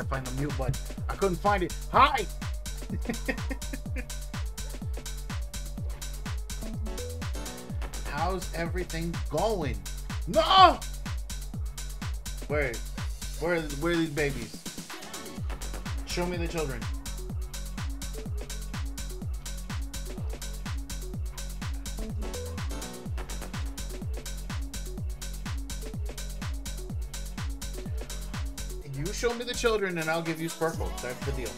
to find the mute button. I couldn't find it. Hi! How's everything going? No! Where are these babies? Show me the children. You show me the children and I'll give you Sparkle. That's the deal.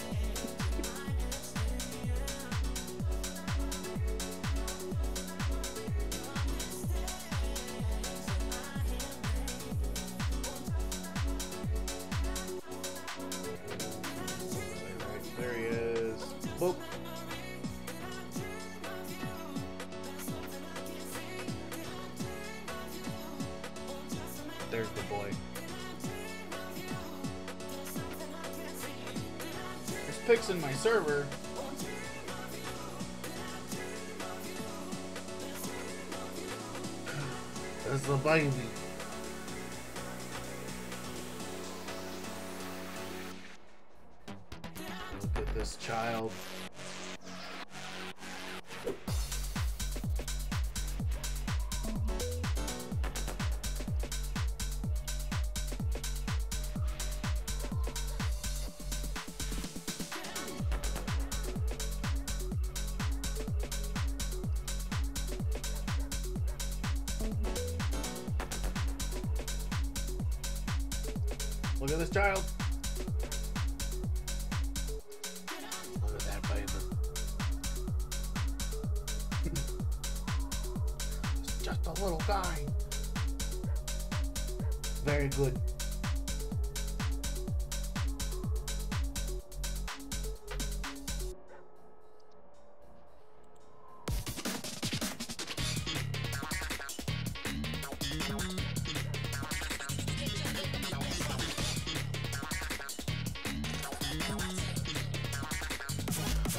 There he is. Boop. There's the boy. There's pics in my server. That's the baby. Look at this child. Look at this child. Look at that baby. It's just a little guy. Very good.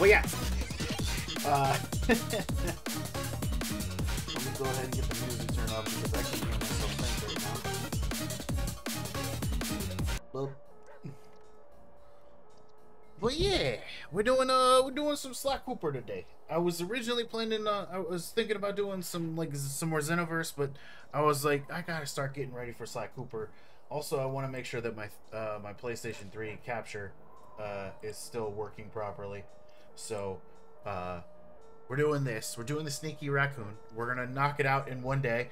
Well, yeah. Let me go ahead and get the music turned off because I can't hear myself think right now. But yeah, we're doing some Slack Cooper today. I was originally planning I was thinking about doing some more Xenoverse, but I was like, I gotta start getting ready for Slack Cooper. Also, I want to make sure that my my PlayStation 3 capture is still working properly. So, we're doing this. We're doing the Sneaky Raccoon. We're gonna knock it out in one day.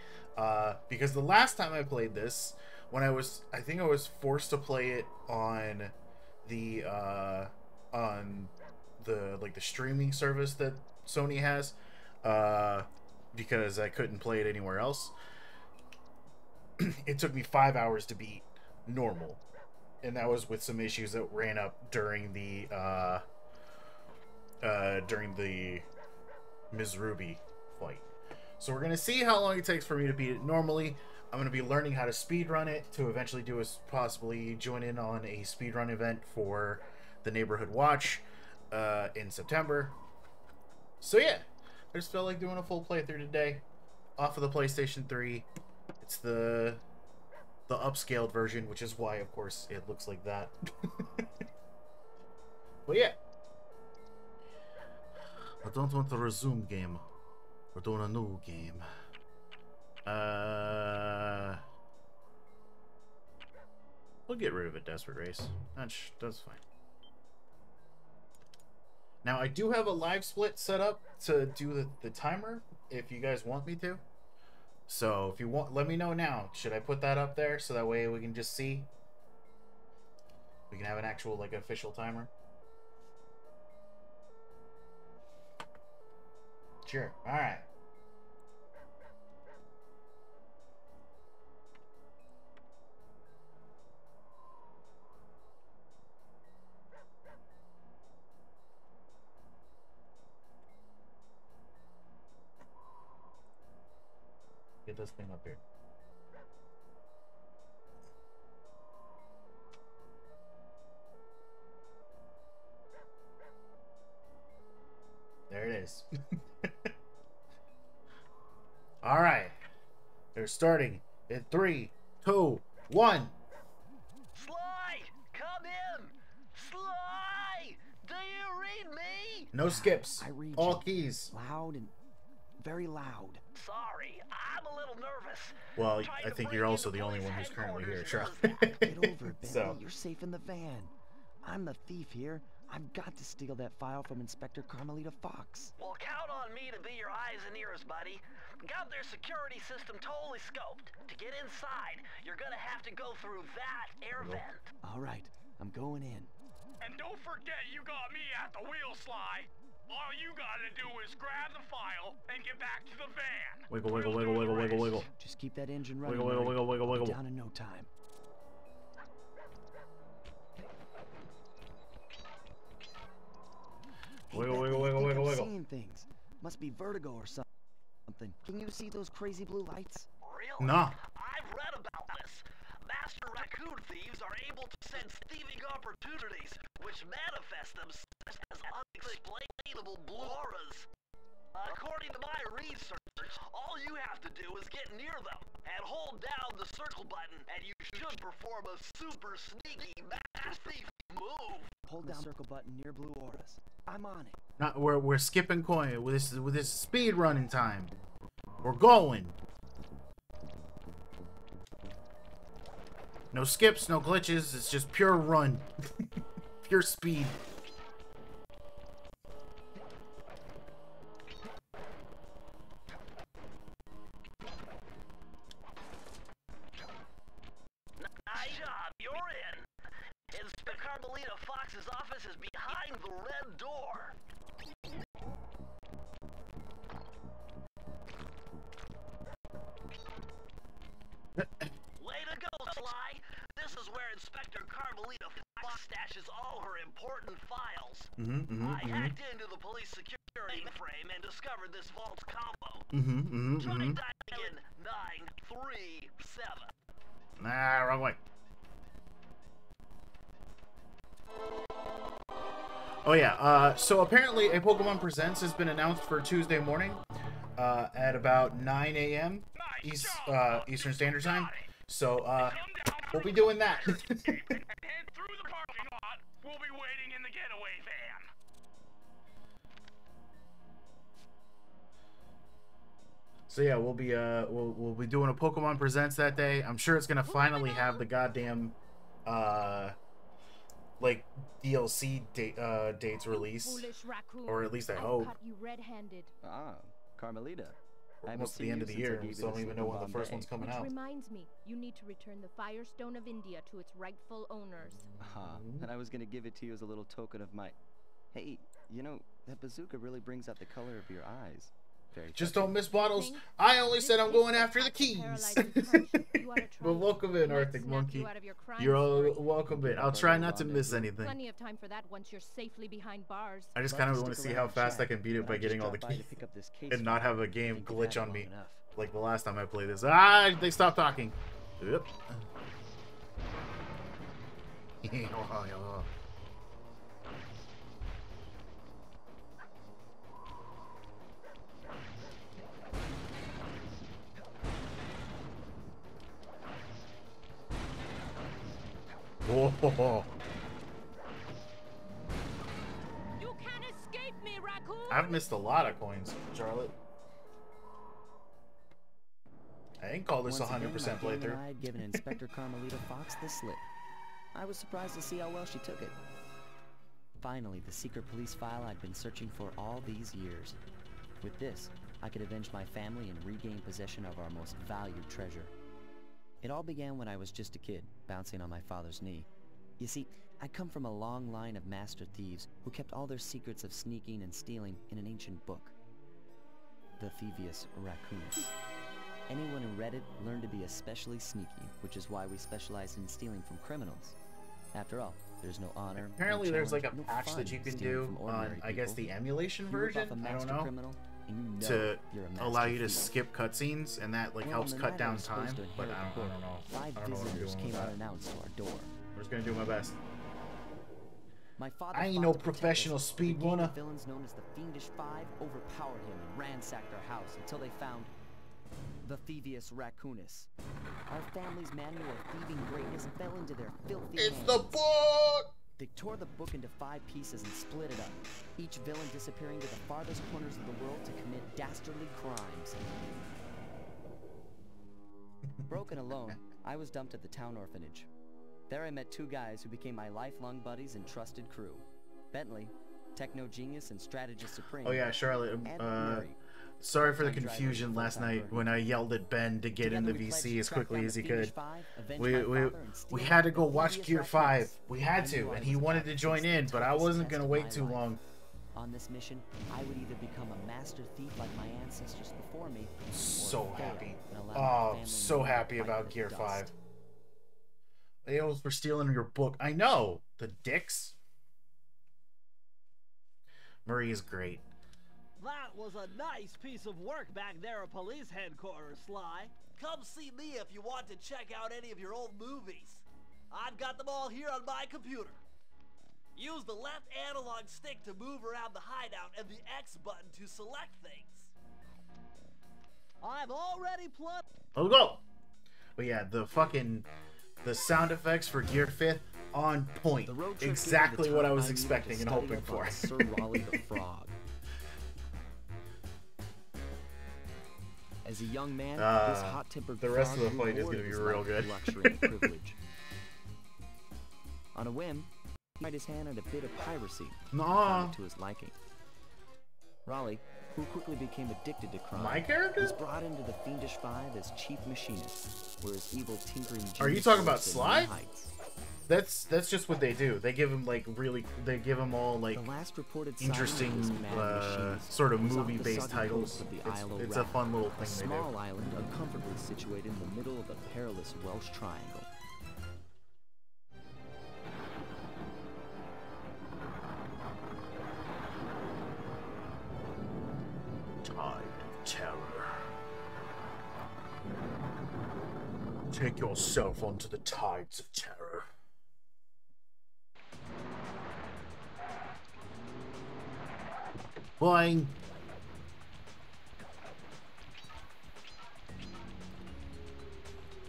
Because the last time I played this, when I think I was forced to play it on the like the streaming service that Sony has, because I couldn't play it anywhere else. It took me 5 hours to beat normal, and that was with some issues that ran up during the Ms. Ruby fight. So we're gonna see how long it takes for me to beat it normally. I'm gonna be learning how to speedrun it to eventually possibly join in on a speedrun event for the Neighborhood Watch in September. So yeah, I just felt like doing a full playthrough today off of the PlayStation 3. It's the upscaled version, which is why, of course, it looks like that. But yeah. I don't want to resume game. We're doing a new game. We'll get rid of a Desperate Race. That's fine. Now, I do have a live split set up to do the timer, if you guys want me to. So, if you want, let me know now. Should I put that up there so that way we can just see? We can have an actual, like, official timer. Sure. All right. Get this thing up here. There it is. All right. They're starting in 3, 2, 1. Sly, come in. No skips. I read All you. keys. Loud and very loud. Sorry, I'm a little nervous. Well, I think you're also the only one who's currently here, Charlotte. Get over it, Bentley. So. You're safe in the van. I'm the thief here. I've got to steal that file from Inspector Carmelita Fox. Well, count on me to be your eyes and ears, buddy. Got their security system totally scoped. To get inside, you're gonna have to go through that air vent. All right, I'm going in. And don't forget you got me at the wheel, Sly. All you gotta do is grab the file and get back to the van. Wiggle, wiggle, wiggle, wiggle, wiggle, wiggle. Just keep that engine running. Wiggle, wiggle, wiggle, wiggle, wiggle. Down in no time. Wiggle, Bentley, wiggle, wiggle, I think wiggle, I'm wiggle. seeing things. Must be vertigo or something. Can you see those crazy blue lights? Really? No. I've read about this. Master raccoon thieves are able to sense thieving opportunities, which manifest themselves as unexplainable blue auras. According to my research, all you have to do is get near them and hold down the circle button, and you should perform a super sneaky master thief move. Hold down the circle button near blue auras. I'm on it. Not we're skipping coin with this speed running time. We're going. No skips, no glitches. It's just pure run, pure speed. Nice job, you're in. Inspector Carmelita Fox's office is behind the red door. Way to go, Sly. This is where Inspector Carmelita Fox stashes all her important files. I hacked into the police security frame and discovered this vault's combo. Try dialing in 937. Nah, wrong way. Oh yeah, so apparently a Pokemon Presents has been announced for Tuesday morning at about 9 a.m. Eastern Standard Time. So we'll be doing that. And through the parking lot, we'll be waiting in the getaway van. So yeah, we'll be doing a Pokemon Presents that day. I'm sure it's gonna finally have the goddamn like DLC dates released, or at least I hope. Caught you red-handed. Ah, Carmelita. Almost the end of the year, so I don't even know when the first one's coming Which out. reminds me, you need to return the Firestone of India to its rightful owners. And I was gonna give it to you as a little token of my... Hey, you know, that bazooka really brings out the color of your eyes. Very Just touching. don't miss bottles. I only said I'm going after the keys. But welcome in, Arctic Monkey. You're all welcome in. I'll try not to miss anything. Plenty of time for that once you're safely behind bars. I just kind of want to see how fast I can beat it by getting all the keys and not have a game glitch on me like the last time I played this. Ah, they stopped talking. Yep. Whoa. You can't escape me, raccoon! I've missed a lot of coins, Charlotte. I ain't call this 100% playthrough. I had given Inspector Carmelita Fox the slip. I was surprised to see how well she took it. Finally, the secret police file I'd been searching for all these years. With this, I could avenge my family and regain possession of our most valued treasure. It all began when I was just a kid, bouncing on my father's knee. You see, I come from a long line of master thieves who kept all their secrets of sneaking and stealing in an ancient book. The Thievius Raccoonus. Anyone who read it learned to be especially sneaky, which is why we specialize in stealing from criminals. After all, there's no honor. Apparently no there's like a no patch fun that you can stealing do from on, ordinary I guess, people. the emulation You rip off version, a I don't master know, criminal, and you know to you're a master allow you to thief. skip cutscenes, and that like Well, helps the cut night I down was supposed time, to but inherit I the don't book, know. 5 I don't know what I'm visitors doing came with that. unannounced to our door. I'm just gonna do my best. My father I ain't fought no to protect professional us. speed The gang runner. of villains known as the Fiendish Five overpowered him and ransacked our house until they found the Thievius Raccoonus. Our family's manual of thieving greatness fell into their filthy It's hands. the book! They tore the book into 5 pieces and split it up, each villain disappearing to the farthest corners of the world to commit dastardly crimes. Broken alone, I was dumped at the town orphanage. There I met 2 guys who became my lifelong buddies and trusted crew. Bentley, techno genius and strategist supreme. Oh yeah, Charlotte. Sorry for the confusion last night when I yelled at Ben to get in the VC as quickly as he could. We had to go watch Gear 5. We had to, and he wanted to join in, but I wasn't gonna wait too long. On this mission, I would either become a master thief like my ancestors before me, So happy. Oh, so happy about Gear 5. AOs for stealing your book. I know, the dicks. Murray is great. That was a nice piece of work back there at police headquarters, Sly. Come see me if you want to check out any of your old movies. I've got them all here on my computer. Use the left analog stick to move around the hideout and the X button to select things. I've already plugged. Let's go. But yeah, the sound effects for Gear 5 on point. Exactly what I was expecting and hoping for. Sir Raleigh the Frog. As a young man, this hot-tempered the rest of the frog fight is grew going to be bored real of his good. luxury and privilege. On a whim, he tried his hand at a bit of piracy. Nah. To his liking. Raleigh, who quickly became addicted to crime, My character? was brought into the Fiendish Five as chief machinist, where his evil tinkering genius Are you talking about rose to Sly? new heights. That's just what they do. They give him like they give him all like The last reported interesting sighting of this mad machinist sort of was off the movie-based soggy titles. coast of the Isle of It's a Rath, fun little a thing they small do. island uncomfortably situated in the middle of the perilous Welsh Triangle. Tide of Terror. Take yourself onto the tides of terror. Boing.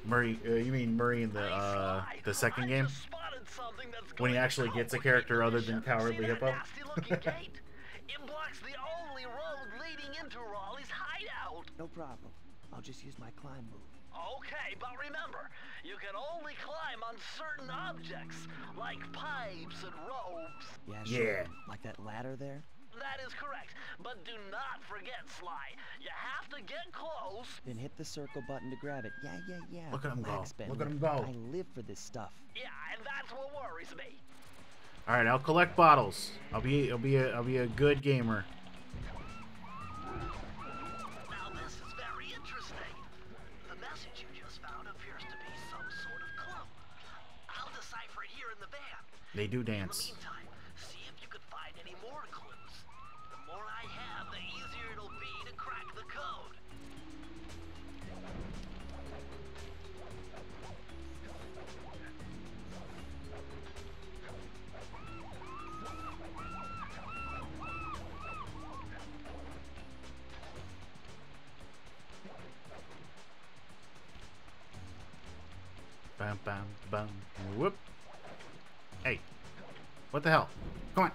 Murray, you mean Murray in the second game? When he actually gets a character other than Cowardly Hippo? It blocks the only road leading into Raleigh's hideout. No problem. I'll just use my climb move. Okay, but remember, you can only climb on certain objects, like pipes and ropes. Yeah, sure. Yeah. Like that ladder there? That is correct, but do not forget, Sly. You have to get close. Then hit the circle button to grab it. Yeah. Look at him go. Relax, Look Bentley. at him go. I live for this stuff. Yeah, and that's what worries me. All right, I'll collect bottles. I'll be a good gamer. Now this is very interesting. The message you just found appears to be some sort of clue. I'll decipher it here in the van. They do In the dance. meantime, see if you can find any more clues. The more I have, the easier it'll be to crack the code. Bam, bam, bam. Whoop. Hey. What the hell? Come on.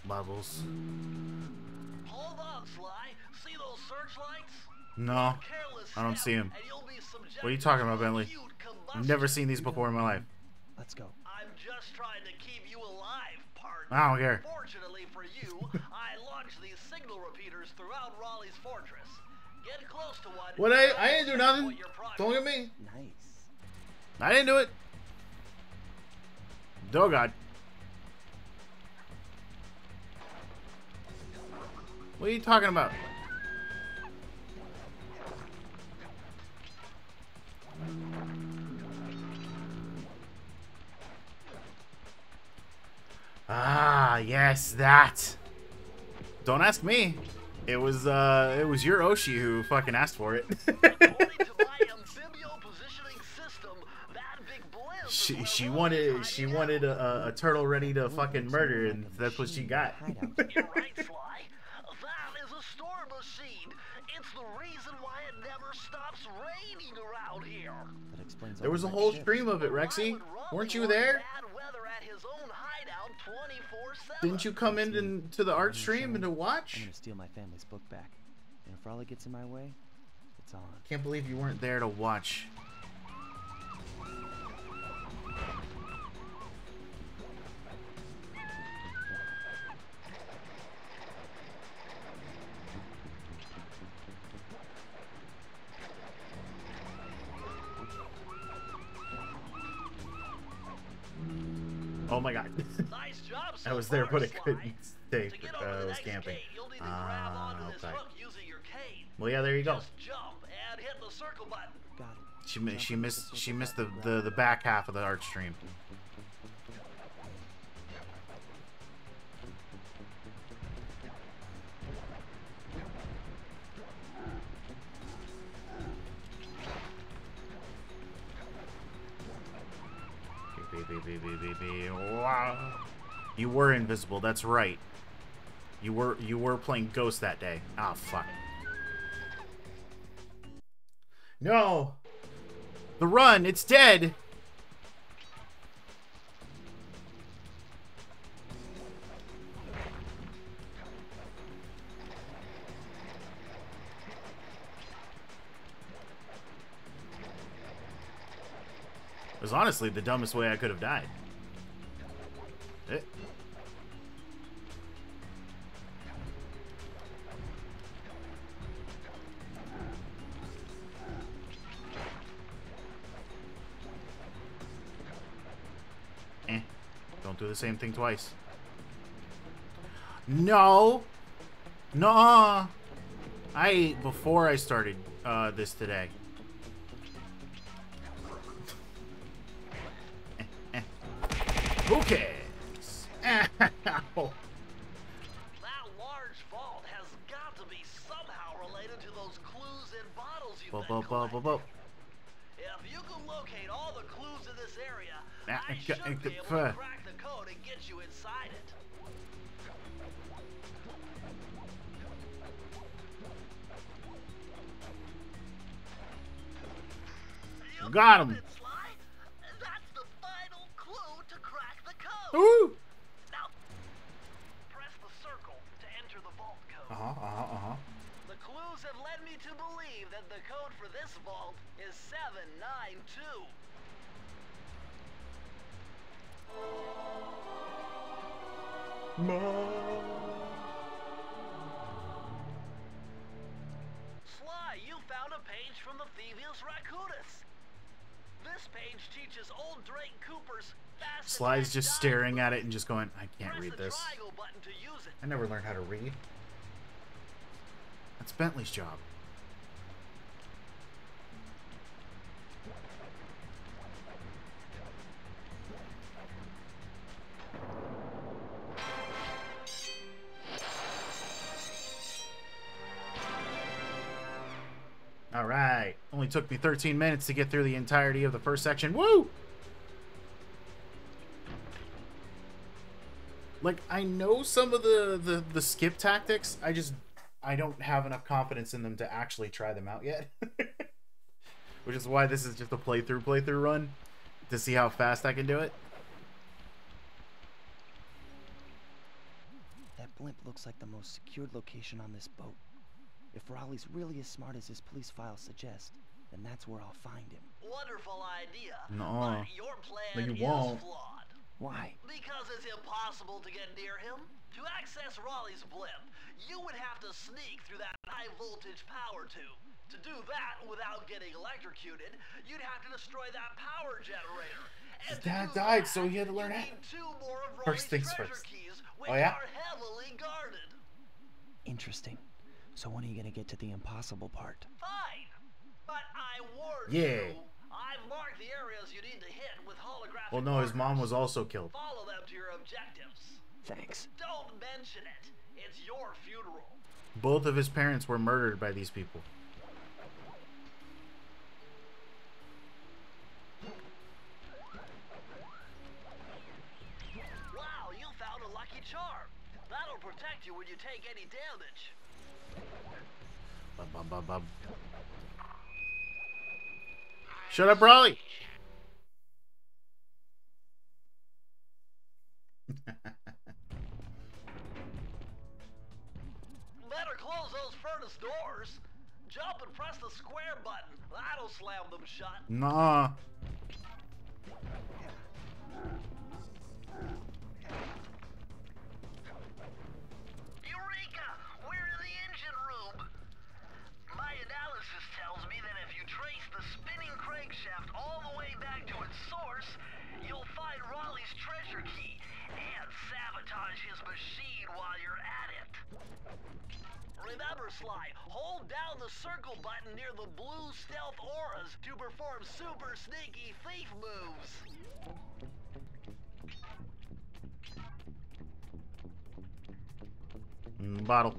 Levels. Hold on, Sly. See those searchlights? No. Careless I don't see step, 'em. and you'll be subjected What are you talking to about, a Bentley? huge I've combustion. never seen these before in my life. Let's go. I'm just trying to keep you alive, partner. I don't care. Fortunately for you, I launched these signal repeaters throughout Raleigh's fortress. Get close to one. What? I didn't do and nothing. report your progress. Don't look at me. Nice. I didn't do it. Oh God. What are you talking about? Ah, yes, that. Don't ask me. It was your Oshi who fucking asked for it. According to my amphibio positioning system, that big blimp is she where wanted Raleigh's she hiding wanted out. a turtle ready to fucking murder, and that's what she got. You're right, Sly. That is a storm machine. It's the reason why it never stops raining around here. That explains There all was the a red whole ships. stream of it, Why Rexy. would Raleigh Weren't you want there? bad weather at his own hideout 24/7? Didn't you come That's me. into the art I'm gonna stream show and to him. I'm watch? gonna steal my family's book back. And if Raleigh gets in my way, it's on. Can't believe you weren't there to watch. Oh my god. Nice job so I was there, far, but I Sly. couldn't stay. To get I over the was next camping. gate, you'll need to grab onto this Okay. hook using your cane. Well, yeah, there you go. Just jump and hit the circle button. Got it. She missed the back half of the art stream. Wow. You were invisible, that's right. You were playing Ghost that day. Ah, fuck. No! The run, it's dead! It was honestly the dumbest way I could have died. Don't do the same thing twice. No! Nuh-uh! I ate before I started this today. Who cares? Ow. That large vault has got to be somehow related to those clues and bottles you've been collecting. If you can locate all the clues in this area, I should be able to crack the code and get you inside it. You Got him. it, Sly. That's the final clue to crack the code. Ooh! Now, press the circle to enter the vault code. The clues have led me to believe that the code for this vault is 792. Sly, you found a page from the Thievius Raccoonus. This page teaches old Drake Cooper's fast Sly's attack just dive staring at moves. it and just going, I can't Press read the this. triangle button to use it. I never learned how to read. That's Bentley's job. Alright. Only took me 13 minutes to get through the entirety of the first section. Woo! Like, I know some of the skip tactics. I don't have enough confidence in them to actually try them out yet. Which is why this is just a playthrough run. To see how fast I can do it. That blimp looks like the most secured location on this boat. If Raleigh's really as smart as his police files suggest, then that's where I'll find him. Wonderful idea. No. But your plan No, you is won't. flawed. Why? Because it's impossible to get near him. To access Raleigh's blimp, you would have to sneak through that high voltage power tube. To do that without getting electrocuted, you'd have to destroy that power generator. His And to dad do died, that, so he had to learn you how. need 2 more of First Raleigh's things treasure first. keys, which Oh, yeah? are heavily guarded. Interesting. So when are you gonna get to the impossible part? Fine, but I warned Yeah. you. I've marked the areas you need to hit with holographic Well, no, his mom markers. was also killed. Follow them to your objectives. Thanks. Don't mention it. It's your funeral. Both of his parents were murdered by these people. Wow, you found a lucky charm. That'll protect you when you take any damage. Bub, bub, bub, bub. Shut up, Raleigh. Better close those furnace doors. Jump and press the square button. That'll slam them shut. Nah. Eureka! We're in the engine room. My analysis tells me that if you trace the spinning crankshaft all the way back to its source, you'll find Raleigh's treasure key and sabotage his machine while you're at it. Remember, Sly, hold down the circle button near the blue stealth auras to perform super sneaky thief moves. Bottle.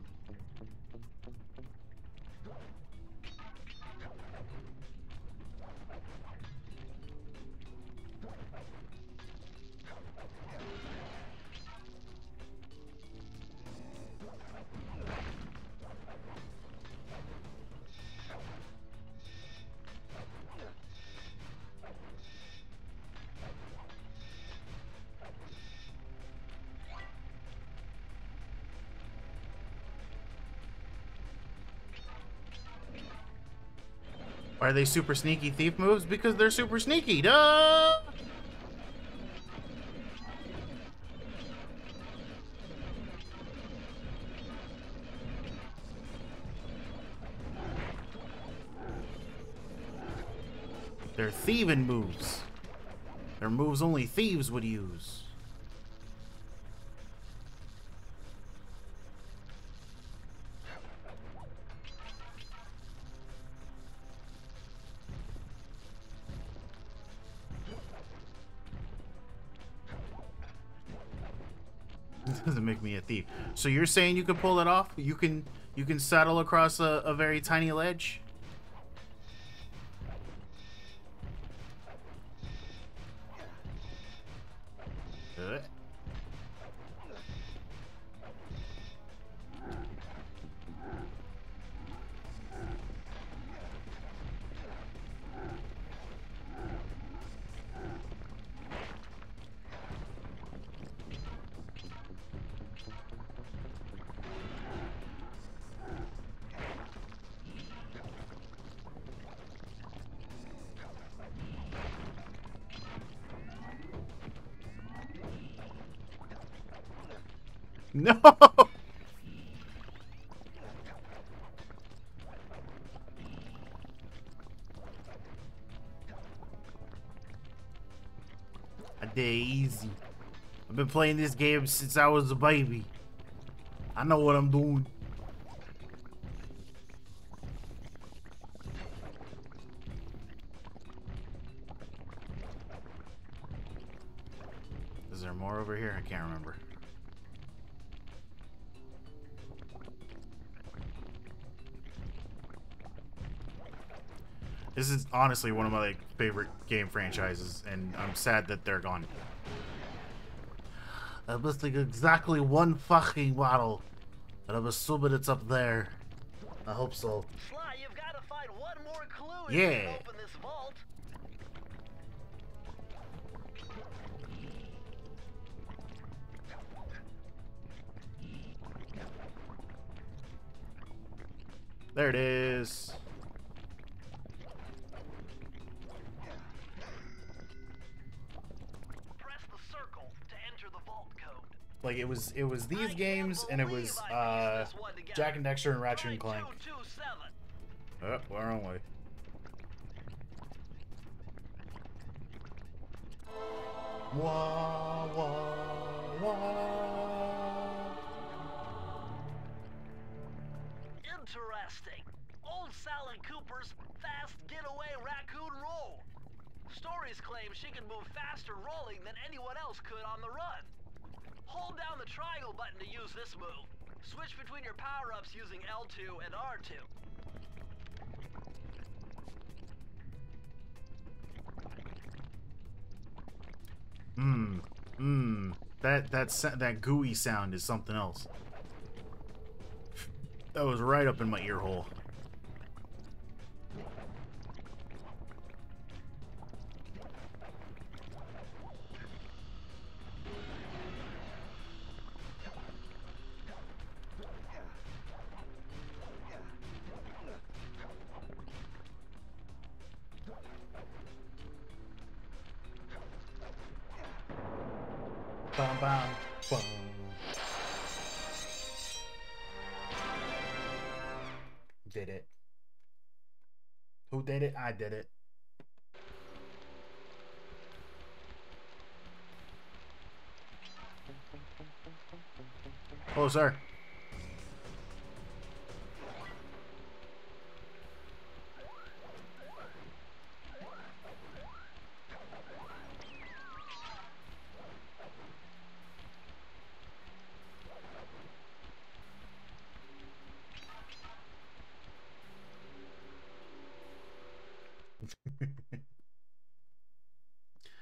Why are they super sneaky thief moves? Because they're super sneaky. Duh! They're Theivin moves. They're moves only thieves would use. Doesn't make me a thief. So you're saying you can pull it off? You can saddle across a very tiny ledge? Good. No! A day easy. I've been playing this game since I was a baby. I know what I'm doing. Is there more over here? I can't remember. This is honestly one of my favorite game franchises, and I'm sad that they're gone. I'm missing exactly one fucking bottle, and I'm assuming it's up there. I hope so. Sly, you've got to find one more clue Yeah. if you can open this vault. There it is. Press the circle to enter the vault code. Like it was these games, and it was Jack and Dexter and Ratchet and Clank. 227. Oh, we're on way. Wah, wah, wah. Interesting. Old Sally Cooper's fast getaway raccoon roll. Stories claim she can move faster rolling than anyone else could on the run. Hold down the triangle button to use this move. Switch between your power-ups using L2 and R2. That gooey sound is something else. That was right up in my ear hole. Bum, bum, bum. Did it. Who did it? I did it. Hello, sir.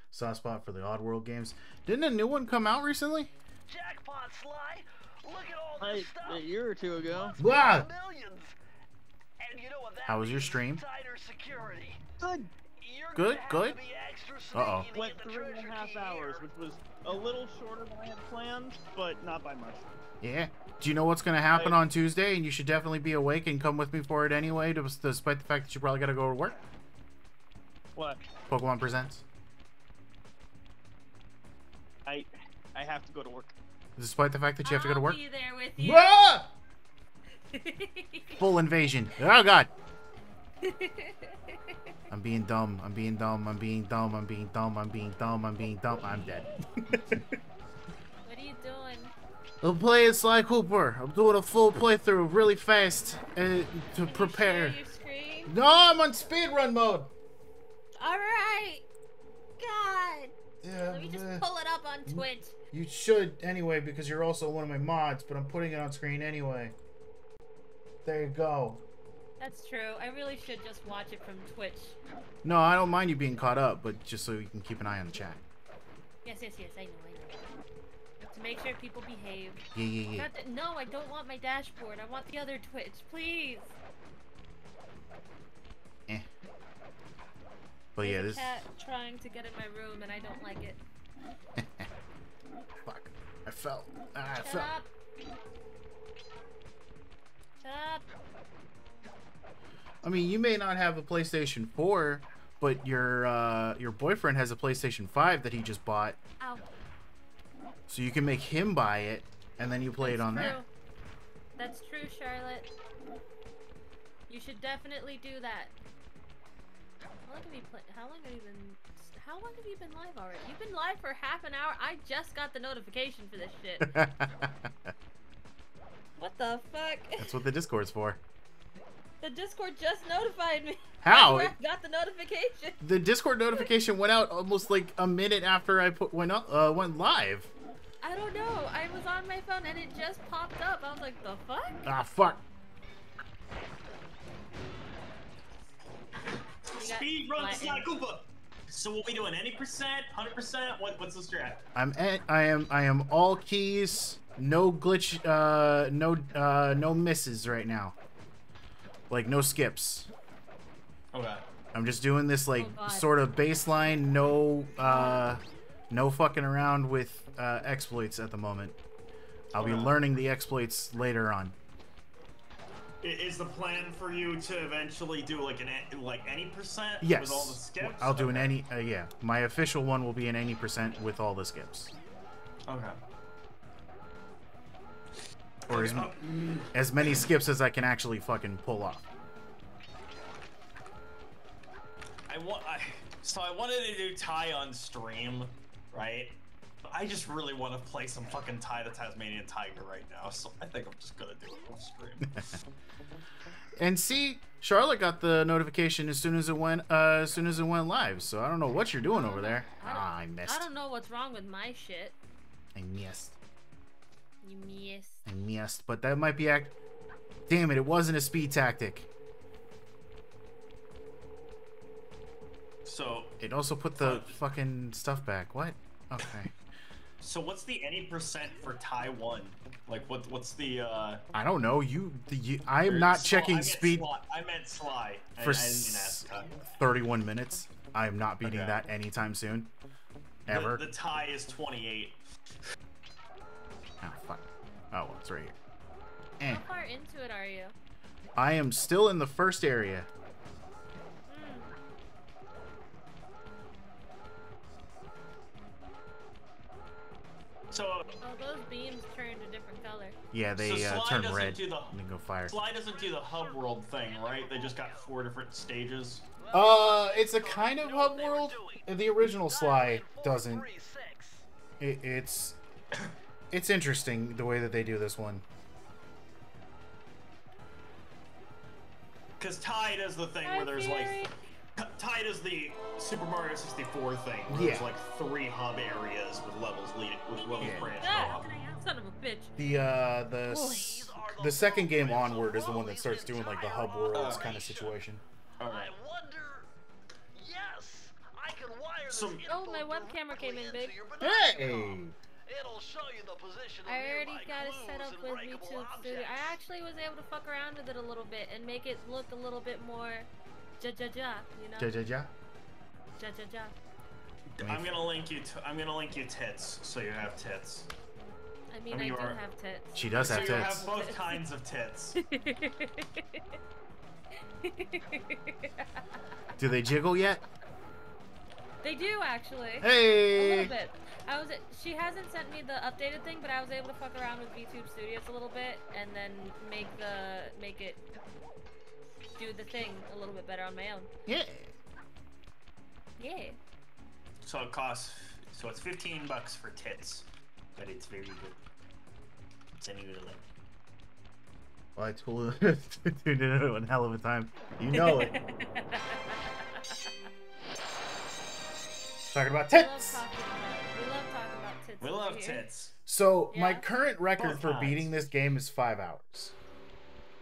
Soft spot for the Oddworld games. Didn't a new one come out recently? Jackpot, Sly! Look at all this stuff! A year or two ago. Wow. Millions! And you know what that How was your means? stream? Tighter security. Good. You're Good, gonna have good. to be extra Uh-oh. sneaky to Went get the 3.5 treasure hours, key which was a little shorter than I had planned, but not by much. Yeah. Do you know what's going to happen on Tuesday? And you should definitely be awake and come with me for it anyway, despite the fact that you probably got to go to work. What? Pokemon Presents. I have to go to work. Despite the fact that you have to go to work. I'll be there with you. Ah! Full invasion. Oh, God. I'm being dumb. I'm being dumb. I'm being dumb. I'm being dumb. I'm being dumb. I'm being dumb. I'm dead. What are you doing? I'm playing Sly Cooper. I'm doing a full playthrough really fast to Can prepare. you share your screen? No, I'm on speedrun mode. All right. God. Yeah, Let me just pull it up on Twitch. you should anyway because you're also one of my mods, but I'm putting it on screen anyway. There you go. That's true. I really should just watch it from Twitch. No, I don't mind you being caught up, but just so you can keep an eye on the chat. Yes, I know. To make sure people behave. Yeah. No, I don't want my dashboard. I want the other Twitch, please. Eh. But yeah, There's this. a cat trying to get in my room, and I don't like it. Fuck. I fell. I Shut fell. up. Shut up. I mean, you may not have a PlayStation 4, but your boyfriend has a PlayStation 5 that he just bought. Ow. So you can make him buy it, and then you play it on true. there. That's true, Charlotte. You should definitely do that. How long have you been live already? You've been live for half an hour. I just got the notification for this shit. What the fuck? That's what the Discord's for. The Discord just notified me. How? I got the notification. The Discord notification went out almost like a minute after I went live. I don't know. I was on my phone and it just popped up. I was like, the fuck? Ah, fuck. Speedrun Sly Cooper. So what we doing? Any percent? 100%? What's the strat? I am all keys, no glitch, no misses right now. Like no skips. Okay. I'm just doing this like Oh, God. sort of baseline, no fucking around with exploits at the moment. I'll be learning the exploits later on. Is the plan for you to eventually do like any percent Yes. with all the skips? I'll do an any. Yeah, my official one will be an any % with all the skips, Okay. or as many skips as I can actually fucking pull off. So I wanted to do Ty on stream, right? I just really want to play some fucking Ty the Tasmanian Tiger right now, so I think I'm just gonna do it on stream. And see, Charlotte got the notification as soon as it went live. So I don't know what you're doing over there. I missed. I don't know what's wrong with my shit. I missed. You missed. I missed. But that might be Damn it! It wasn't a speed tactic. So It also put the fucking stuff back. What? Okay. So what's the any percent for Taiwan? Like what's the I don't know. I am not checking I speed meant Sly. for I didn't ask. 31 minutes. I am not beating that anytime soon. Ever. The tie is 28. Oh fuck. Oh, well, it's right here. How far into it are you? I am still in the first area. So Oh, those beams turn a different color. Yeah, they so Sly turn doesn't red do the, and then go fire. Sly doesn't do the hub world thing, right? They just got 4 different stages. It's a kind of hub world. The original Sly doesn't. It's interesting the way that they do this one. Because Tide is the thing where there's like... Tide is the Super Mario 64 thing, where there's like 3 hub areas with levels branched off. Son of a bitch. The second game onward is the one that starts doing like the hub worlds kind of situation. Alright. I wonder. Yes, I can wire this Oh, my web camera came in big. Hey! It'll show you the position of I already nearby got it clues set up and with breakable Vtuber Studio. objects. I actually was able to fuck around with it a little bit and make it look a little bit more you know? Ja. I'm gonna link you tits, so you have tits. I mean, I do have tits. She does have So you tits. have both kinds of tits. Do they jiggle yet? They do actually. Hey! A little bit. She hasn't sent me the updated thing, but I was able to fuck around with VTube Studios a little bit and then make it do the thing a little bit better on my own. Yeah. Yeah. So it's $15 for tits, but it's very good. Sending you the link. Well, I told you to do one hell of a time. You know it. Talking about tits. We love talking about tits. We over love here. tits. So Yeah. my current record Both for times. beating this game is 5 hours.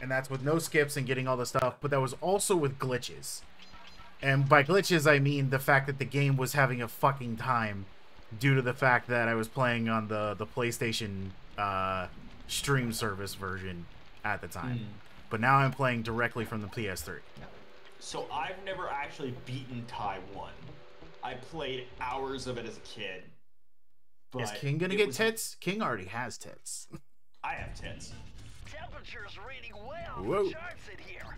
And that's with no skips and getting all the stuff, but that was also with glitches. And by glitches, I mean the fact that the game was having a fucking time due to the fact that I was playing on the PlayStation stream service version at the time. But now I'm playing directly from the PS3. So I've never actually beaten Taiwan. I played hours of it as a kid. Is but King gonna it get was- tits? King already has tits. I have tits. Temperature's reading way off Whoa. the charts in here.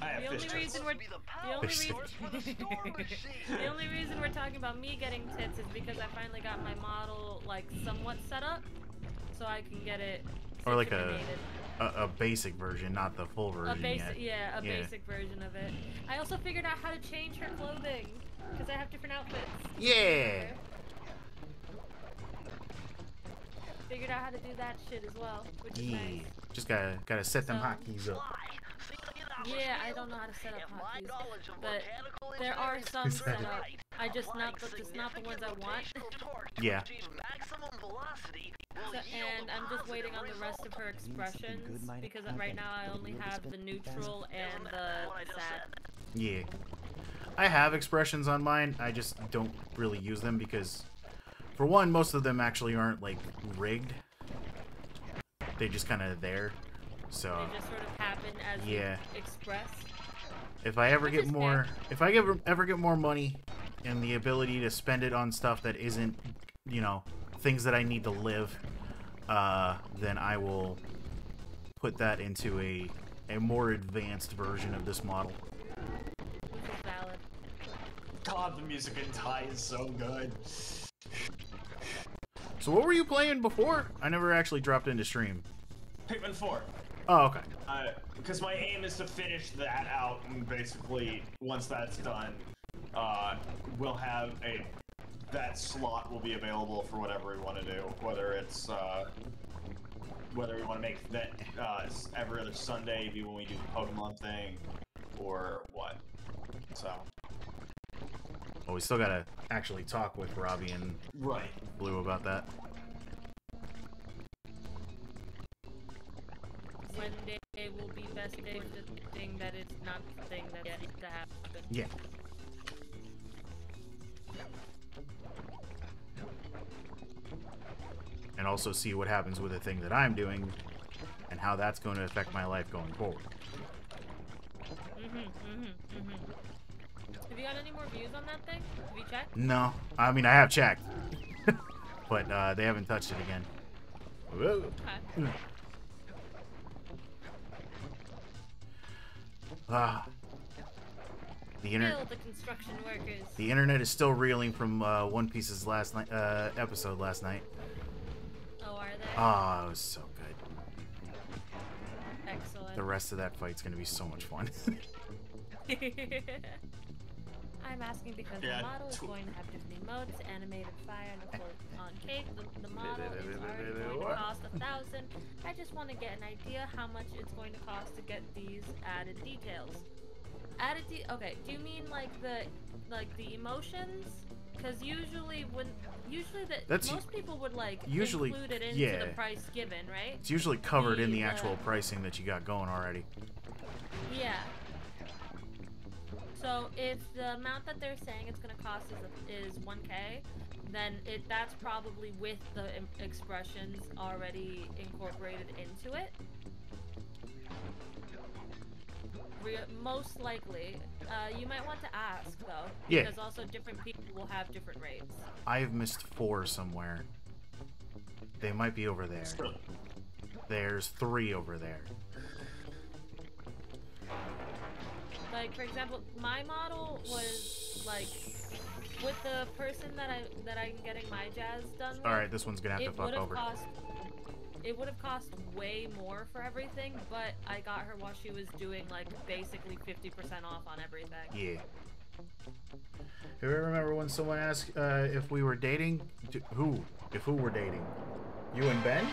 I have The only fish reason tits. we're Be the the power only Fish source for the storm machine. the only reason we're talking about me getting tits is because I finally got my model like somewhat set up, so I can get it. Or like a synchronated. basic version, not the full A version basic, yet. yeah, a basic version of it. I also figured out how to change her clothing because I have different outfits. Yeah. Figured out how to do that shit as well, which is Yeah. nice. Just gotta set them So- hotkeys up. Yeah, I don't know how to set up If my hotkeys, knowledge of but mechanical there are engineering some is set up. right, I just not applying just not the ones I want. significant rotational torque to Yeah. achieve maximum velocity will So, yield and a I'm just positive waiting on the rest of her expressions because right now I only have the neutral and the sad. Yeah. I have expressions on mine. I just don't really use them because, for one, most of them actually aren't like rigged. They just kind of there. So They just sort of happen as yeah. you express. If I ever Which get is more, fair. if I ever get more money and the ability to spend it on stuff that isn't, you know, things that I need to live, then I will put that into a more advanced version of this model. Which is valid. God, the music in Thai is so good. So what were you playing before? I never actually dropped into stream. Pikmin 4. Oh, okay. Because my aim is to finish that out, and basically, once that's done, we'll have that slot will be available for whatever we want to do. Whether it's, whether we want to make that, every other Sunday be when we do the Pokemon thing, or what. So. Well, we still gotta actually talk with Robbie and Right. Blue about that. One day will be best day for the thing that it's not the thing that needs to happen. Yeah. And also see what happens with the thing that I'm doing and how that's going to affect my life going forward. Have you got any more views on that thing? Have you checked? No. I mean, I have checked. But they haven't touched it again. Whoa. Okay. The internet. Kill the construction workers. The internet is still reeling from One Piece's last night episode last night. Oh, it was so good. Excellent. The rest of that fight's gonna be so much fun. I'm asking because the model is going to have different emotes, animated fire, and a float on cake. The model is already going to cost 1,000. I just want to get an idea how much it's going to cost to get these added details. Okay, do you mean like the emotions? Because usually most people would like include it into the price given, right? It's usually covered in the actual pricing that you got going already. Yeah. So if the amount that they're saying it's going to cost is 1K, then that's probably with the expressions already incorporated into it. Most likely. You might want to ask, though. Yeah. Because also different people will have different rates. I've missed 4 somewhere. They might be over there. There's 3 over there. Like, for example, my model was, like, with the person that I'm getting my jazz done with. Alright, this one's gonna have to fuck over. It would have cost way more for everything, but I got her while she was doing, like, basically 50% off on everything. Yeah. Do you remember when someone asked if we were dating? Who? If who were dating? You and Ben? I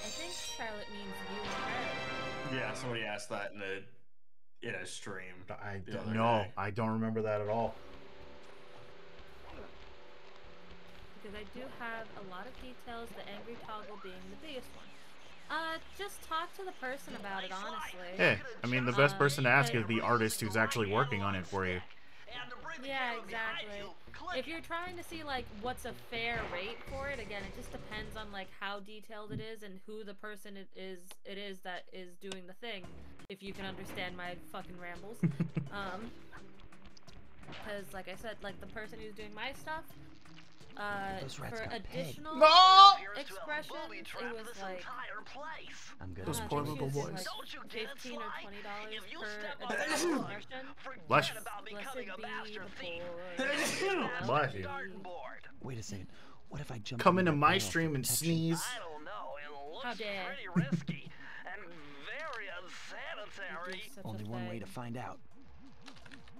think Charlotte means you and Ben. Yeah, somebody asked that in a stream. I don't remember that at all. Because I do have a lot of details, the angry toggle being the biggest one. Just talk to the person about it, honestly. Yeah, I mean, the best person to ask is the artist who's actually working on it for you. Yeah, exactly. If you're trying to see, like, what's a fair rate for it, again, it just depends on, like, how detailed it is and who the person it is that is doing the thing, if you can understand my fucking rambles. Because, like I said, like, the person who's doing my stuff, for additional expressions, it was like those poor little boys. Like $15 or $20 per additional expression. Bless you. Blessed be the poor. Wait a second. What if I jump? Come into my stream and sneeze. I don't know. It looks How dare. pretty risky and very unsanitary. Only one way to find out.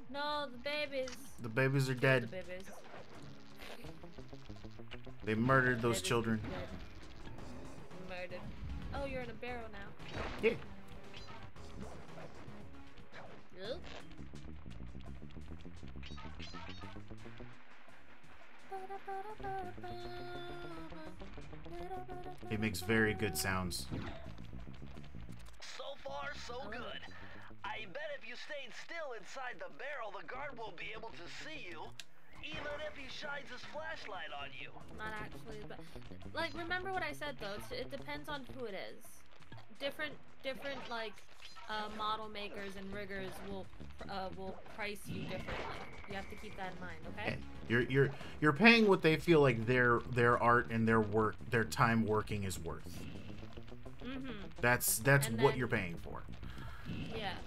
No, the babies. The babies are dead. The babies. They murdered those children. Murdered. Oh, you're in a barrel now. Yeah. Yep. He makes very good sounds. So far, so good. I bet if you stayed still inside the barrel, the guard won't be able to see you. Even if he shines his flashlight on you. Not actually, but like remember what I said though. It depends on who it is. Different like model makers and riggers will price you differently. You have to keep that in mind, okay? You're paying what they feel like their art and their time working is worth. Mhm. That's what you're paying for. Yeah.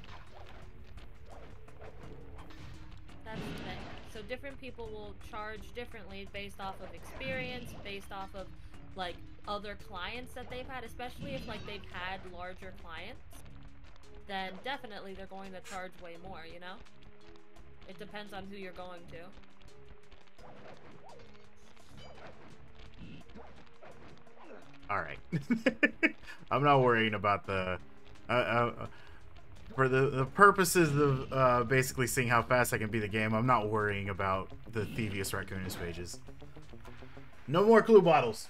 That's the thing. So different people will charge differently based off of experience, based off of like other clients that they've had, especially if like they've had larger clients, then definitely they're going to charge way more, you know? It depends on who you're going to. Alright. I'm not worrying about the for the purposes of basically seeing how fast I can beat the game, I'm not worrying about the Thievius Raccoonus pages. No more clue bottles.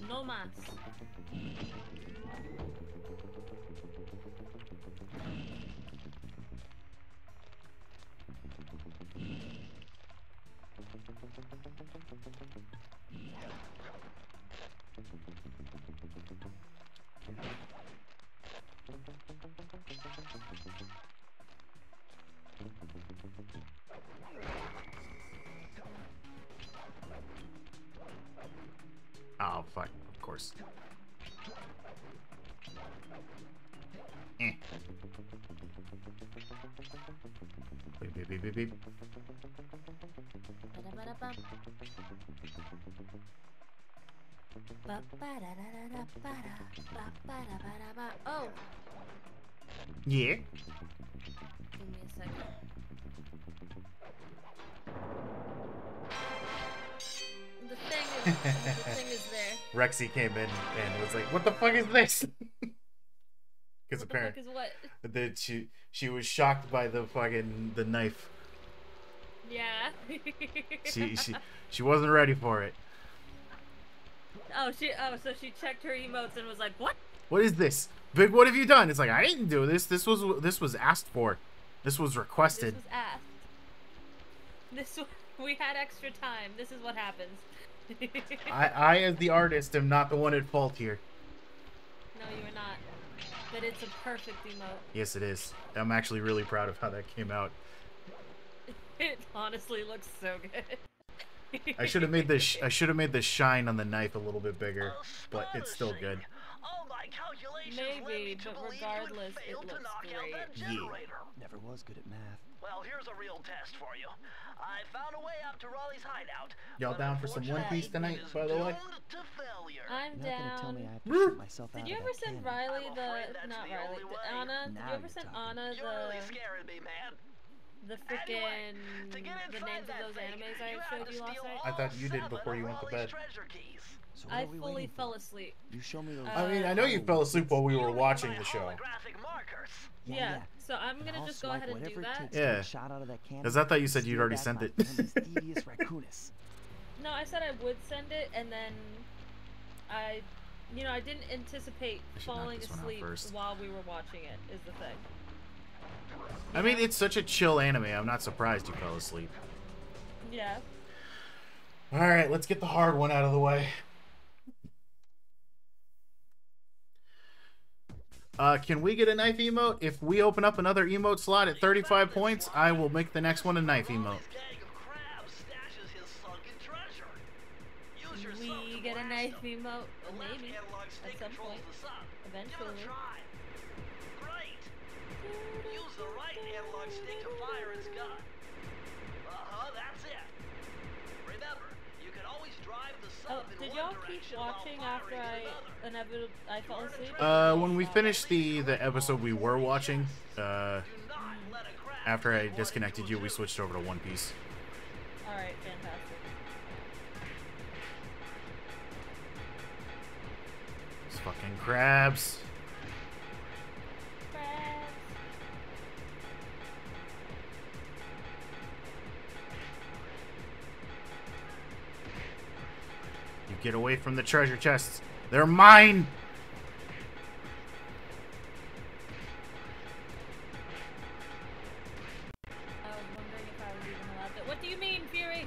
No mas. Oh, fuck. Of course. Beep, beep, beep, beep, beep. Oh, Yeah. give me a second. The thing is there. Rexy came in and was like, "What the fuck is this?" Because What the fuck apparently is what? that she was shocked by the knife. Yeah. She wasn't ready for it. So she checked her emotes and was like, "What? What is this? Big, what have you done?" It's like, I didn't do this. This was asked for. This was requested. This was asked. We had extra time. This is what happens." I as the artist am not the one at fault here. No, you are not. But it's a perfect emote. Yes, it is. I'm actually really proud of how that came out. It honestly looks so good. I should have made the shine on the knife a little bit bigger, but it's still good. All my calculations led me Maybe, to but believe you had regardless, it failed to looks knock out great. that generator. Never was good at math. Well, here's a real test for you. I found a way up to Raleigh's hideout. Y'all but down for some One Piece tonight, unfortunately, it by the is way? doomed to failure. I'm You're not gonna tell me I down. have to shoot myself Did out you of ever that send cannon. Riley I'm the afraid that's not the Riley, only the way. Anna? Did Now you ever you're send talking. Anna You're really scaring me, man. the freaking To get the inside names of that those thing, animes you I have showed to you last steal night? I thought you did all before you seven went to of bed. Raleigh's treasure keys. So what I are we fully waiting fell for? asleep. You show me those. I mean, I know you fell asleep while we were watching the show. Holographic markers. Yeah, so I'm And gonna I'll just go swipe ahead and do whatever it that. takes to Yeah. get a shot out of that cannon. 'Cause I thought you said and you'd steal already back sent my it. family's devious raccoonus. No, I said I would send it, and then I didn't anticipate I should knock falling this one out asleep first. while we were watching it. Is the thing. I mean, it's such a chill anime. I'm not surprised you fell asleep. Yeah. All right, let's get the hard one out of the way. Can we get a knife emote? If we open up another emote slot at 35 points, I will make the next one a knife emote. Raleigh's gang of crabs stashes his sunken treasure. Use your sub We to get a blast knife them. emote, The left maybe, analog stick at some controls point, the sub. Give it eventually. a try. Great. Use the right analog stick to fire its gun. That's it. Remember, you can always drive the Oh, sub in did one y'all keep direction while watching firing after in another. I fell asleep? When we finished the episode we were watching, Do not let a crab after I get disconnected into you, a we tube. switched over to One Piece. Alright, fantastic. These fucking crabs. Crabs. You get away from the treasure chests. They're mine! I was wondering if I was even allowed to. What do you mean, Fury?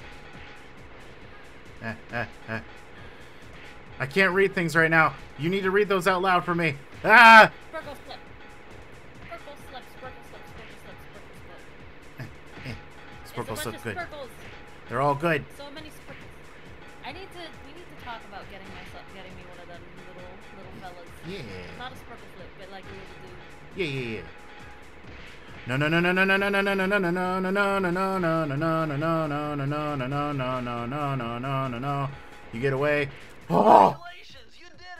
I can't read things right now. You need to read those out loud for me. Ah! Sprinkle slip. Sprinkle slip, sprinkle slip, sprinkle slip, sprinkle slip. Sprinkle It's a slip, bunch of good. sprinkles. They're all good. So many sprinkles. We need to talk about getting me one of them little fellas. Yeah. Not a sprinkle flip, but like a little dude. Yeah. No. No. You get away. Oh! Congratulations, you did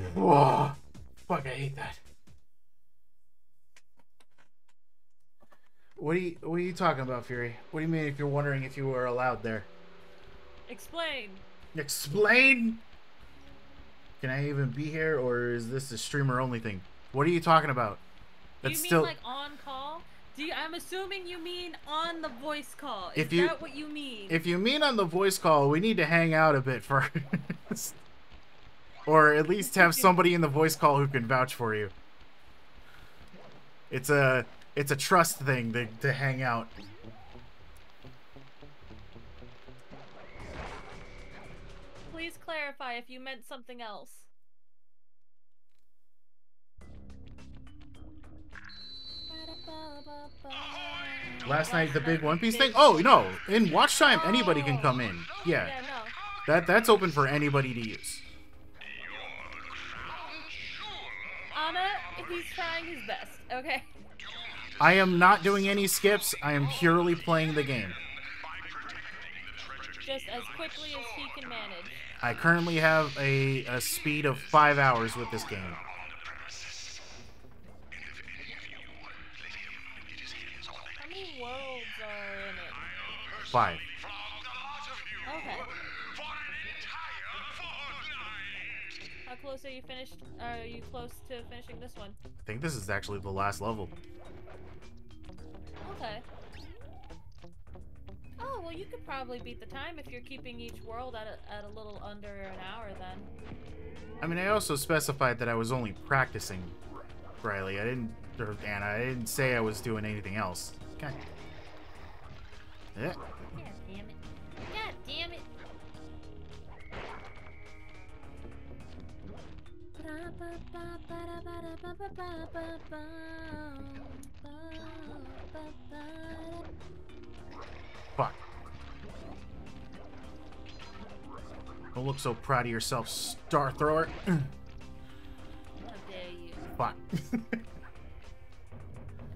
it! Whoa. Fuck, I hate that. What are you talking about, Fury? What do you mean if you're wondering if you were allowed there? Explain. Explain? Can I even be here, or is this a streamer only thing? What are you talking about? Do you mean like on call? I'm assuming you mean on the voice call. Is that what you mean? If you mean on the voice call, we need to hang out a bit first. Or at least have somebody in the voice call who can vouch for you. It's a trust thing to hang out. Please clarify if you meant something else. Last night, the big One Piece thing? Oh, no. In watch time, anybody can come in. Yeah. No. That's open for anybody to use. Anna, He's trying his best, okay? I am not doing any skips. I am purely playing the game. Just as quickly as he can manage. I currently have a speed of 5 hours with this game. How many worlds are in it? 5. Okay. How close are you finished? Are you close to finishing this one? I think this is actually the last level. Okay. Oh, well, you could probably beat the time if you're keeping each world at a little under an hour, then. I mean, I also specified that I was only practicing, Riley. I didn't, or Anna, I didn't say I was doing anything else. God. Yeah. God damn it. God damn it. Fuck. Don't look so proud of yourself, Star Thrower. How dare you? Fuck. I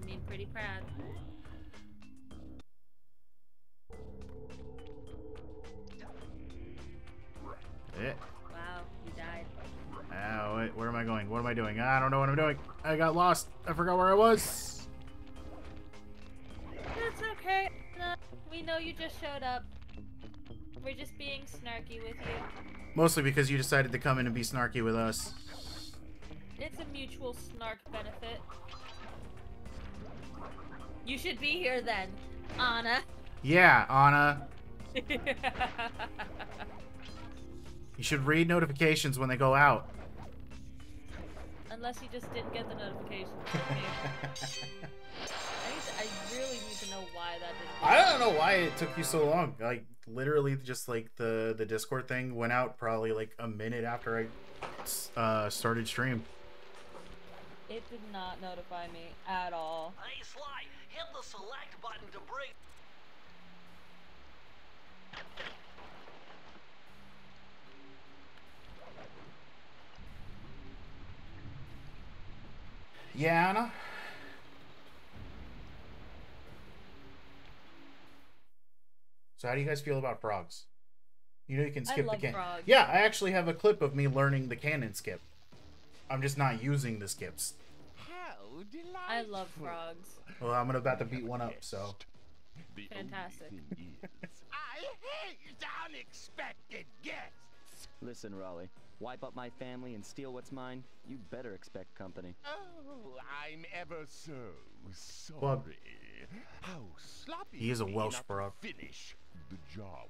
mean, pretty proud. Yeah. Wow, you died. Oh, wait, where am I going? What am I doing? I don't know what I'm doing. I got lost. I forgot where I was. That's okay. We know you just showed up. We're just being snarky with you. Mostly because you decided to come in and be snarky with us. It's a mutual snark benefit. You should be here then, Anna. Yeah, Anna. You should read notifications when they go out. Unless you just didn't get the notification. I really need to know why that didn't. I don't know why it took you so long. Like, literally, just like the Discord thing went out probably like a minute after I started stream. It did not notify me at all. Hey, Sly, hit the select button to bring... Yeah, Anna? So how do you guys feel about frogs? You know you can skip the cannon. Yeah, I actually have a clip of me learning the cannon skip. I'm just not using the skips. How delightful. I love frogs. Well, I'm about to beat one up, so. Fantastic. I hate unexpected guests. Listen, Raleigh. Wipe up my family and steal what's mine? You better expect company. Oh, I'm ever so sorry. Well, how sloppy. he is a Welsh frog. Finish the job.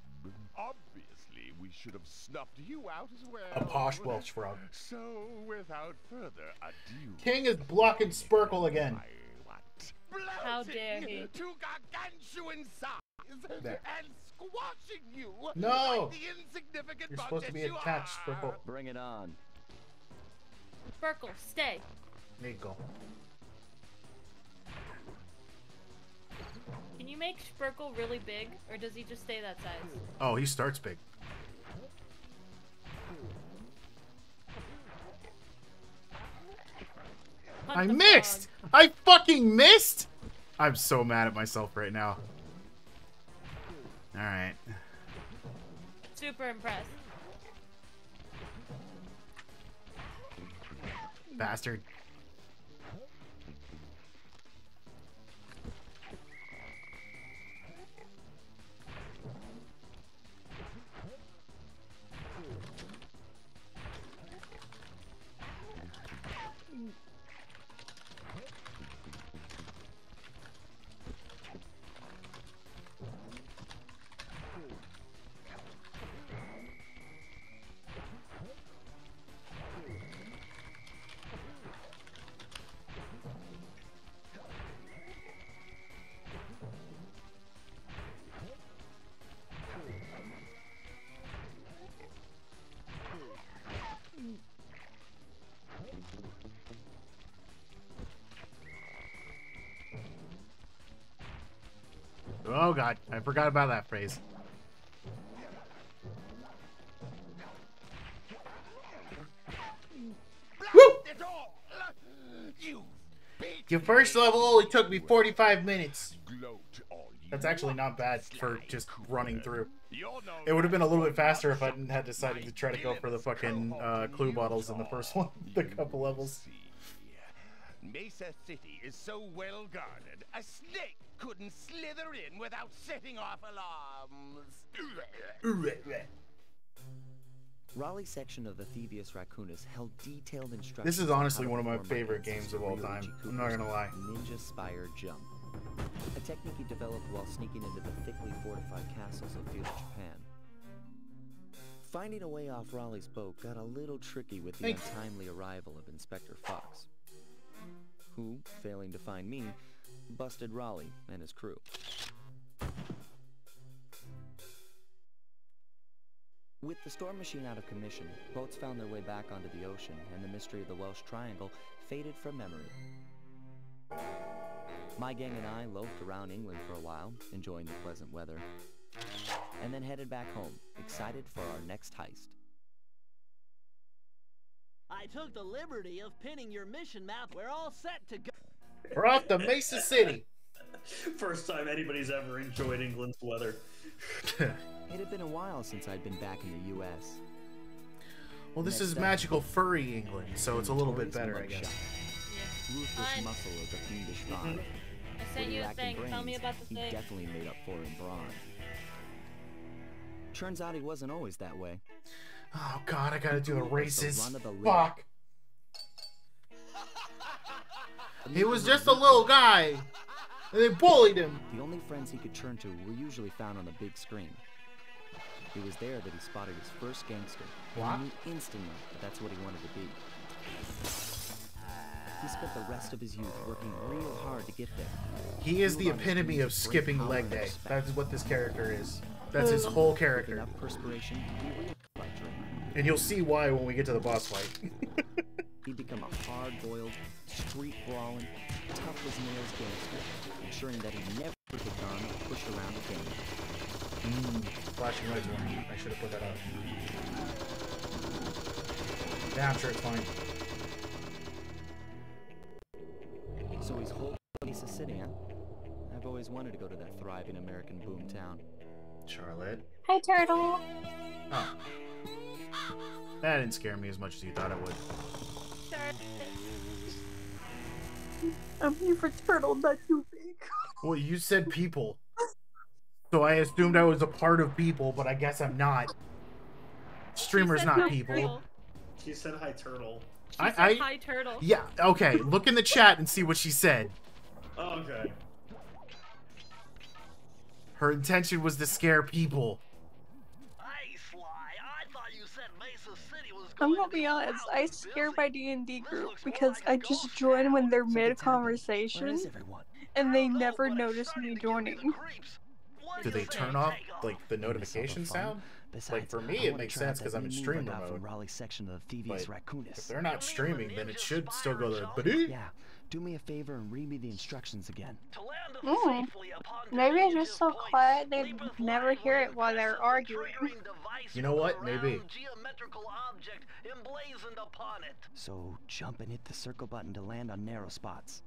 Obviously, we should have snuffed you out as well. A posh Welsh frog. So, without further ado, King is blocking Spurkle again. How dare he? To gargantuan size There. and squashing you. No! Like the insignificant You're bug supposed to that be you attached, are. Spurkle. Bring it on. Sparkle, stay. There you go. Can you make Sparkle really big, or does he just stay that size? Oh, he starts big. Hunt I the missed! frog. I fucking missed! I'm so mad at myself right now. Alright. Super impressed. Bastard. Oh god, I forgot about that phrase. Woo! You Your first level only took me 45 minutes. That's actually not bad for just running through. It would have been a little bit faster if I hadn't had decided to try to go for the fucking clue bottles in the first one, the couple levels. Mesa City is so well guarded, a snake couldn't slither in without setting off alarms. Raleigh's section of the Thievius Raccoonus held detailed instructions. This is honestly one of my favorite games of all time. I'm not gonna lie. Ninja Spire Jump. A technique he developed while sneaking into the thickly fortified castles of feudal Japan. Finding a way off Raleigh's boat got a little tricky with the untimely arrival of Inspector Fox, who, failing to find me, busted Raleigh and his crew. With the storm machine out of commission, boats found their way back onto the ocean, and the mystery of the Welsh Triangle faded from memory. My gang and I loafed around England for a while, enjoying the pleasant weather, and then headed back home, excited for our next heist. I took the liberty of pinning your mission map. We're all set to go. We're off to Mesa City. First time anybody's ever enjoyed England's weather. It had been a while since I'd been back in the U.S. Well, this is magical furry England, so it's a little bit better, I guess. Ruthless muscle of the fiendish thigh. I sent you a thing. Tell me about the he thing. definitely made up for in brawn. Turns out he wasn't always that way. Oh god, I gotta do the races. Fuck. He was just a little guy, and they bullied him. The only friends he could turn to were usually found on the big screen. It was there that he spotted his first gangster. What? He knew instantly that that's what he wanted to be. He spent the rest of his youth working real hard to get there. He is the epitome of skipping leg day. That's what this character is. That's his whole character. Enough perspiration to be real like Drake. And you'll see why when we get to the boss fight. He'd become a hard-boiled, street-brawling, tough-as-nails gangster, ensuring that he never kicked on or pushed around the game. Flashing lights warning. I should have put that up. Yeah, I'm sure it's fine. So he's whole Mesa City, huh? I've always wanted to go to that thriving American boomtown. Charlotte. Hi, Turtle. Oh. That didn't scare me as much as you thought it would. I'm here for Turtle, not you, big. Well, you said people. So I assumed I was a part of people, but I guess I'm not. Streamers not people. She said hi, Turtle. She said hi, Turtle. Yeah, okay. Look in the chat and see what she said. Okay. Her intention was to scare people. Hey, Sly, I thought you said Mesa City was I'm gonna be honest, I scare my D&D group because I just join when they're mid-conversation, and they never notice me joining. Do they turn off, like, the notification sound? Like, for me, it makes sense because I'm in streamer mode. But if they're not streaming, then it should still go to Badoo. Yeah, do me a favor and read me the instructions again. Maybe it's just so quiet they never hear it while they're arguing. You know what? Maybe. So jump and hit the circle button to land on narrow spots.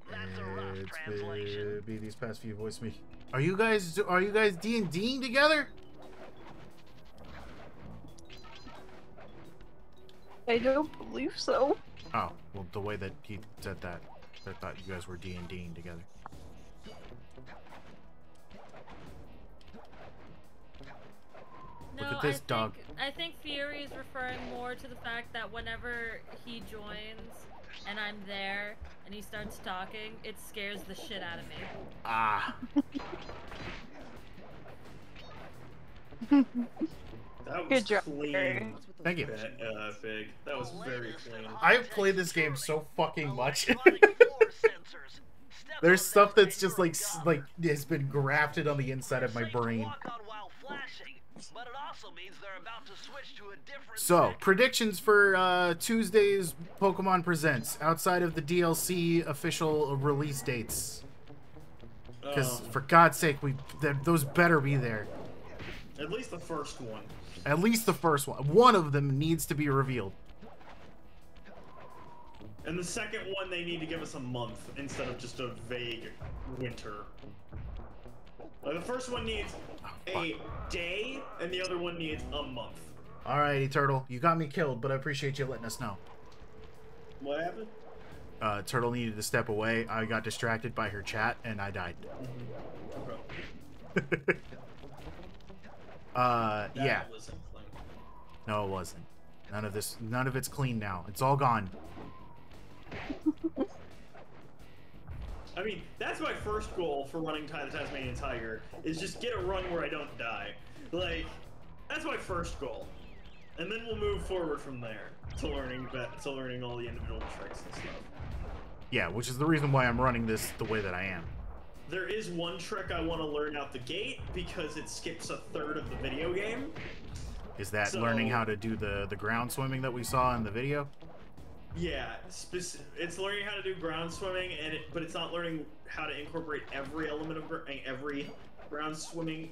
It's be these past few voice me. Are you guys D&Ding together? I don't believe so. Oh, well, the way that he said that, I thought you guys were D&Ding together. No, Look at this dog. I think Fury is referring more to the fact that whenever he joins and I'm there and he starts talking, it scares the shit out of me. Ah. That was Good job. clean. Thank you. Fig. That was very clean. I've played this game so fucking much. There's stuff that's just like has been grafted on the inside of my brain. So, predictions for Tuesday's Pokemon Presents outside of the DLC official release dates. Because for God's sake, those better be there. At least the first one. At least the first one. One of them needs to be revealed. And the second one, they need to give us a month instead of just a vague winter. The first one needs a day, and the other one needs a month. Alrighty, Turtle. You got me killed, but I appreciate you letting us know. What happened? Turtle needed to step away. I got distracted by her chat, and I died. Okay. Yeah. No, it wasn't. None of it's clean now. It's all gone. I mean, that's my first goal for running the Tasmanian Tiger, is just get a run where I don't die. Like, that's my first goal. And then we'll move forward from there to learning all the individual tricks and stuff. Yeah, which is the reason why I'm running this the way that I am. There is one trick I want to learn out the gate because it skips a third of the video game. Is that learning how to do the ground swimming that we saw in the video? Yeah, it's learning how to do ground swimming, but it's not learning how to incorporate every element of every ground swimming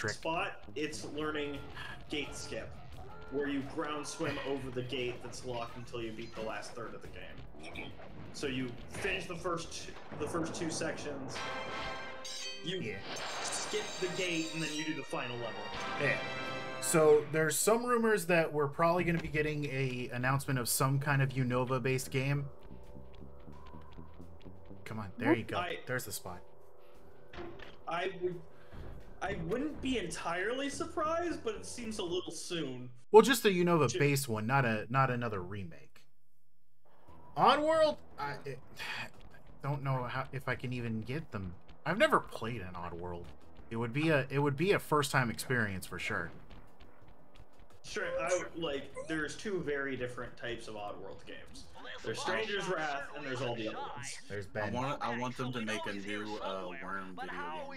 spot. It's learning gate skip, where you ground swim over the gate that's locked until you beat the last third of the game. So you finish the first two sections, you skip the gate, and then you do the final level. Yeah. So there's some rumors that we're probably going to be getting a announcement of some kind of Unova-based game. Come on, there you go. There's the spot. I wouldn't be entirely surprised, but it seems a little soon. Well, just a Unova-based one, not another remake. Oddworld, I don't know if I can even get them. I've never played an Oddworld. It would be a first-time experience for sure. Sure, there's two very different types of Oddworld games. There's Stranger's Wrath, and there's all the other ones. There's Ben. I want them to make a new Worm video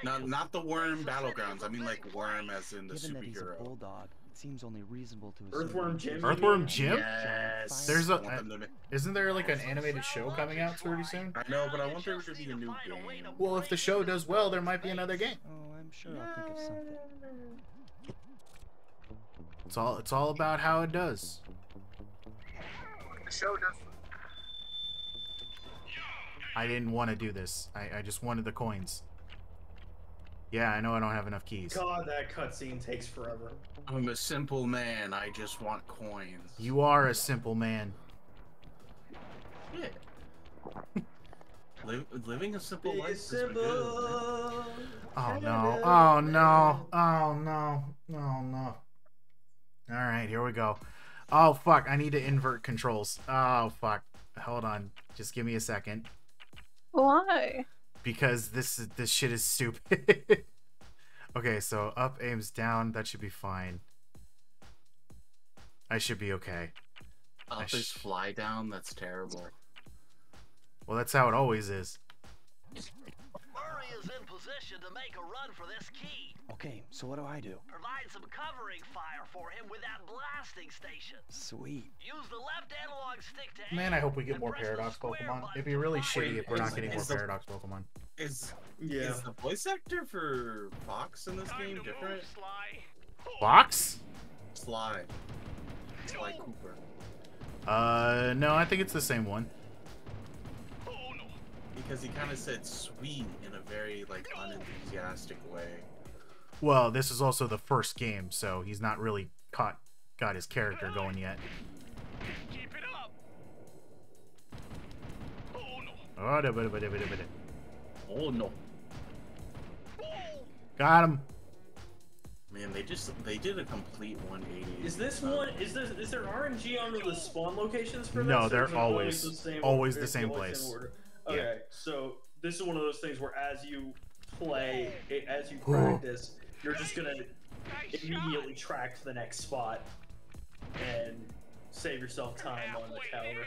game. Not the Worm Battlegrounds. I mean like Worm as in the Given that he's a superhero. bulldog, it seems only reasonable to assume Earthworm Jim. Earthworm Jim? Yes. There's isn't there like an animated show coming out pretty soon? I know, but I want there to be a new game. Well, if the show does well, there might be another game. Oh, I'm sure I'll think of something. It's all about how it does. The show does. I didn't want to do this. I just wanted the coins. Yeah, I know I don't have enough keys. God, that cutscene takes forever. I'm a simple man. I just want coins. You are a simple man. Yeah. Living a simple life is good. Oh no! Oh no! Oh no! Oh no! All right, here we go. Oh fuck! I need to invert controls. Oh fuck! Hold on. Just give me a second. Why? Because this shit is stupid. Okay, so up aims down. That should be fine. I should be okay. Up is fly down. That's terrible. Well, that's how it always is. Murray is in position to make a run for this key. Okay, so what do I do? Provide some covering fire for him with that blasting station. Sweet. Use the left analog stick to Man, I hope we get more Paradox Pokemon. It'd be really shitty if we're not getting more Paradox Pokemon. Is the voice actor for Fox in this game different? Fox? Sly Cooper. No, I think it's the same one. Because he kind of said sweet in a very, like, unenthusiastic way. Well, this is also the first game, so he's not really got his character going yet. Keep it up. Oh no. Got him. Man, they did a complete 180. Is there RNG under the spawn locations for this? No, they're always the same place. Okay, Yeah. so this is one of those things where as you play, as you practice, you're just gonna immediately track to the next spot and save yourself time on the tower.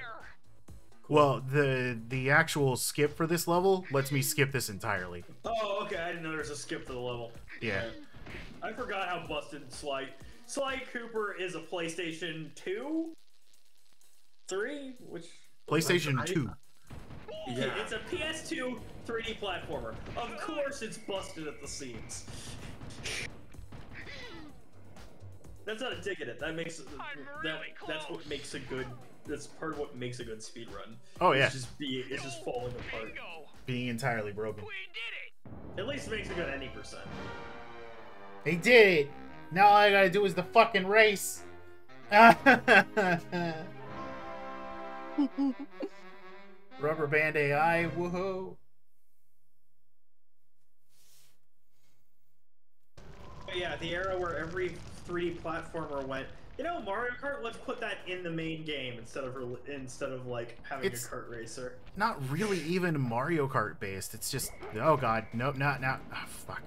Well, the actual skip for this level lets me skip this entirely. Oh, okay. I didn't know there was a skip to the level. Yeah. I forgot how busted Sly Cooper is a PlayStation 2? 3? Which? PlayStation 2. Yeah. It's a PS2 3D platformer. Of course it's busted at the seams. That's not a dig at it. That makes that's what makes a good. That's part of what makes a good speed run. Oh yeah. It's just falling apart. Being entirely broken. At least it makes a good any %. They did it. Now all I gotta do is the fucking race. Rubber band AI. Woohoo. But yeah, the era where every 3D platformer went, you know, Mario Kart, let's put that in the main game instead of like having a kart racer. Not really even Mario Kart based. It's just, oh god, nope, not now. Oh, fuck.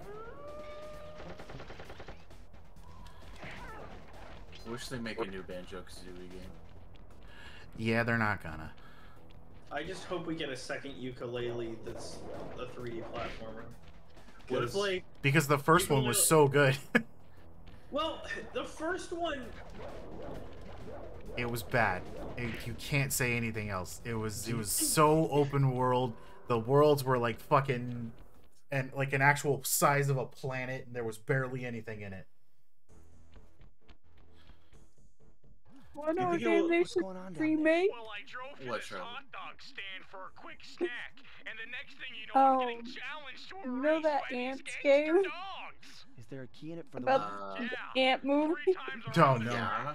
I wish they make a new Banjo-Kazooie game. Yeah, they're not gonna. I just hope we get a second ukulele that's a 3D platformer. What if, like... Because the first one was so good. Well, the first one... It was bad. You can't say anything else. It was so open world. The worlds were like fucking... And like an actual size of a planet, and there was barely anything in it. What are they should remake? Well, I drove to this hot dog stand for a quick snack, and the next thing you know, I'm getting challenged to a you know race that by ants these game? gangster dogs. Is there a key in it for about the ant movie? Don't know. Yeah.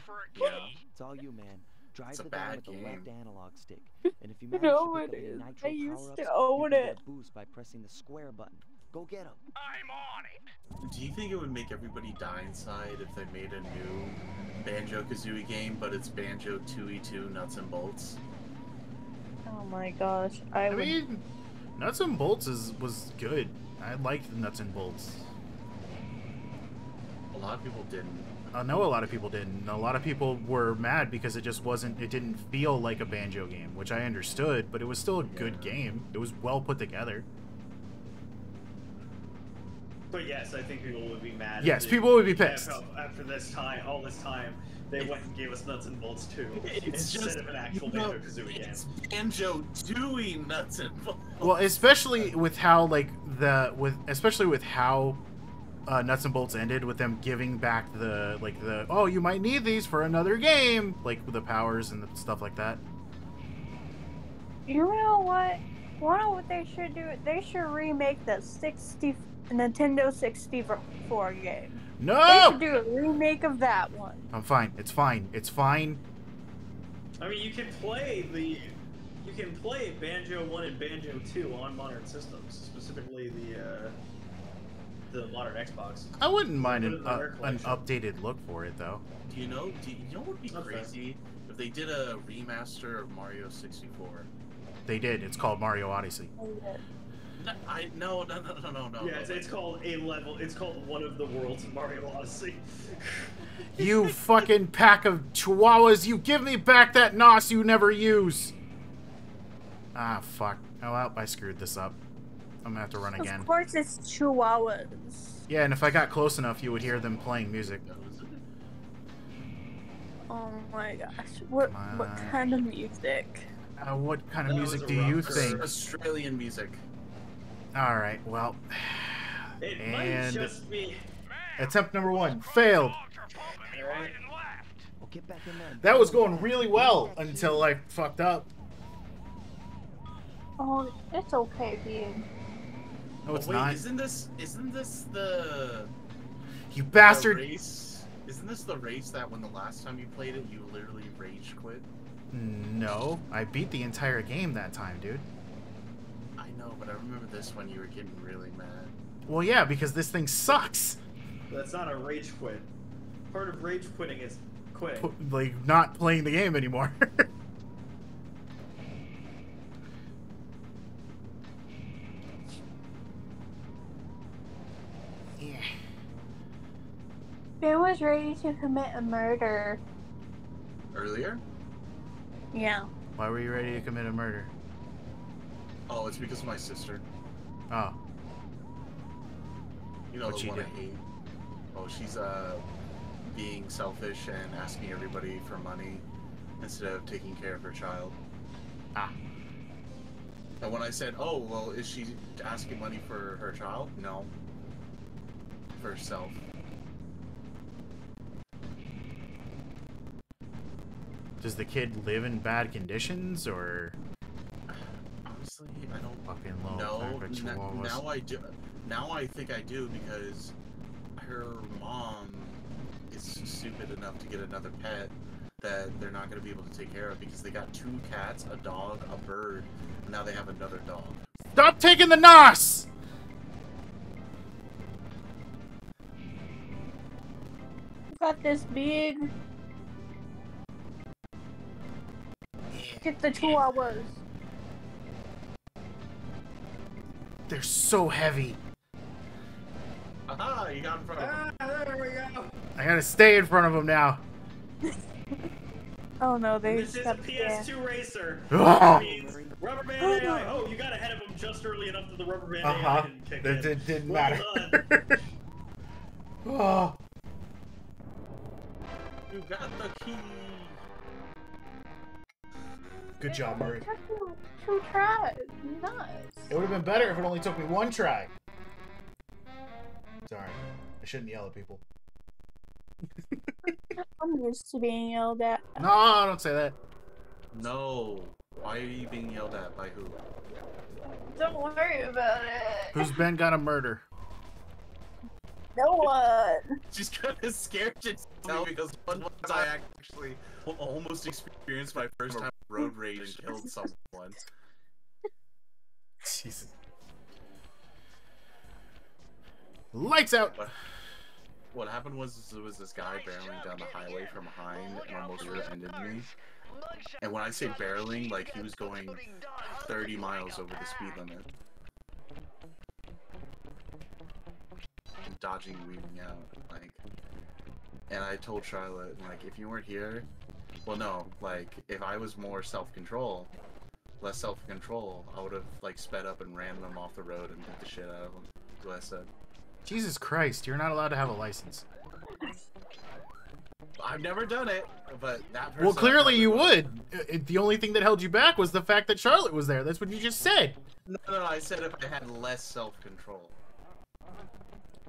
It's all you, man. Drive It's a the bad gun with the game. left analog stick, and if you manage No, to it pick up is. the nitro I used to power-ups, own you can it. get a boost by pressing the square button. Go get him. I'm on it. Do you think it would make everybody die inside if they made a new Banjo-Kazooie game, but it's Banjo 2E2 Nuts and Bolts? Oh my gosh, I mean, Nuts and Bolts was good. I liked the Nuts and Bolts. A lot of people didn't. I know a lot of people didn't. A lot of people were mad because it didn't feel like a Banjo game, which I understood, but it was still a good game. It was well put together. But yes, I think people would be mad. Yes, people would be pissed. After all this time, they went and gave us Nuts and Bolts 2 It's instead just, of an actual Banjo-Kazooie game. It's Banjo doing Nuts and Bolts. Well, especially with how especially with how Nuts and Bolts ended, with them giving back the oh, you might need these for another game, like with the powers and the stuff like that. You know what? Wonder what they should do? They should remake the Nintendo 64 game. No! They should do a remake of that one. I'm fine. It's fine. It's fine. I mean, you can play Banjo 1 and Banjo 2 on modern systems, specifically the modern Xbox. I wouldn't mind an updated look for it, though. Do you know what would be crazy? If they did a remaster of Mario 64. They did. It's called Mario Odyssey. No. Yeah, it's called a level. It's called one of the worlds of Mario Odyssey. You fucking pack of chihuahuas! You give me back that NOS you never use! Ah, fuck. Oh, well, I screwed this up. I'm gonna have to run again. Of course it's chihuahuas. Yeah, and if I got close enough, you would hear them playing music. Oh my gosh. What kind of music? What kind of music do you think? Australian music. Alright, well. It might just be... Attempt number 1 failed. Right. That was going really well until I fucked up. Oh, it's okay, being. No, it's wait, not. Isn't this the... You bastard! Isn't this the race that when the last time you played it, you literally rage quit? No, I beat the entire game that time, dude. I know, but I remember this one you were getting really mad. Well, yeah, because this thing sucks. That's not a rage quit. Part of rage quitting is quitting. Like, not playing the game anymore. Yeah. Ben was ready to commit a murder. Earlier? Yeah. Why were you ready to commit a murder? Oh, it's because of my sister. Oh. You know, What'd the she one do? I hate. Oh, she's being selfish and asking everybody for money instead of taking care of her child. Ah. And when I said, oh, well, is she asking money for her child? No. For herself. Does the kid live in bad conditions, or? Honestly, I don't fucking low. No, now I do. Now I think I do because her mom is stupid enough to get another pet that they're not going to be able to take care of because they got 2 cats, a dog, a bird, and now they have another dog. Stop taking the NOS! Got this big. Get the chihuahuas. They're so heavy. Aha, you got in front of him. There we go. I gotta stay in front of them now. Oh no, they This is a PS2 racer. Oh. Which means rubber band AI. Oh, you got ahead of him just early enough that the rubber band AI didn't kick in. That didn't Well matter. done. Oh. You got the key. Good job, Murray. 2 tries. Nice. It would have been better if it only took me 1 try. Sorry. I shouldn't yell at people. I'm used to being yelled at. No, don't say that. No. Why are you being yelled at? By who? Don't worry about it. Who's been got a murder? No one. She's kind of scared to tell me because once I actually almost experienced my first time road rage and killed someone. Jesus. Lights out! What happened was there was this guy barreling down the highway from behind and almost rear-ended me. And when I say barreling, like he was going 30 miles over the speed limit. Dodging and weaving out, like. And I told Charlotte, like, if you weren't here, well, no, like, if I was more self-control, less self-control, I would have, like, sped up and ran them off the road and beat the shit out of them. That's what I said. Jesus Christ, you're not allowed to have a license. I've never done it, but that person... Well, clearly you would. The only thing that held you back was the fact that Charlotte was there. That's what you just said. No, I said if I had less self-control.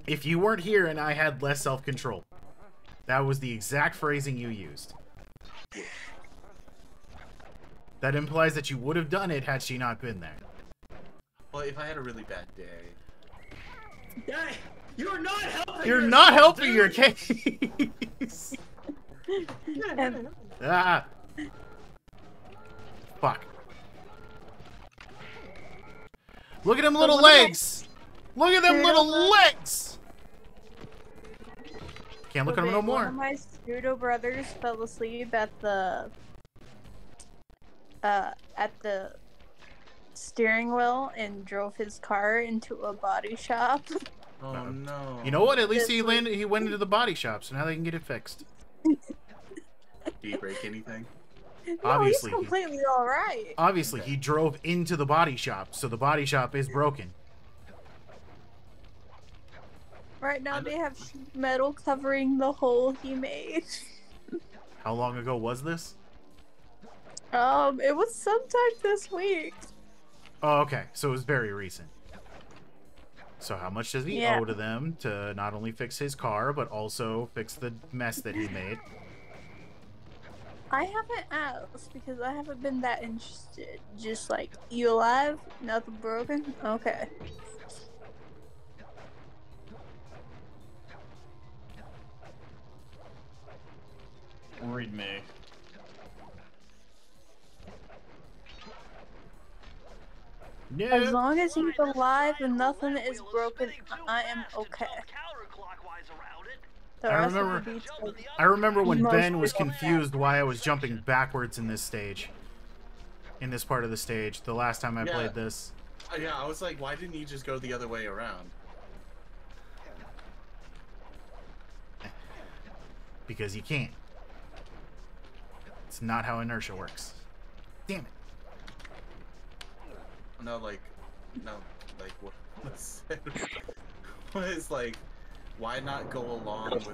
If you weren't here and I had less self-control. That was the exact phrasing you used. That implies that you would have done it had she not been there. Well, if I had a really bad day... Yeah, you're not helping. You're not helping your case. Ah. Fuck. Look at them little legs. Look at them little legs. Can't look at them no more. One of my pseudo brothers fell asleep at the steering wheel and drove his car into a body shop. Oh no. You know what? At least he went into the body shop, so now they can get it fixed. Did he break anything? Obviously, he's completely alright. Obviously, he drove into the body shop, so the body shop is broken. Right now they have sheet metal covering the hole he made. How long ago was this? It was sometime this week. Oh, okay. So it was very recent. So how much does he owe to them to not only fix his car, but also fix the mess that he made? I haven't asked because I haven't been that interested. Just like, you alive? Nothing broken? Okay. Read me. No. As long as he's alive and nothing is broken, I am okay. I remember when Ben was confused why I was jumping backwards in this stage. In this part of the stage, the last time I played this. Yeah, I was like, why didn't you just go the other way around? Because you can't. It's not how inertia works. Damn it. No, like, what is, like, why not go along with the,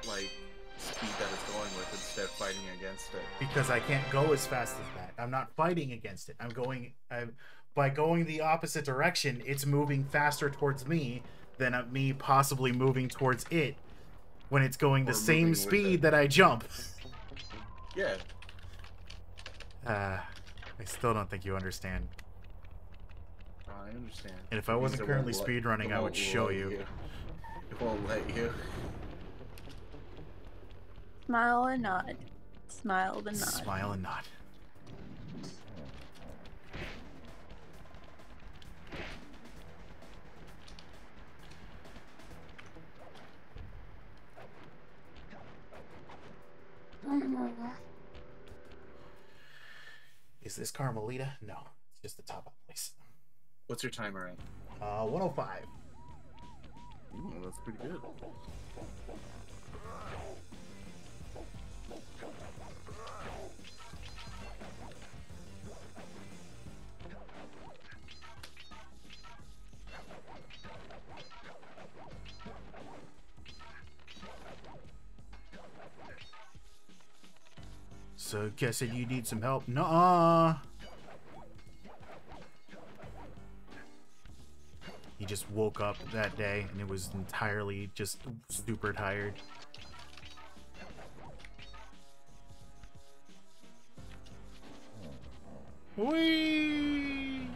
like, speed that it's going with instead of fighting against it? Because I can't go as fast as that. I'm not fighting against it. By going the opposite direction, it's moving faster towards me than me possibly moving towards it when it's going the same speed that I jump. Yeah, I still don't think you understand. I understand. And if I wasn't currently speedrunning, I would show you. It won't let you. Smile and nod. Smile and nod. Smile and nod. Is this Carmelita? No, it's just the top of the place. What's your timer at? 105. Ooh, that's pretty good. So, guessing you need some help? Nuh-uh. He just woke up that day and it was entirely just super tired. Whee!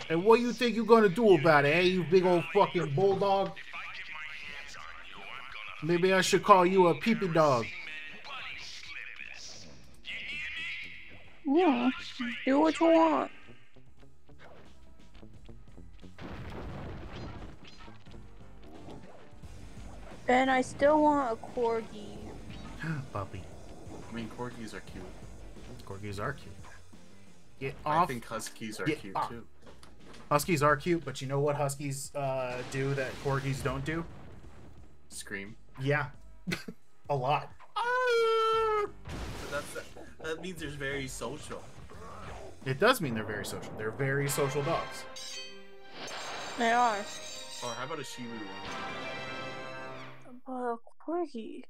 And what you think you're gonna do about it, eh, you big old fucking bulldog? Maybe I should call you a peepee dog. Yeah, do what you want. And I still want a corgi. Puppy. I mean, corgis are cute. Corgis are cute. Get off. I think huskies are cute too. Huskies are cute, but you know what huskies do that corgis don't do? Scream. Yeah. A lot. But that means they're very social. It does mean they're very social. They're very social dogs. They are. Or how about a Shiru? A corgi.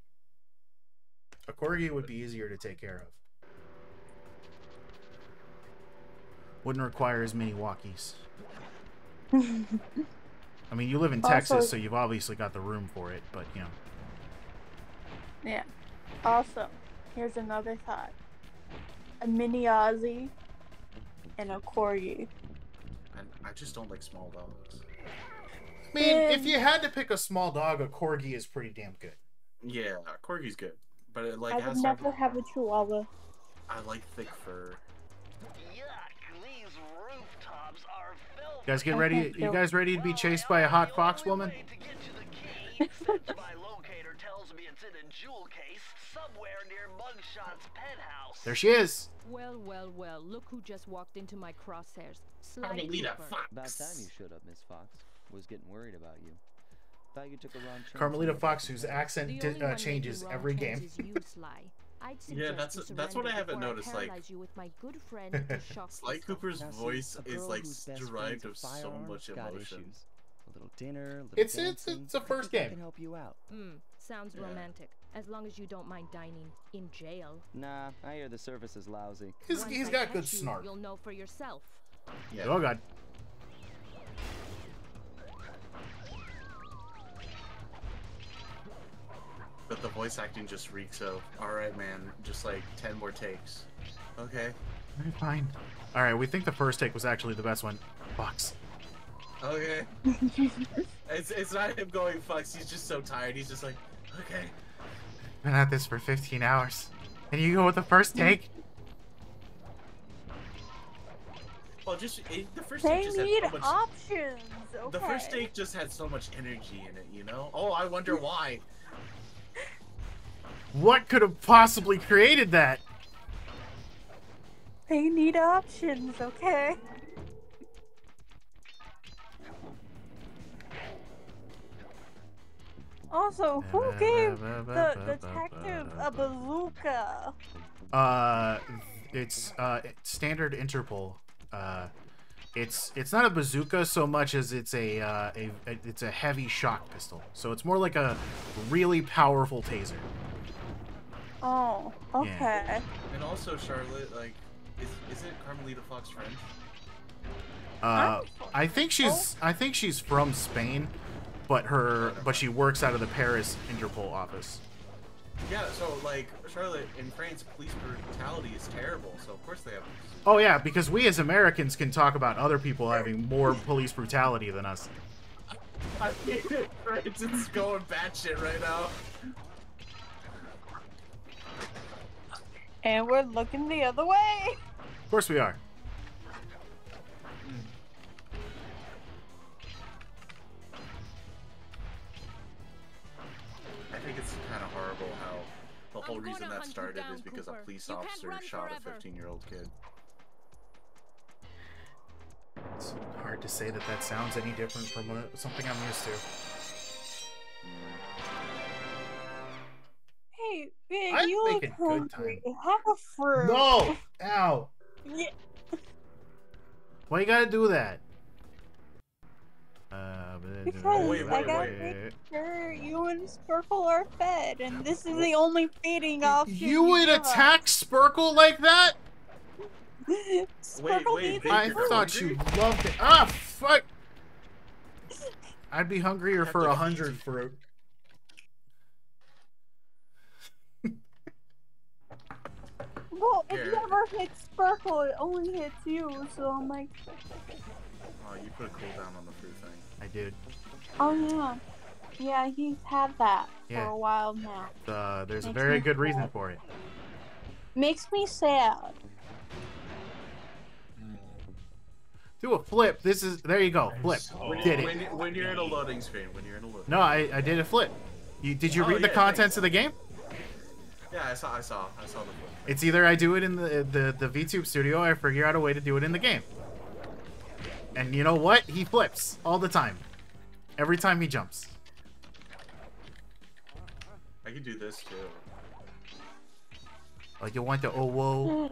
A corgi would be easier to take care of. Wouldn't require as many walkies. I mean, you live in Texas, so you've obviously got the room for it, but, you know. Yeah. Also, here's another thought. A mini Aussie and a corgi. And I just don't like small dogs. I mean, if you had to pick a small dog, a corgi is pretty damn good. Yeah, a corgi's good. But it, like, I would never have a chihuahua. I like thick fur. You guys get ready? You guys ready to be chased by a hot fox woman? There she is. Well, well, well. Look who just walked into my crosshairs. Carmelita Fox. About time you showed up, Miss Fox. Was getting worried about you. Thought you took a wrong turn. Carmelita Fox, whose accent changes every game. Yeah, that's what I haven't noticed. Like, Sly Cooper's voice is like derived of so much emotion. A little dinner. It's a first game. I can help you out. Sounds romantic. As long as you don't mind dining in jail. Nah, I hear the service is lousy. He's got good snark. You'll know for yourself. Yeah. Oh god. But the voice acting just reeks of, alright man, just like 10 more takes. Okay. Fine. Alright, we think the first take was actually the best one. Fox. Okay. it's not him going Fox, he's just so tired, he's just like, okay. Been at this for 15 hours. And you go with the first take? Well, just the first take just had so much options. Okay. The first take just had so much energy in it, you know? Oh, I wonder why. What could have possibly created that? They need options, okay? Also, who gave the detective a bazooka? It's standard Interpol. It's not a bazooka so much as it's it's a heavy shock pistol. So it's more like a really powerful taser. Oh, okay. Yeah. And also, Charlotte, like, is it Carmelita Fox French? I think she's from Spain, but she works out of the Paris Interpol office. Yeah, so like Charlotte, in France, police brutality is terrible. So of course they have. Oh yeah, because we as Americans can talk about other people having more police brutality than us. It's going batshit right now. And we're looking the other way. Of course we are. I think it's kind of horrible how the whole reason that started is because a police officer shot a 15-year-old kid. It's hard to say that sounds any different from something I'm used to. Hey, you look hungry. Have a fruit. No! Ow! Yeah. Why you gotta do that? Because I gotta make sure you and Sparkle are fed, and this is the only feeding option. You would attack Sparkle like that? Wait, I thought you loved it. Ah, fuck! I'd be hungrier for 100 fruit. Well, it never hits Sparkle, it only hits you, so I'm like... Oh, you put a cooldown on the fruit thing. I did. Oh, yeah. Yeah, he's had that for Yeah. a while now. There's a Makes very me good reason sad. for it. Makes me sad. Do a flip. There you go. Flip. Did it. When you're in a loading screen. No, I did a flip. Did you read the yeah, contents of the game? Yeah, I saw the flip. It's either I do it in the VTube studio or I figure out a way to do it in the game. And you know what? He flips all the time. Every time he jumps. I could do this too. Oh, you want the oh whoa?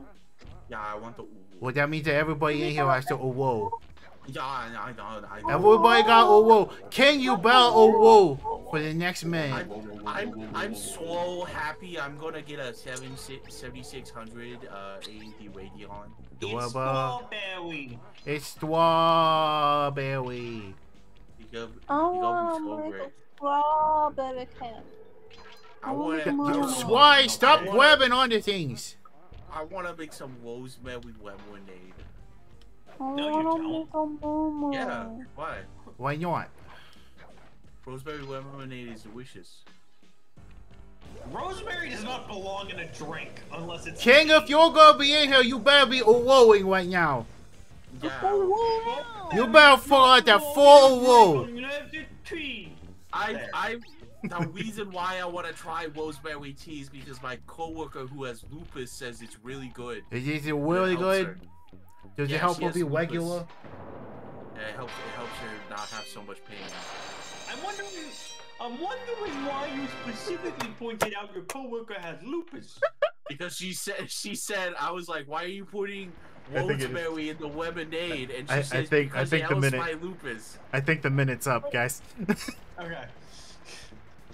Yeah, I want the. Well, that means that everybody in here has the oh whoa. Yeah, I know. Everybody got oh whoa. Can you bell oh whoa for the next man? I'm so happy. I'm gonna get a 7600 AMD Radeon. It's strawberry. It's strawberry. Strawberry can. Why? Stop grabbing onto things. I want to make some rosemary lemonade. Yeah, why? Why not? Rosemary lemonade is delicious. Rosemary does not belong in a drink unless it's. King, if you're gonna be in here, you better be oh-woing right now. Yeah. You better fall out that full whoa. The reason why I want to try rosemary tea is because my coworker who has lupus says it's really good. Is it really good? Does it help her be regular? Yeah, it helps her not have so much pain. I'm wondering why you specifically pointed out your coworker has lupus. Because she said I was like, why are you putting rosemary in the lemonade? And she said because it helps my lupus. I think the minute's up, guys. Okay.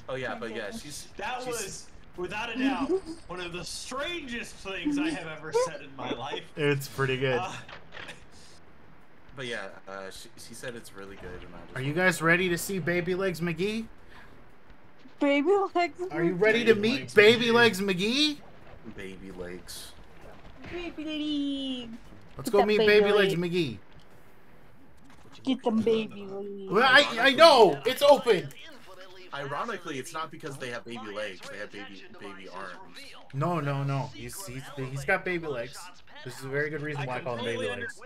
Oh yeah, but yeah, that was without a doubt one of the strangest things I have ever said in my life. It's pretty good. But yeah, she said it's really good. And Are you guys ready to see Baby Legs McGee? Baby Legs. Are you ready to meet Baby Legs McGee? Baby Legs. Baby Legs. Let's go meet Baby Legs McGee. Get them baby legs. Well, I know it's open. Ironically, it's not because they have baby legs; they have baby arms. No. He's got baby legs. This is a very good reason why I call him baby legs.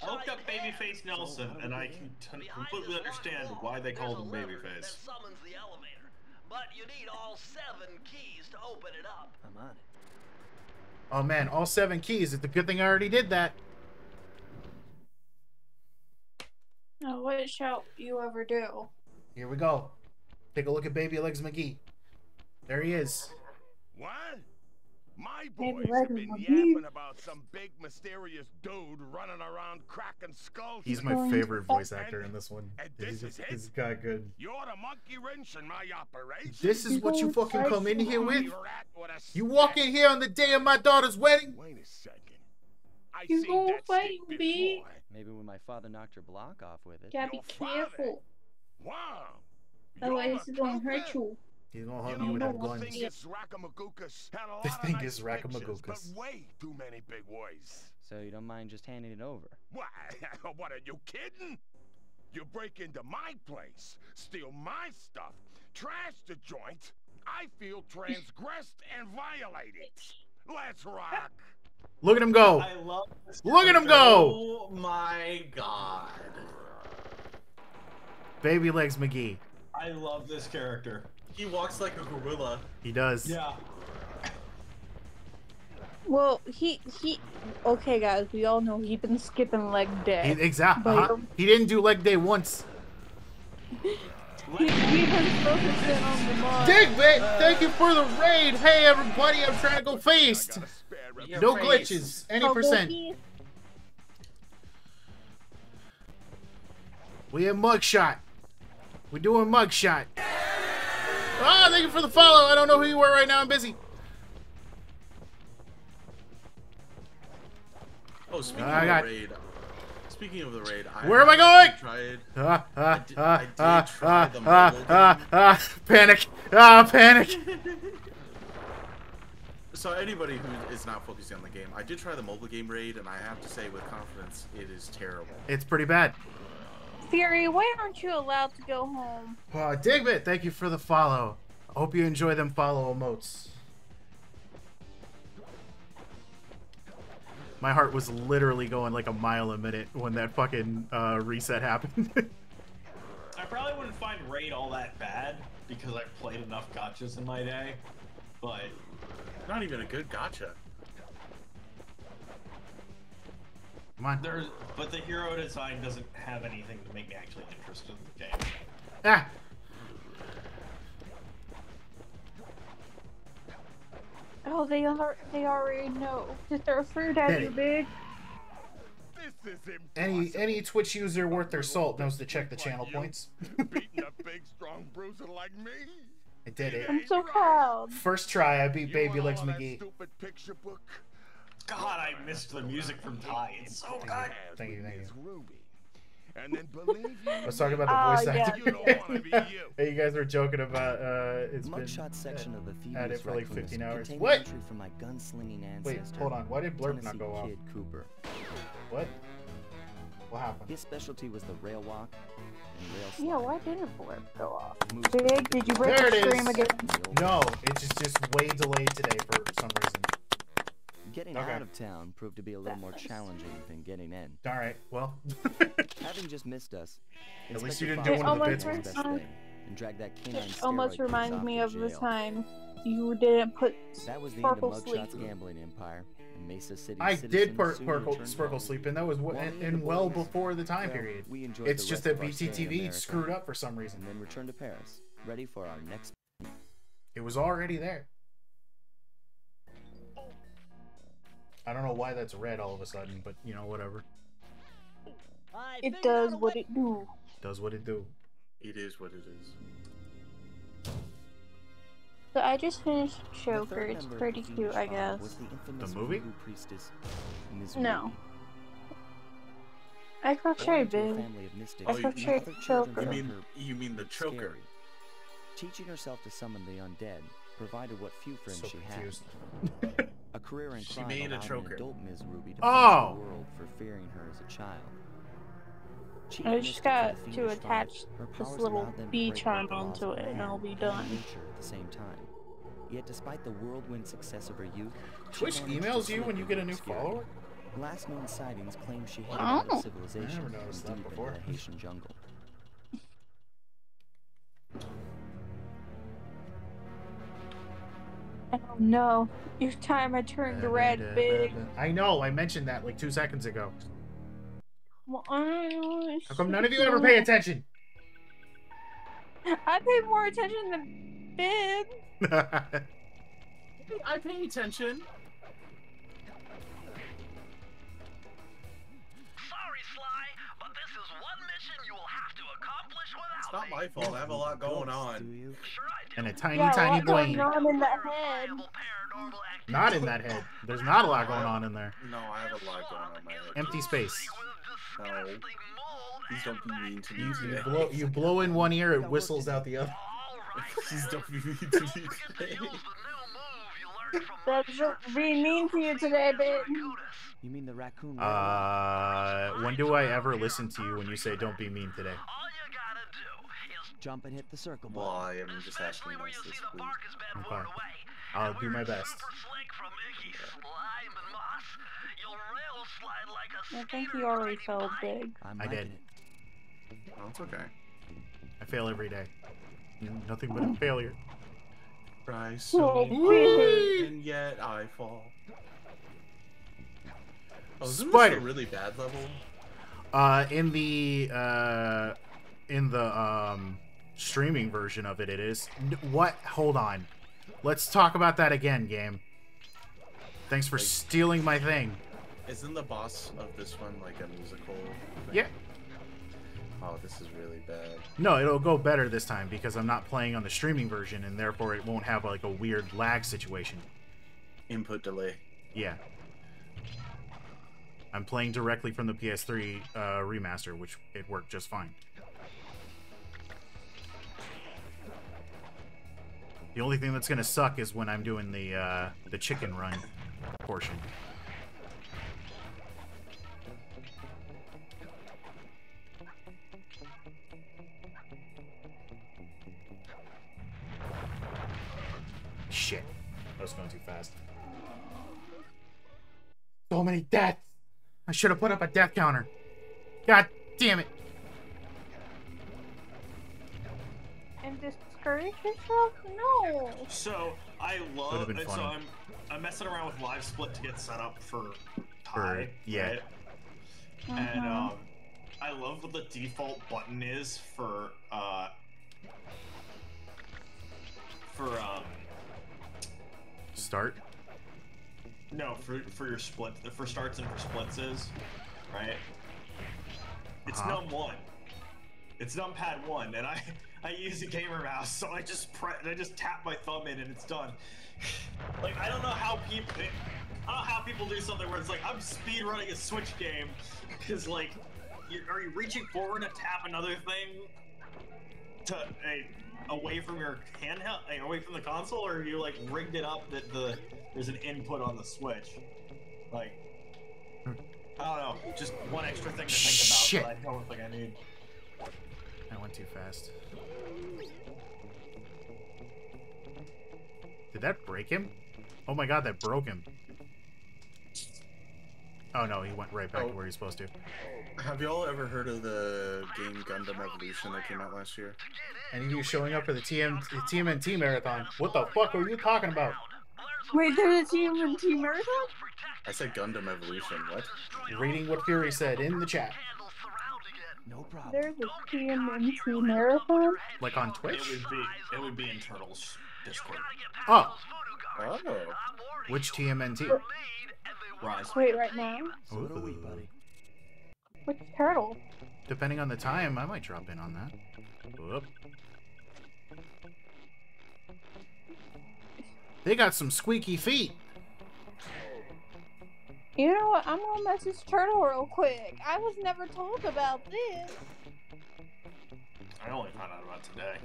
I looked up Babyface Nelson, and I can completely understand why they called him Babyface. But you need all 7 keys to open it up. I'm on it. Oh man, all 7 keys. It's a good thing I already did that. Now, what shall you ever do? Here we go. Take a look at Baby Legs McGee. There he is. What? My boys have been yapping about some big mysterious dude running around cracking skulls. He's my favorite voice actor in this one. He's got good. You're the monkey wrench in my operation. This is what you fucking come in here with? You walk in here on the day of my daughter's wedding? Wait a second. You gonna fight me? Maybe when my father knocked her block off with it. Gotta be careful. Wow. Otherwise, it's gonna hurt you. He's gonna hug you with them guns. This thing is Rakamagookas. But way too many big boys. So you don't mind just handing it over? What? What, are you kidding? You break into my place, steal my stuff, trash the joint. I feel transgressed and violated. Let's rock. Look at him go. I love this. Look at him go. Oh my god. Baby legs McGee. I love this character. He walks like a gorilla. He does. Yeah. Well, he. Okay, guys, we all know he's been skipping leg day. Exactly. He didn't do leg day once. He's been focusing on the mod. Digbit, thank you for the raid. Hey, everybody, I'm trying to go faced. No glitches. Any percent. We have mugshot. We're doing mugshot. Ah, thank you for the follow. I don't know who you were right now. I'm busy. Oh, speaking of the raid, where am I going? I did try the mobile Panic. Panic. So anybody who is not focusing on the game, I did try the mobile game raid, and I have to say with confidence, it is terrible. It's pretty bad. Theory, why aren't you allowed to go home? Digbit, thank you for the follow. I hope you enjoy them follow emotes. My heart was literally going like a mile a minute when that fucking reset happened. I probably wouldn't find raid all that bad because I've played enough gotchas in my day, but not even a good gotcha. Come on. But the hero design doesn't have anything to make me actually interested in the game. Ah. Oh, they already know that their fruit has you big. Any Twitch user worth their salt knows to check the channel points. Beating a big, strong bruiser like me. I did it. I'm so proud. First try, I beat Baby Legs McGee. Picture book. God, I missed the music from Ty. It's so good. Thank you. And then believe you. Let's talk about the voice acting. You don't want to be you. Hey, you guys were joking about it's Mugshot been section of the at it for like 15 hours. contained What? entry from my gunslinging Wait, ancestor, hold on. Why did Blurb not Tennessee go off? Kid Cooper. What? What happened? His specialty was the rail walk and rail slide. Yeah, why didn't Blurb go off? Moves Big, did you break There the it stream is. again? No, it's just way delayed today for some reason. Getting out of town proved to be a little more challenging than getting in. All right, well. Having just missed us, At least you Inspector didn't do one of the Fox bits did his ones. best thing and dragged that canine It almost steroid case reminds off me to of the jail. time you didn't put That was the end of Sparkle Sleep. Mugshot's gambling empire, and Mesa City I citizens did soon returned Sparkle home. Sleep, and that was While me and in the well boys, before the time well, period. we enjoyed It's the just rest that of our stay in BTTV America, screwed up for some reason. and then returned to Paris, ready for our next. It was already there. I don't know why that's red all of a sudden, but you know, whatever. it does what it do. Does what it do. It is what it is. So I just finished The Joker. third It's member of pretty the cute, I Fiendish Tribe guess. was the infamous The movie? voodoo priestess, Ms. No. Ruby. I crocheted Born into a big. family of mystics, I crocheted other children Joker. found her You mean the choker? scary. Teaching herself to summon the undead provided what few friends So she confused. had. A career in She crime made a allowed choker. an adult Ms. Ruby to Oh! punish the world for fearing her as a child. Cheating I mystic just for the got to Fiendish attach Tribe, her this powers little allowed them to bee break charm both the laws onto of it, and man I'll be and done. nature at the same time. Yet despite the whirlwind success of her youth, she Twitch managed to emails you slip when you get a into new obscurity. follower? Last known sightings claim she headed Oh. out I of civilization never and noticed deep that into before. the Haitian jungle. Oh no, each time I turned red big. I know, I mentioned that like 2 seconds ago. Well, How come none of you ever pay attention? I pay more attention than Big. I pay attention. Sorry, Sly, but this is one mission you will have to accomplish It's without not my fault. I have a lot going on. Do you? Sure I do. And a tiny, Yeah, tiny what's going brain. on in that head? Paranormal activity. Not in that head. There's not a lot going on in there. No, I have a lot going on in my head. Empty space. With No. Please don't be mean to me today. You blow in one ear, it whistles out the other. Please don't be mean to me today. That's being mean to you today, babe. You mean the raccoon? When do I ever listen to you when you say don't be mean today? Jump and hit the circle button. Well, I am just asking nicely, please. Okay. I'll do my best. I think you already felt big. I did. Oh, it's okay. I fail every day. Nothing but a failure. Try so hard, and yet I fall. Oh, isn't this a really bad level? In the streaming version of it, it is. What? Hold on. Let's talk about that again, game. Thanks for stealing my thing. Isn't the boss of this one like a musical thing? Yeah. Oh, this is really bad. No, it'll go better this time because I'm not playing on the streaming version, and therefore it won't have like a weird lag situation. Input delay. Yeah. I'm playing directly from the PS3 remaster, which it worked just fine. The only thing that's gonna suck is when I'm doing the chicken run portion. Shit. I was going too fast. So many deaths! I should have put up a death counter. God damn it. And discourage yourself? No. So I love. So I'm messing around with live split to get set up for tie. Yeah. Right? And I love what the default button is for start. No, for your split, for starts and for splits is, right? It's num1. It's numpad 1, and I use a gamer mouse, so I just tap my thumb in and it's done. Like I don't know how people do something where it's like I'm speed running a Switch game because like, are you reaching forward to tap another thing to away from your handheld, away from the console, or you like rigged it up that there's an input on the Switch? Like, I don't know, just one extra thing to think about that I don't think I need. I went too fast. Did that break him? Oh my god, that broke him. Oh no, he went right back to where he's supposed to. Have y'all ever heard of the game Gundam Evolution that came out last year? And you showing up for the TMNT marathon. What the fuck are you talking about? Wait, there's a TMNT marathon? I said Gundam Evolution, what? Reading what Fury said in the chat. No problem. There's a TMNT marathon? Like on Twitch? It would be in Turtles Discord. Oh. Oh. Which TMNT? Rise. Wait, right now? So do we, buddy. Which turtle? Depending on the time, I might drop in on that. Whoop. They got some squeaky feet. You know what? I'm gonna message Turtle real quick. I was never told about this. I only found out about today.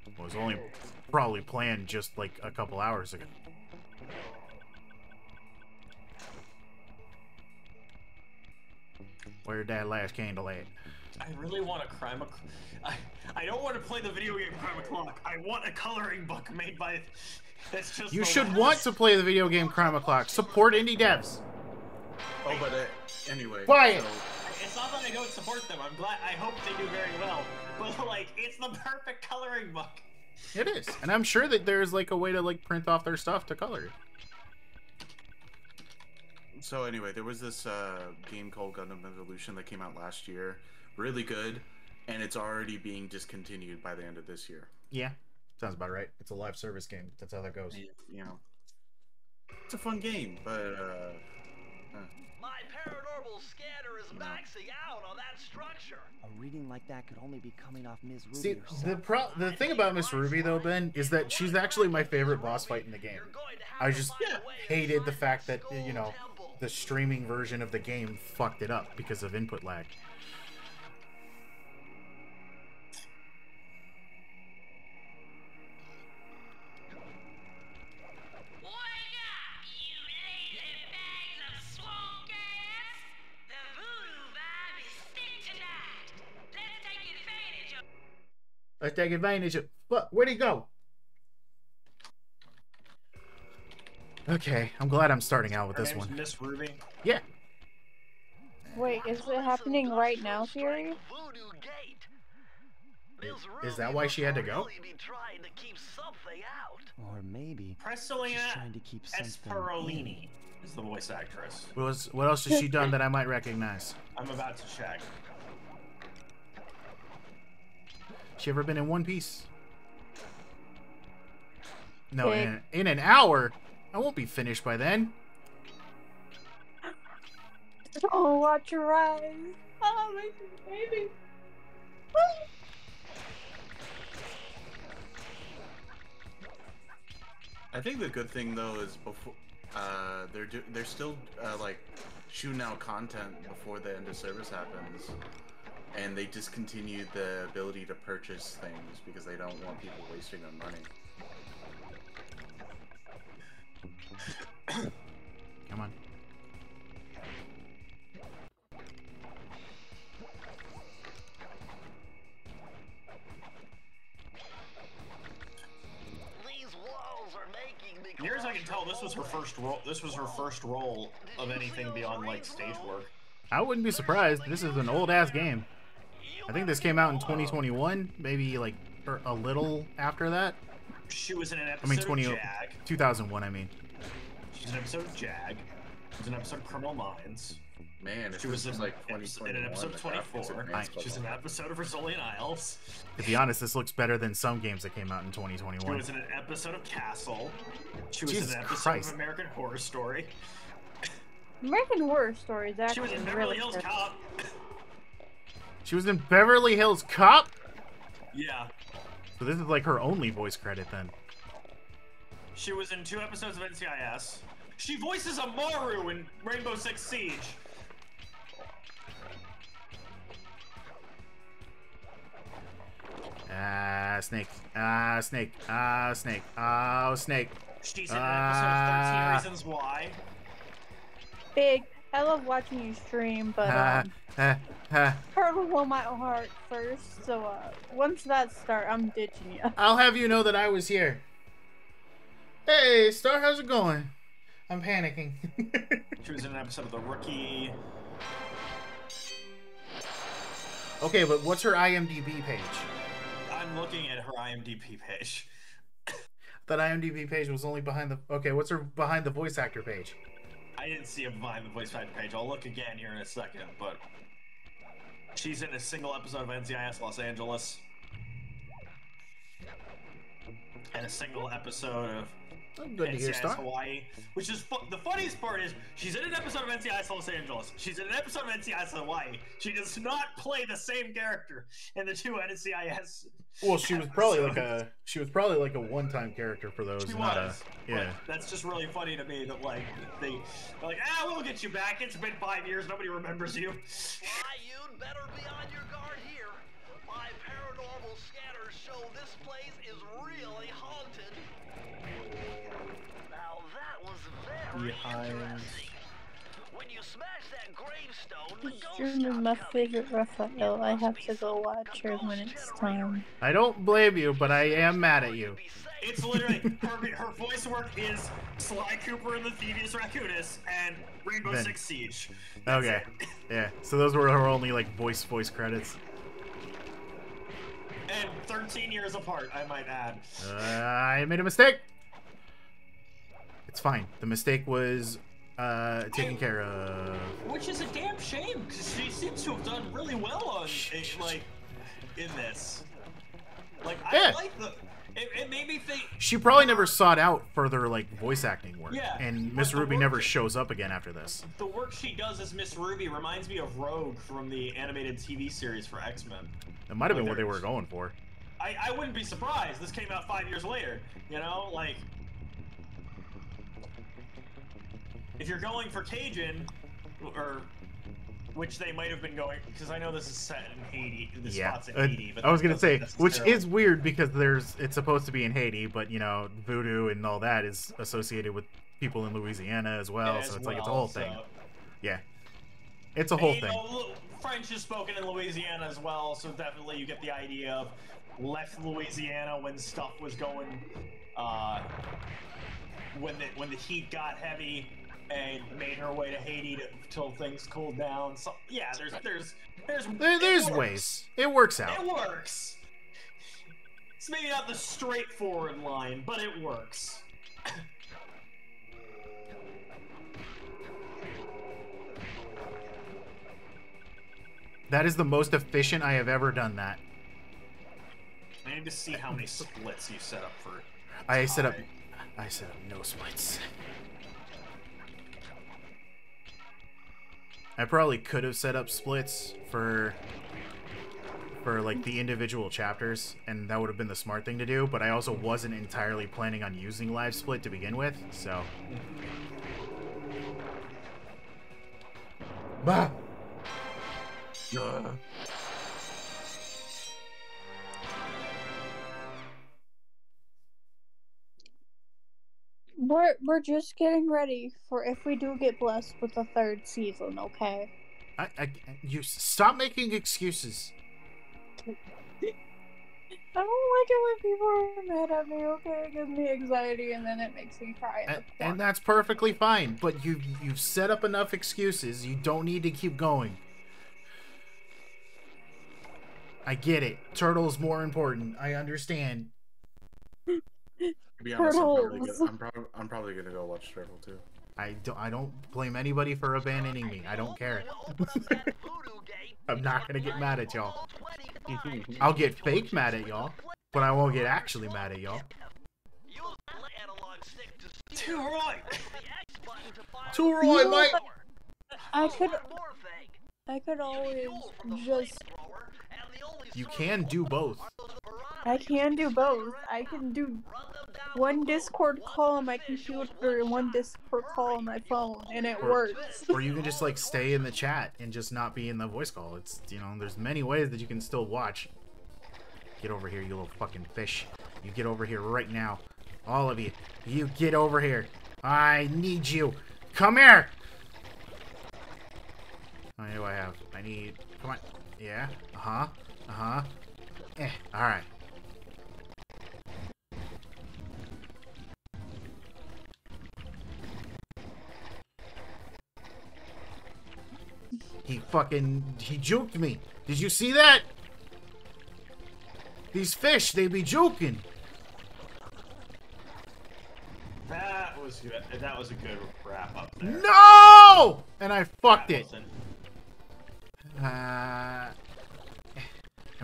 It was only probably planned just like a couple hours ago. Where'd that last candle at? I really want a crime. I don't want to play the video game Crime O'Clock. I want a coloring book made by. That's just. You should want to play the video game Crime O'Clock. Support indie devs. Oh, but anyway. Quiet. So... It's not that I don't support them. I'm glad. I hope they do very well. But like, it's the perfect coloring book. It is, and I'm sure that there's like a way to like print off their stuff to color it. So anyway, there was this game called Gundam Evolution that came out last year. Really good, and it's already being discontinued by the end of this year. Yeah, sounds about right. It's a live service game. That's how that goes. You know, it's a fun game, but My paranormal paranormal scanner is maxing out on that structure. A reading like that could only be coming off Ms. Ruby See, herself. the thing about Miss Ruby though, Ben, is that she's actually my favorite boss fight in the game. I just hated the fact that, you know, the streaming version of the game fucked it up because of input lag. Let's take advantage of... What? Where'd he go? Okay, I'm glad I'm starting out with this one. Miss Ruby? Yeah. Wait, is it happening right now, Fury? Is that why she had to go? Or maybe Presolina she's trying to keep something Esperolini is the voice actress. What else has she done that I might recognize? I'm about to check. She ever been in One Piece? No, in an hour? I won't be finished by then. Oh, watch your eyes. Oh, my baby. I think the good thing though is before they're still like shooting out content before the end of service happens, and they discontinued the ability to purchase things because they don't want people wasting their money. Come on. Near as I can tell, this was her first role. This was her first role of anything beyond like stage work. I wouldn't be surprised. This is an old ass game. I think this came out in 2021, maybe like a little after that. She was in an episode of Jag. 2001, I mean. She was in an episode of Jag. She was in an episode of Criminal Minds. Man, she was in like in an episode of 24. She was in an episode of Brazilian Isles. To be honest, this looks better than some games that came out in 2021. She was in an episode of Castle. She was Jesus in an episode Christ. of American Horror Story. American Horror Story is actually She was in Beverly Hills good. Cop. She was in Beverly Hills Cop? Yeah. So this is like her only voice credit then. She was in 2 episodes of NCIS. She voices Amaru in Rainbow Six Siege. Snake. Snake. Snake. Oh, Snake. She's in an episode of 13 Reasons Why. Big. I love watching you stream, but Turtle won my heart first, so once that starts, I'm ditching you. I'll have you know that I was here. Hey, Star, how's it going? I'm panicking. She was in an episode of The Rookie. Okay, but what's her IMDb page? I'm looking at her IMDb page. That IMDb page was only behind the... Okay, what's her behind the voice actor page? I didn't see a behind the voice actor page. I'll look again here in a second, but she's in a single episode of NCIS Los Angeles. And a single episode of NCIS Hawaii, which is the funniest part is she's in an episode of NCIS Los Angeles. She's in an episode of NCIS Hawaii. She does not play the same character in the 2 NCIS. Well, she was probably like a one-time character for those. She not was. Yeah. That's just really funny to me that like they're like, we'll get you back. It's been 5 years. Nobody remembers you. Why, you'd better be on your guard here. My paranormal scanners show this place is really haunted. Now that was very interesting. When you smash that gravestone, the Stream is my favorite Raphael. I have to go watch her when it's time. I don't blame you, but I am mad at you. It's literally her voice work is Sly Cooper in the Thievius Raccoonus and Rainbow Six Siege. That's okay. it. Yeah. So those were her only like voice credits. And 13 years apart, I might add. I made a mistake. It's fine. The mistake was taken care of. Which is a damn shame, because she seems to have done really well on, like, in this. Like, Yeah. I like the... It made me think... She probably never sought out further, like, voice acting work. Yeah, And but Miss the Ruby work never that- shows up again after this. The work she does as Miss Ruby reminds me of Rogue from the animated TV series for X-Men. It might have been what they were going for. I wouldn't be surprised. This came out 5 years later. You know, like... If you're going for Cajun, or... Which they might have been going, because I know this is set in Haiti. This spot's in Haiti, but I was gonna say, which necessarily- is weird because it's supposed to be in Haiti, but you know, voodoo and all that is associated with people in Louisiana as well, so it's like it's a whole thing. Yeah, it's a whole thing. Know, French is spoken in Louisiana as well, so definitely you get the idea of left Louisiana when stuff was going, when the heat got heavy. And made her way to Haiti till things cooled down. So yeah, there's ways. It works out. It works. It's maybe not the straightforward line, but it works. That is the most efficient I have ever done that. I need to see how many splits you set up for. I set up no splits. I probably could have set up splits for like the individual chapters, and that would have been the smart thing to do, but I also wasn't entirely planning on using live split to begin with, so. Bah! We're just getting ready for if we do get blessed with a third season, okay? You stop making excuses. I don't like it when people are mad at me, okay? It gives me anxiety and then it makes me cry. And that's perfectly fine, but you've set up enough excuses. You don't need to keep going. I get it. Turtle's more important. I understand. To be honest, I'm probably gonna go watch Turtle too. I don't blame anybody for abandoning me. I don't care. I'm not gonna get mad at y'all. I'll get fake mad at y'all, but I won't get actually mad at y'all. Too right. Too right, mate. I could always just. You can do both. I can do both. I can do one Discord call on my computer and one Discord call on my phone, and it works. Or you can just like stay in the chat and just not be in the voice call. It's, you know, there's many ways that you can still watch. Get over here, you little fucking fish. You get over here right now. All of you. You get over here. I need you. Come here! How do I have? I need... Come on. Yeah. Uh-huh. Uh-huh. Alright. He juked me. Did you see that? These fish, they be juking. That was good. That was a good wrap up there. No! And I fucked it. Come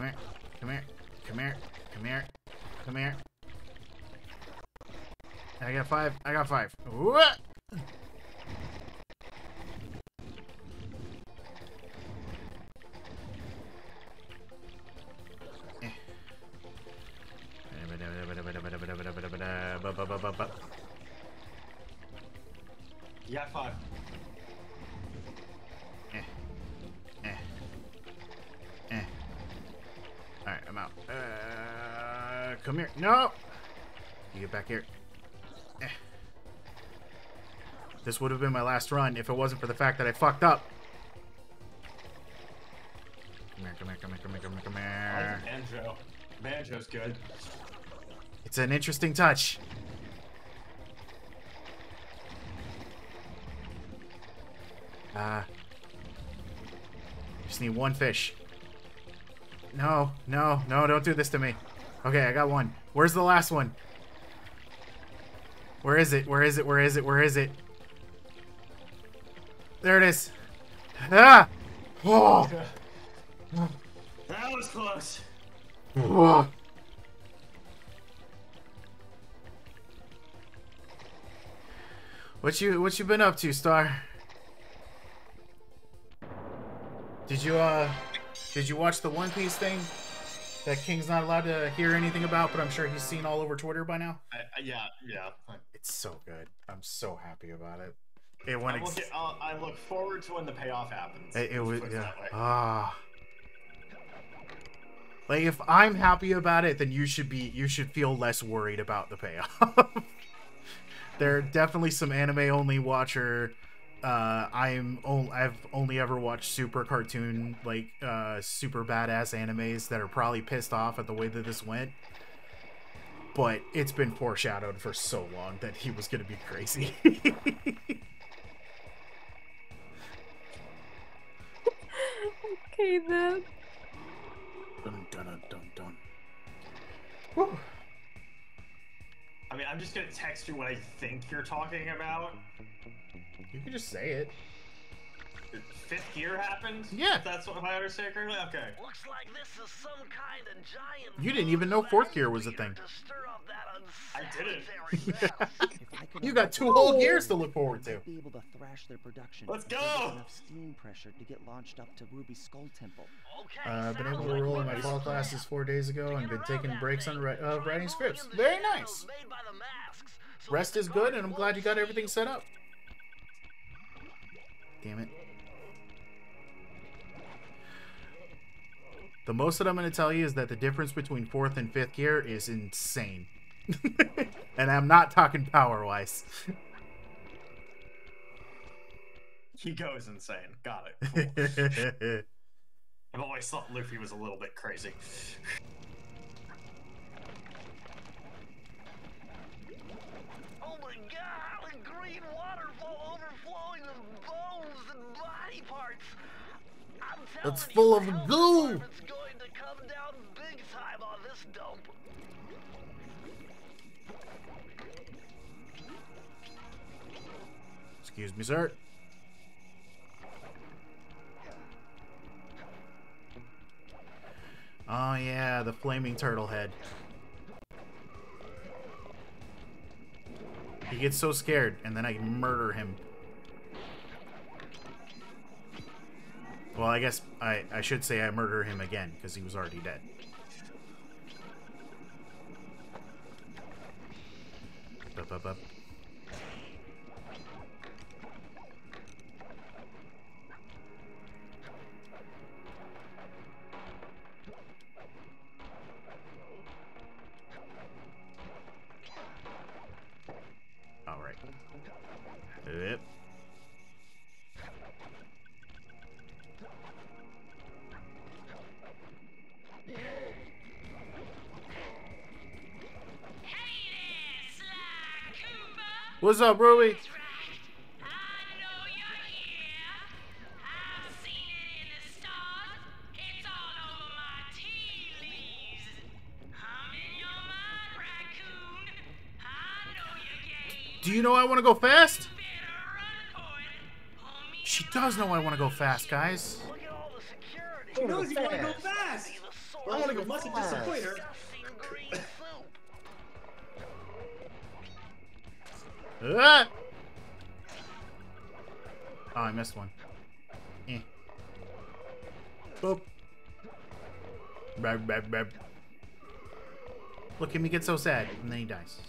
here. Come here. Come here. Come here. Come here. I got 5. I got 5. What? You got 5. Alright, I'm out. Come here. No! You get back here. This would have been my last run if it wasn't for the fact that I fucked up. Come here, come here, come here, come here, come here, come here. I like Banjo. Banjo's good. It's an interesting touch. Just need one fish. No, no, no, don't do this to me. Okay, I got one. Where's the last one? Where is it? Where is it? Where is it? Where is it? There it is. Ah! Oh! That was close. Oh. What you been up to, Star? Did you watch the One Piece thing that King's not allowed to hear anything about, but I'm sure he's seen all over Twitter by now? Yeah. It's so good. I'm so happy about it. I look forward to when the payoff happens. It was like, if I'm happy about it, then you should feel less worried about the payoff. There are definitely some anime only watcher. I've only ever watched super cartoon, like super badass animes that are probably pissed off at the way that this went. But it's been foreshadowed for so long that he was gonna be crazy. Okay then. Dun, dun, dun, dun, dun. Whew. I mean, I'm just gonna text you what I think you're talking about. You can just say it. Fifth gear happened? Yeah. That's what, if I understand correctly? Okay. Looks like this is some kind of giant. You didn't even know fourth gear was a thing. I didn't. You got 2 whole gears to look forward to. Be able to thrash their production. Let's go! Enough steam pressure to get launched up to Ruby's Skull Temple. I've been able to roll in my fall classes 4 days ago and been taking breaks on writing scripts. Very nice. Rest is good, and I'm glad you got everything set up. Damn it. The most that I'm going to tell you is that the difference between 4th and 5th gear is insane. And I'm not talking power-wise. He goes insane. Got it. Cool. I've always thought Luffy was a little bit crazy. Oh my god, a green waterfall overflowing with bones and body parts. It's full of goo. It's going to come down big time on this dump. Excuse me, sir. Oh yeah, the flaming turtle head. He gets so scared, and then I murder him. Well, I guess I should say I murder him again, because he was already dead. Bup, bup, bup. All right. Yep. What's up, Ruby? Do you know I want to go fast? She does know I want to go fast, guys. She knows you want to go fast. I want to go must disappoint her. Ah! Oh, I missed one. Eh. Boop. Bab, bab, bab. Look at me get so sad, and then he dies.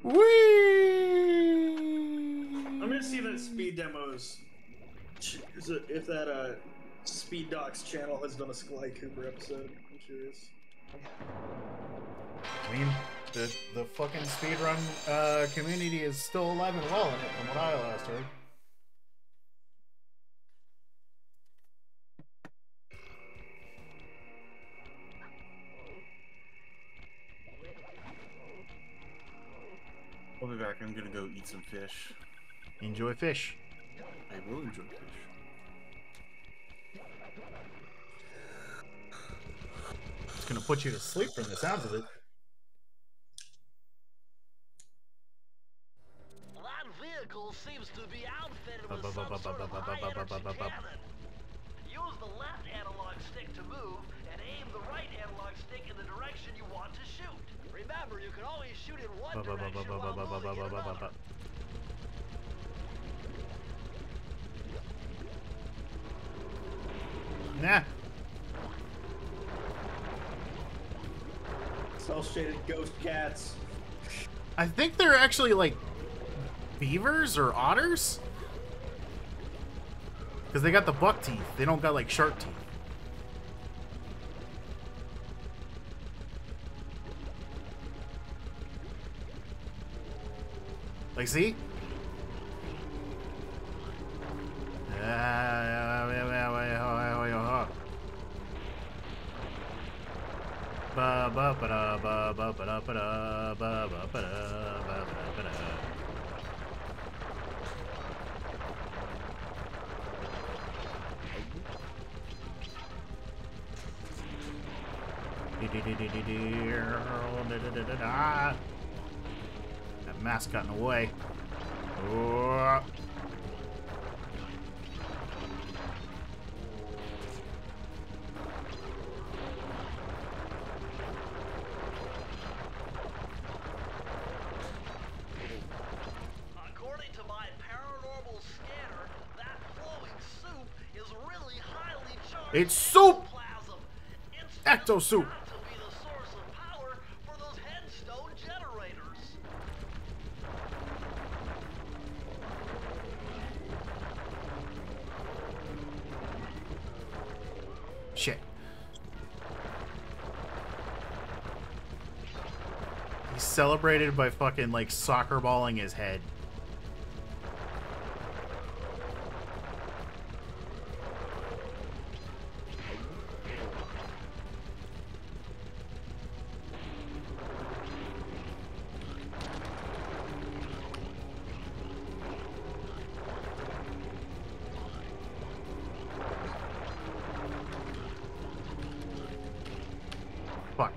Whee! I'm gonna see that speed demos. If that Speed Docs channel has done a Sly Cooper episode, I'm curious. I mean, the fucking speedrun community is still alive and well in it, from what I last heard. I'll be back. I'm gonna go eat some fish. Enjoy fish. I will enjoy fish. It's gonna put you to sleep from the sounds of it. Nah. Cell-shaded ghost cats. I think they're actually like beavers or otters. Because they got the buck teeth. They don't got like shark teeth. Like, see? That mask got in the way. Oh. According to my paranormal scanner, that flowing soup is really highly charged. It's soup! Ectoplasm. It's Ecto soup. got to be the source of power for those headstone generators. Shit. He's celebrated by fucking like soccer balling his head. Fuck.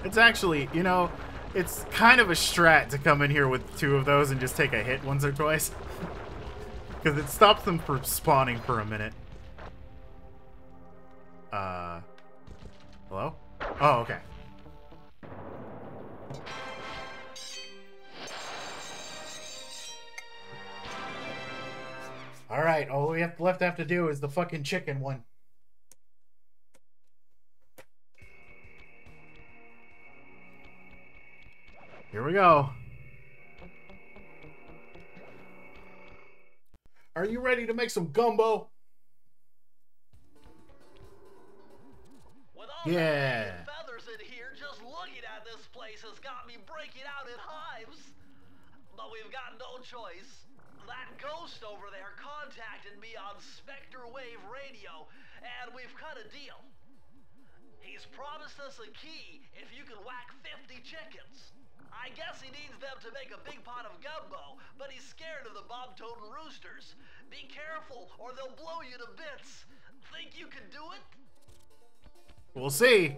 It's actually, you know, it's kind of a strat to come in here with 2 of those and just take a hit once or twice. Because it stops them from spawning for a minute. Hello? Oh, okay. Alright, all we left to do is the fucking chicken one. Here we go. Are you ready to make some gumbo? Yeah. Feathers in here, just looking at this place has got me breaking out in hives. But we've got no choice. That ghost over there contacted me on Spectre Wave Radio, and we've cut a deal. He's promised us a key if you can whack 50 chickens. I guess he needs them to make a big pot of gumbo, but he's scared of the bob-toting roosters. Be careful, or they'll blow you to bits. Think you can do it? We'll see.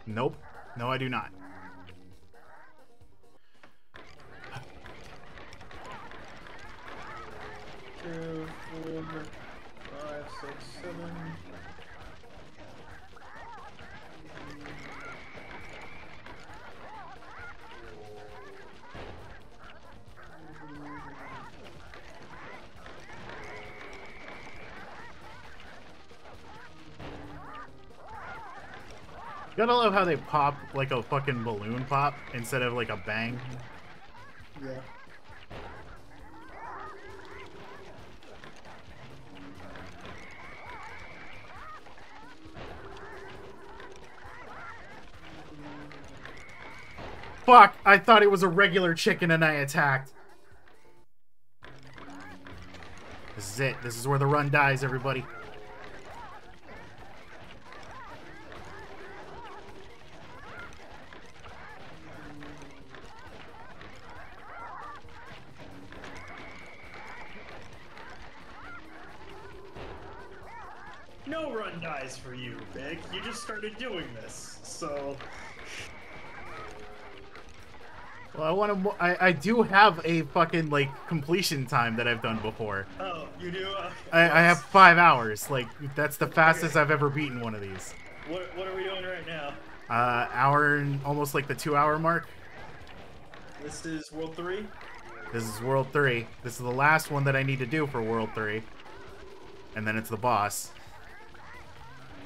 Nope. No, I do not. Two, 4, 5, 6, 7. Gotta love how they pop like a fucking balloon pop instead of like a bang. Yeah. Fuck! I thought it was a regular chicken and I attacked. This is it. This is where the run dies, everybody. No run dies for you, Vic. You just started doing this, so... Well, I want to. I do have a fucking like completion time that I've done before. Oh, you do? I have 5 hours. Like that's the fastest I've ever beaten one of these. What are we doing right now? Hour and almost like the 2-hour mark. This is World 3? This is World 3. This is the last one that I need to do for World 3. And then it's the boss.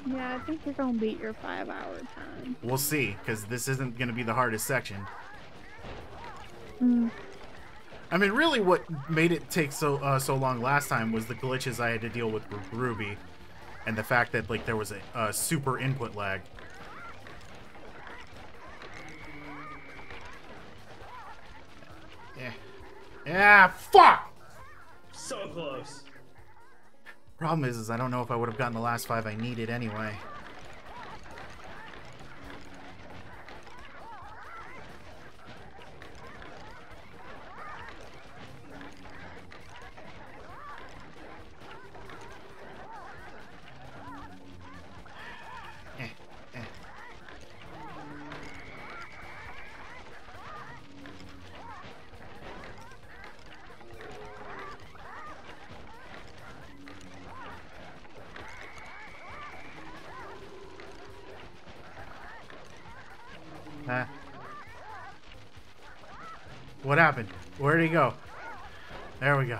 Yeah, I think you're gonna beat your 5-hour time. We'll see, because this isn't gonna be the hardest section. I mean, really, what made it take so long last time was the glitches I had to deal with Ruby, and the fact that like there was a super input lag. Yeah, fuck! So close. Problem is I don't know if I would have gotten the last 5 I needed anyway. What happened? Where'd he go? There we go.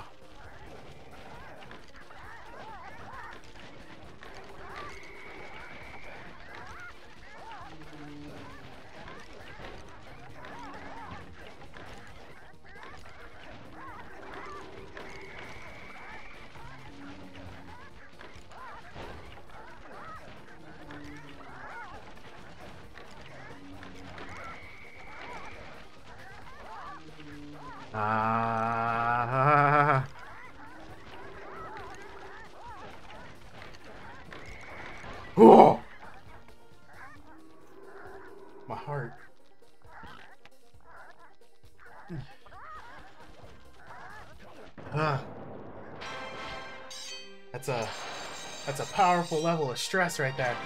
Oh! My heart. That's a powerful level of stress right there.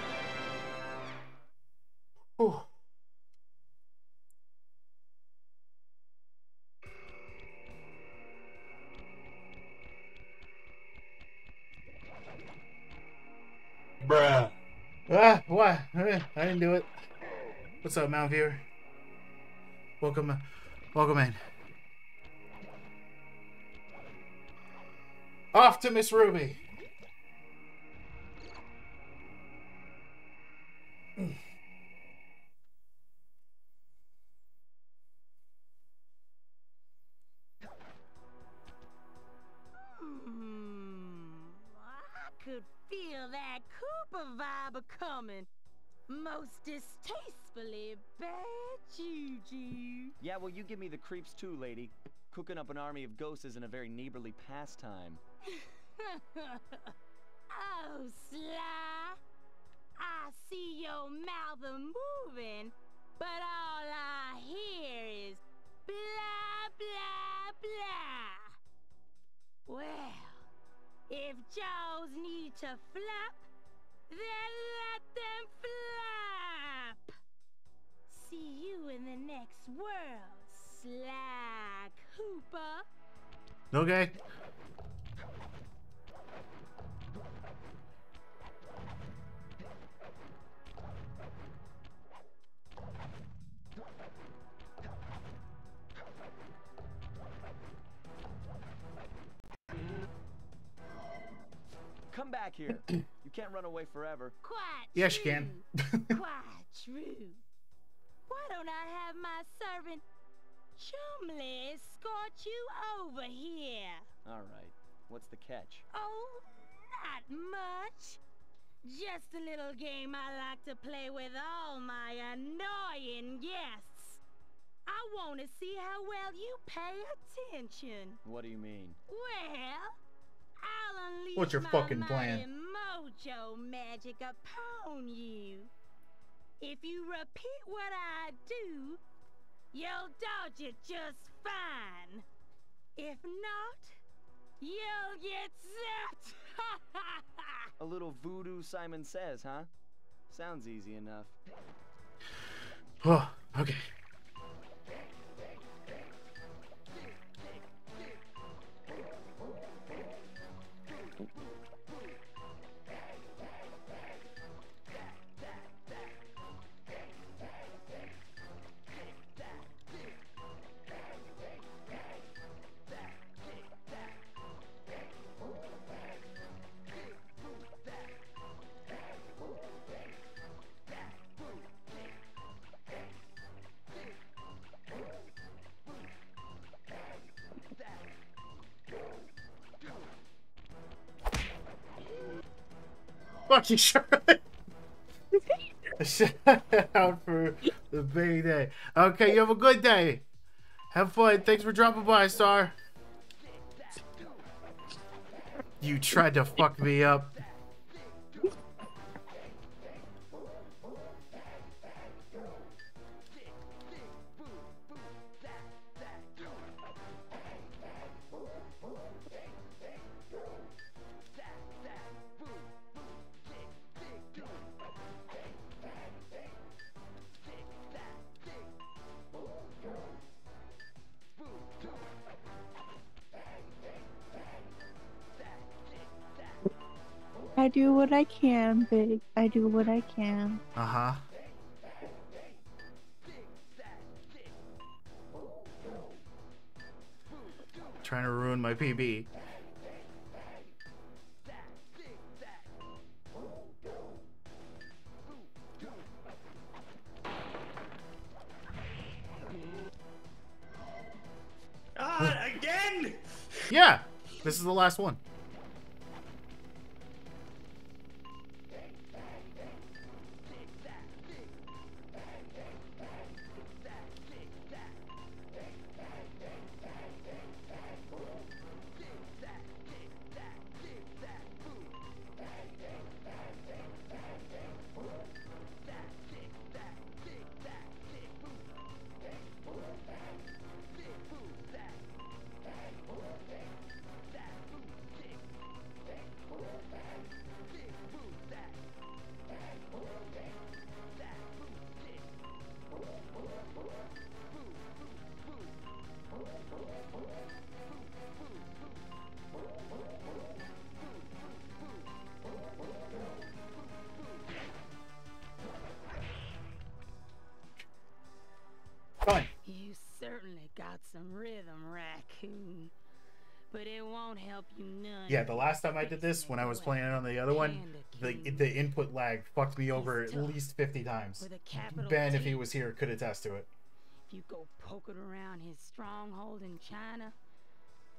Whew. Bruh. What? I didn't do it. What's up, Mount Viewer? Welcome in. Off to Miss Ruby. I could feel that Cooper vibe a-coming. Most distastefully bad juju. Yeah, well, you give me the creeps too, lady. Cooking up an army of ghosts isn't a very neighborly pastime. Oh, Sly. I see your mouth a-moving, but all I hear is blah, blah, blah. Well, if jaws need to flap, then let them flap. See you in the next world, Sly Cooper. Okay. Come back here. You can't run away forever. Quite Yes, you true. can. Quite true. Why don't I have my servant Chumley escort you over here? All right. What's the catch? Oh, not much. Just a little game I like to play with all my annoying guests. I want to see how well you pay attention. What do you mean? Well, I'll unleash What's your my fucking plan? mighty mojo magic upon you. If you repeat what I do, you'll dodge it just fine. If not, you'll get zapped. A little voodoo Simon Says, huh? Sounds easy enough. Oh, okay. Fucking Charlotte. Shout out for the big day. Okay, you have a good day. Have fun. Thanks for dropping by, Star. You tried to fuck me up. I do what I can, Big. I do what I can. Uh-huh. Trying to ruin my PB. Again? Yeah, this is the last one. Fine. You certainly got some rhythm, Raccoon. But it won't help you none. Yeah, the last time I did this, when I was playing it on the other one, the input lag fucked me over at least 50 times. Ben, if he was here, could attest to it. If you go poking around his stronghold in China,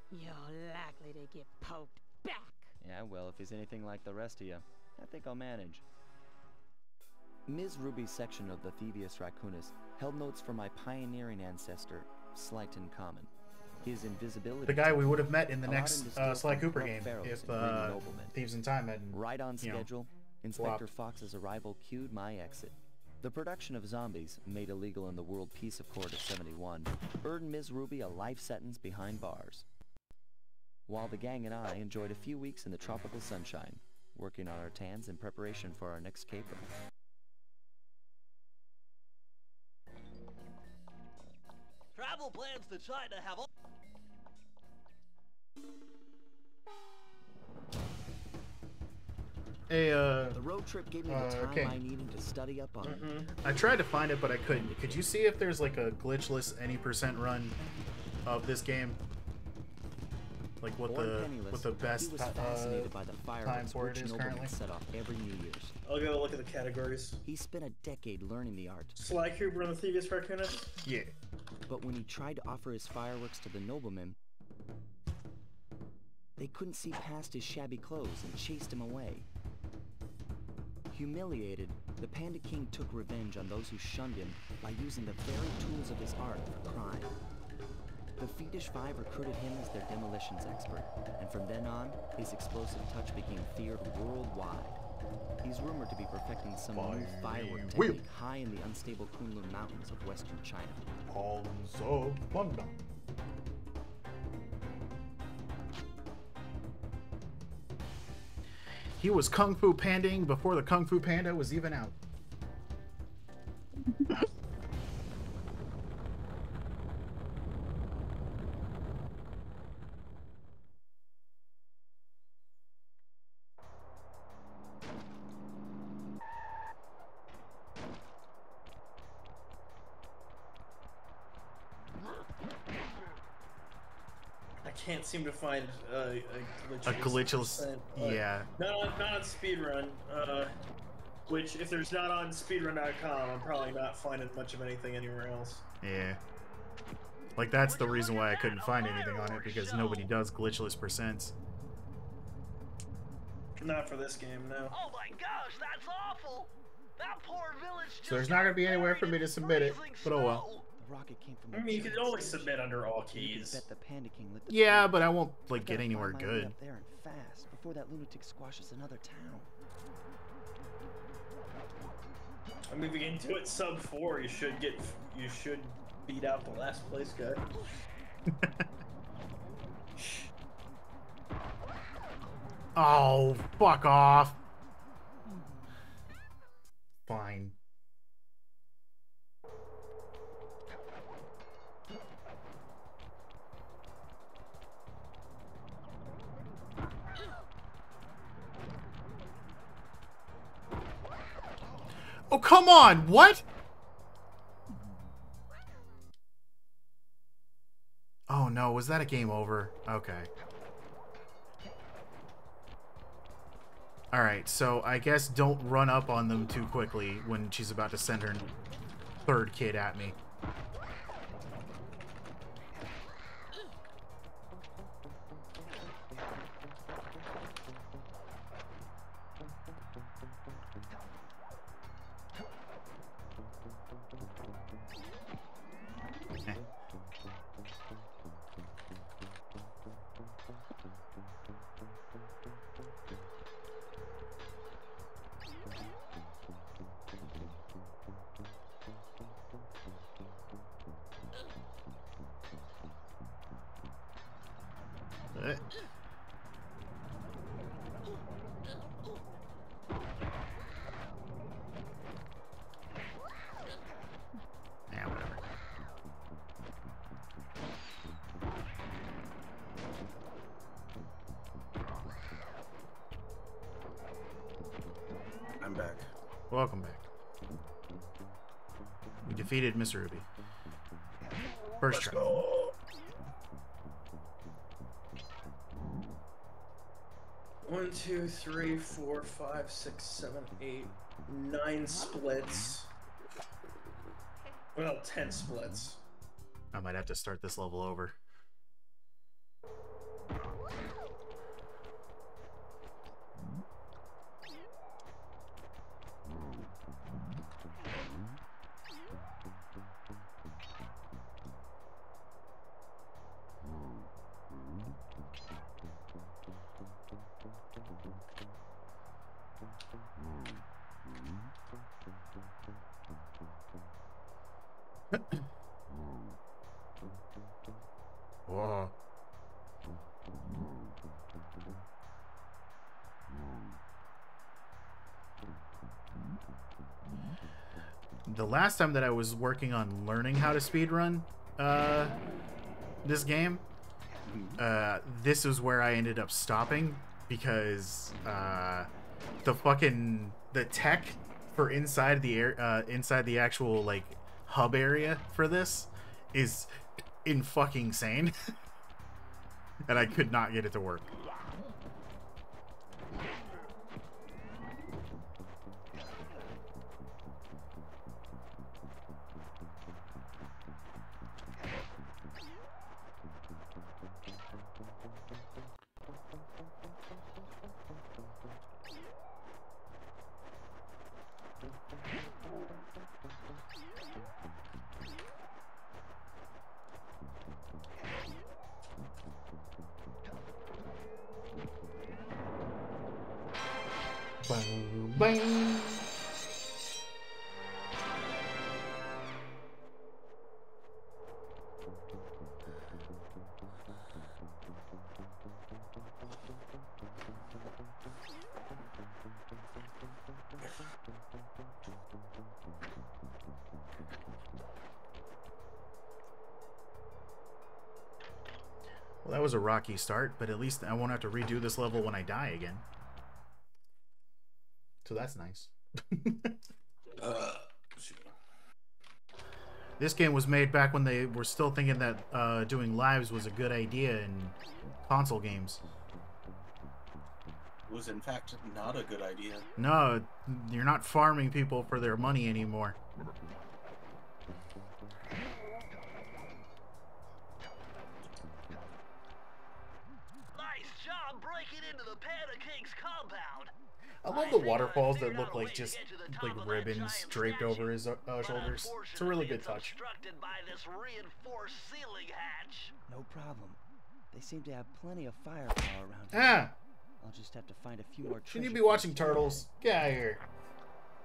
you're likely to get poked back. Yeah, well, if he's anything like the rest of you, I think I'll manage. Ms. Ruby's section of the Thievius Raccoonus held notes for my pioneering ancestor, Slyton Common. His invisibility. The guy we would have met in the next Sly Cooper game if Thieves in Time hadn't. Right on schedule, Inspector Fox's arrival cued my exit. The production of zombies, made illegal in the World Peace Accord of '71, earned Ms. Ruby a life sentence behind bars. While the gang and I enjoyed a few weeks in the tropical sunshine, working on our tans in preparation for our next caper. Travel plans to China have all... Hey, the road trip gave me the time I needed to study up on. I tried to find it, but I couldn't. Could you see if there's like a glitchless any % run of this game? Like what the best time for it is currently? Set off every New Year's. I'll go look at the categories. He spent a decade learning the art. Sly Cooper and the Thievius Raccoonus? Yeah. But when he tried to offer his fireworks to the noblemen, they couldn't see past his shabby clothes and chased him away. Humiliated, the Panda King took revenge on those who shunned him by using the very tools of his art for crime. The Fiendish Five recruited him as their demolitions expert, and from then on, his explosive touch became feared worldwide. He's rumored to be perfecting some new firework technique high in the unstable Kunlun Mountains of western China. Palms of thunder. He was Kung Fu Pandaing before the Kung Fu Panda was even out. I can't seem to find a glitchless. Yeah. Not on Speedrun. Which, if there's not on speedrun.com, I'm probably not finding much of anything anywhere else. Yeah. Like, that's the reason why I couldn't find anything on it, because nobody does glitchless percents. Not for this game, no. Oh my gosh, that's awful! That poor village just So there's not gonna be anywhere for me to submit it, but oh well. The rocket came from I mean, you can always submit under all keys. Bet the Panda King lit the Yeah, fuse. but I won't, like, I've get gotta anywhere find my way good. up there and fast before that lunatic squashes another town. I mean, if you can do it sub 4, you should beat out the last place guy. Oh, fuck off. Fine. Oh, come on! What? Oh no, was that a game over? Okay. Alright, so I guess don't run up on them too quickly when she's about to send her third kid at me. Yeah, whatever. I'm back. Welcome back. We defeated Miss Ruby. First try. One, 2, 3, 4, 5, 6, 7, 8, 9 splits. Well, 10 splits. I might have to start this level over. Whoa. The last time that I was working on learning how to speedrun this game, this is where I ended up stopping because the tech for inside the actual like hub area for this is in fucking insane. And I could not get it to work. Bang, bang. Well, that was a rocky start, but at least I won't have to redo this level when I die again. So that's nice. This game was made back when they were still thinking that doing lives was a good idea in console games. It was in fact not a good idea. No, you're not farming people for their money anymore. Nice job breaking into the Panda King's compound. I love the waterfalls that look like just like ribbons draped over his shoulders. It's a really good touch. By this reinforced ceiling hatch. No problem. They seem to have plenty of firepower around here. Ah! I'll just have to find a few more. Shouldn't you be watching Turtles? Get out of here.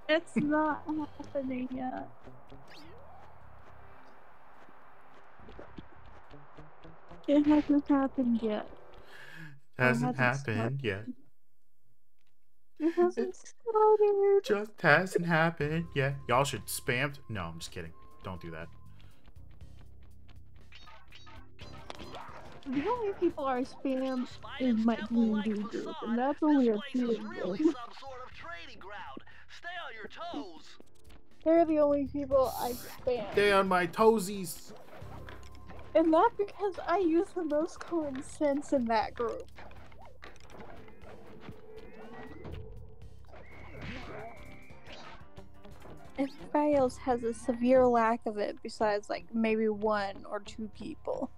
It's not happening yet. It hasn't happened yet. Hasn't happened yet. It hasn't started. Just hasn't happened yet. Y'all should spam. No, I'm just kidding. Don't do that. The only people I spam is my D&D group, and that's only a few of them. Stay on your toes. They're the only people I spam. Stay on my toesies. And not because I use the most common sense in that group. Everybody else has a severe lack of it besides like maybe 1 or 2 people.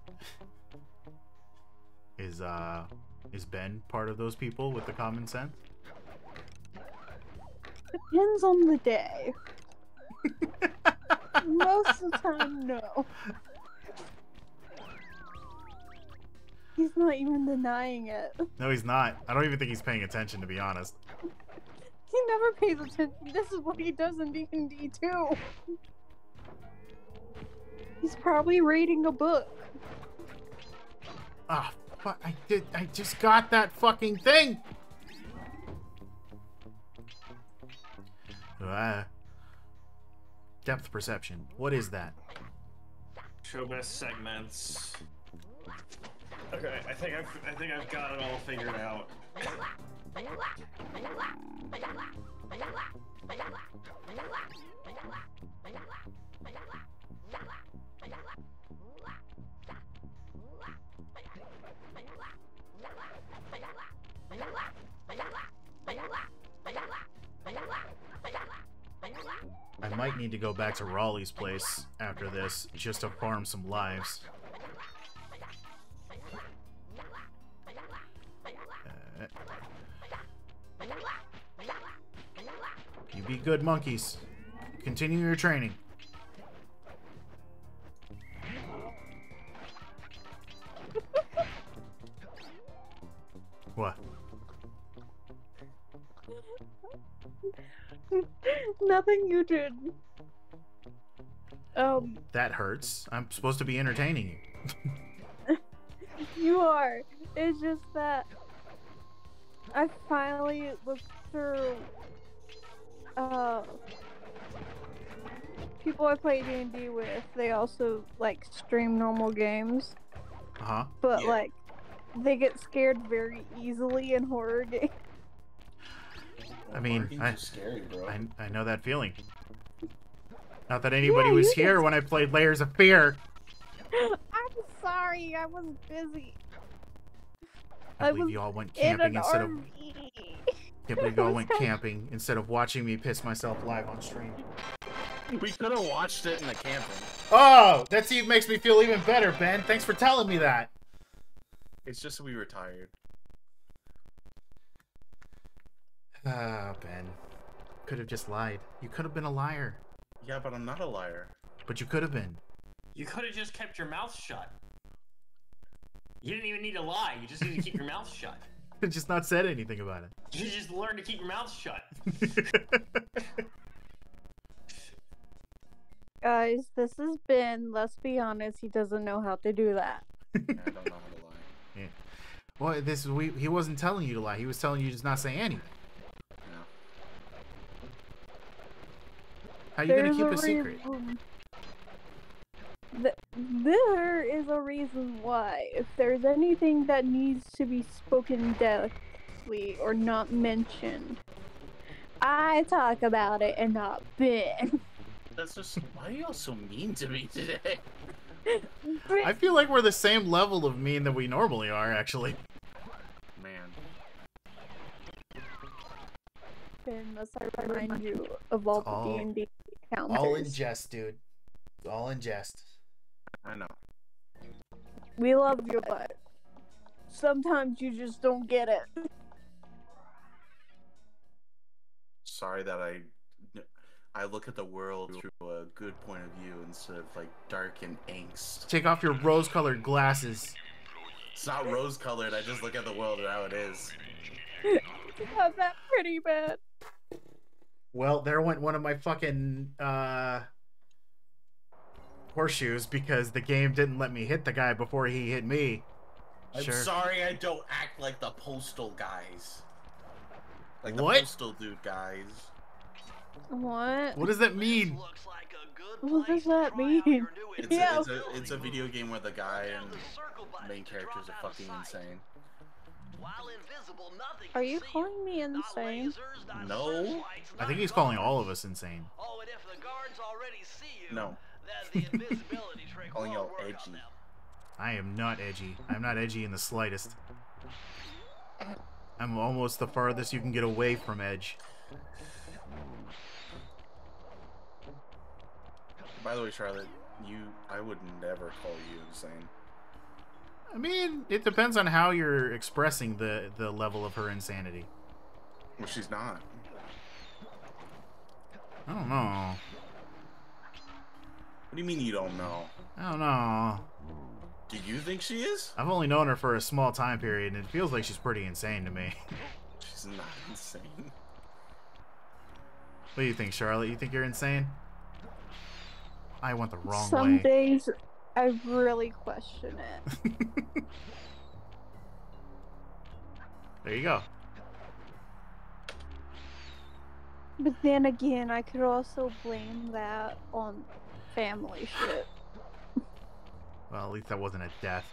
Is Ben part of those people with the common sense? Depends on the day. Most of the time, no. He's not even denying it. No, he's not. I don't even think he's paying attention, to be honest. He never pays attention. This is what he does in D&D too. He's probably reading a book. Ah, fuck! I just got that fucking thing. Depth perception. What is that? Show best segments. Okay, I think I've got it all figured out. I might need to go back to Raleigh's place after this just to farm some lives. You be good monkeys. Continue your training. What? Nothing you did. That hurts. I'm supposed to be entertaining you. You are. It's just that I finally looked through people I play D&D with. They also like stream normal games. Uh-huh. But like they get scared very easily in horror games. I mean, scary, bro. I know that feeling. Not that anybody was here when I played Layers of Fear. I'm sorry, I was busy. I believe you all went camping instead of. Can't believe you all went camping instead of watching me piss myself live on stream. We could have watched it in the camping. Oh, that even makes me feel even better, Ben. Thanks for telling me that. It's just we were tired. Ah, Ben. Could have just lied. You could have been a liar. Yeah, but I'm not a liar. But you could have been. You could have just kept your mouth shut. You didn't even need to lie. You just need to keep your mouth shut. Just not said anything about it. You just learned to keep your mouth shut. Guys, this has been, let's be honest, he doesn't know how to do that. I don't know how to lie. Yeah. Well, he wasn't telling you to lie. He was telling you to just not say anything. No. How are you going to keep a secret? There is a reason why. If there's anything that needs to be spoken deftly or not mentioned, I talk about it and not Ben. That's just... Why are you all so mean to me today? I feel like we're the same level of mean that we normally are, actually. Man. Ben, must I remind you of all the D&D encounters? All in jest, dude. All in jest. I know. We love you, but sometimes you just don't get it. Sorry that I look at the world through a good point of view instead of like dark and angst. Take off your rose-colored glasses. It's not rose-colored. I just look at the world how it is. Not that pretty bad. Well, there went one of my fucking horseshoes because the game didn't let me hit the guy before he hit me. I'm sorry I don't act like the postal guys. Like the What? postal dude guys. What? What does that mean? What does that mean? It's a video game where the guy and main characters are fucking insane. Are you calling me insane? No. I think he's calling all of us insane. No. Calling y'all edgy. I am not edgy. I'm not edgy in the slightest. I'm almost the farthest you can get away from edge. By the way, Charlotte, I would never call you insane. I mean, it depends on how you're expressing the level of her insanity. Well, she's not. I don't know. What do you mean you don't know? I don't know. Do you think she is? I've only known her for a small time period, and it feels like she's pretty insane to me. She's not insane. What do you think, Charlotte? You think you're insane? I went the wrong way. Some days, I really question it. There you go. But then again, I could also blame that on family shit. Well, at least that wasn't a death.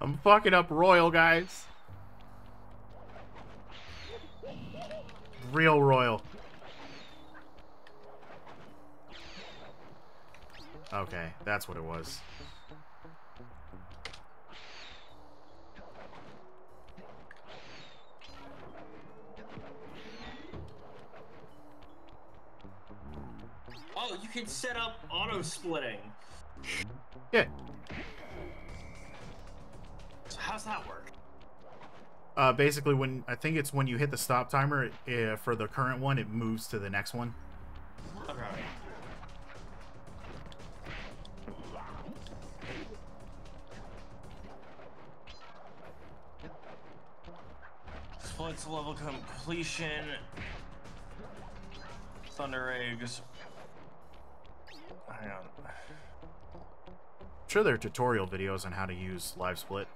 I'm fucking up Royal, guys. Real Royal. Okay, that's what it was. Oh, you can set up auto splitting. Yeah. So how's that work? Basically, I think it's when you hit the stop timer for the current one, it moves to the next one. Okay. Splits level completion. Thunder eggs. Hang on. I'm sure there are tutorial videos on how to use live split.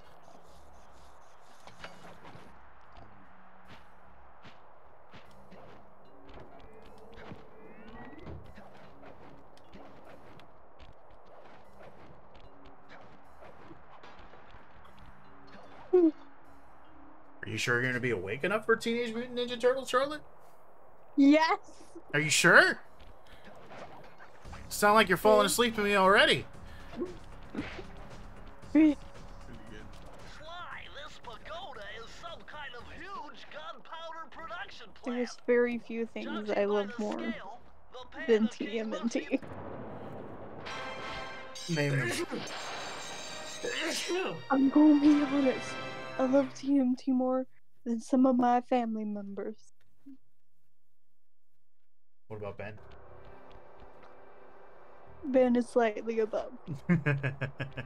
Are you sure you're going to be awake enough for Teenage Mutant Ninja Turtles, Charlotte? Yes! Are you sure? Sound like you're falling asleep to me already. Sly, this pagoda is some kind of huge gunpowder production plant. There's very few things I love more than TMNT. Name them. I'm gonna be honest. I love TMT more than some of my family members. What about Ben? Ben is slightly above.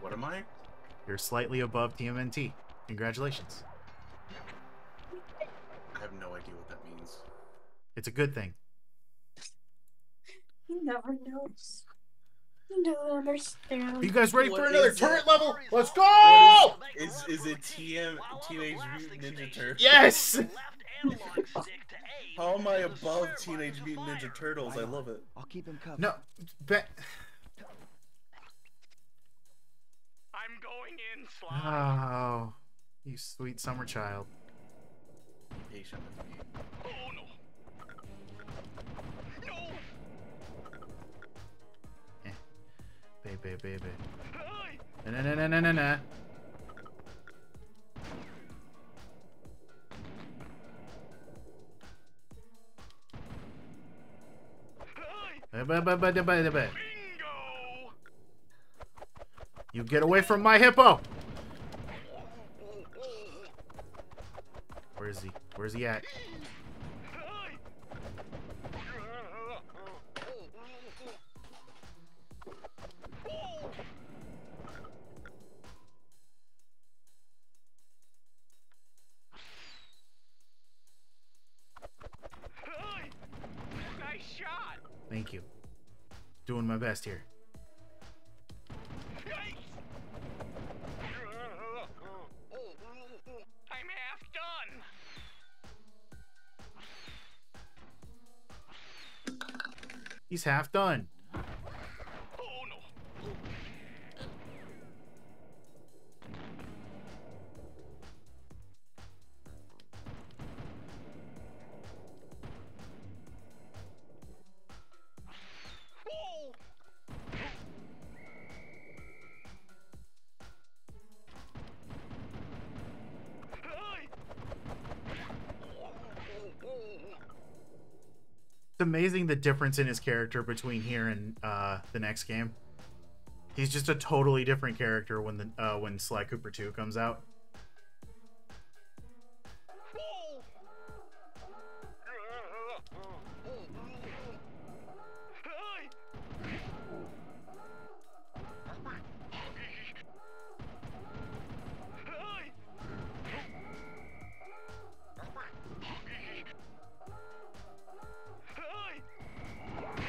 What am I? You're slightly above TMNT. Congratulations. I have no idea what that means. It's a good thing. He never knows. He doesn't understand. Are you guys ready for What another is turret it? level? Let's go! Is it Teenage Mutant Ninja Turtles? Yes! Left analog stick to A How am I above Teenage Mutant Ninja Turtles? I love it. I'll keep him covered. No, I'm going in, Sly. Oh, you sweet summer child. Be patient with me. Oh no. No. Baby. Na. Bingo. You get away from my hippo. Where is he? Where's he at? Nice shot. Thank you. Doing my best here. I'm half done. He's half done. Oh no. It's amazing the difference in his character between here and the next game. He's just a totally different character when Sly Cooper 2 comes out.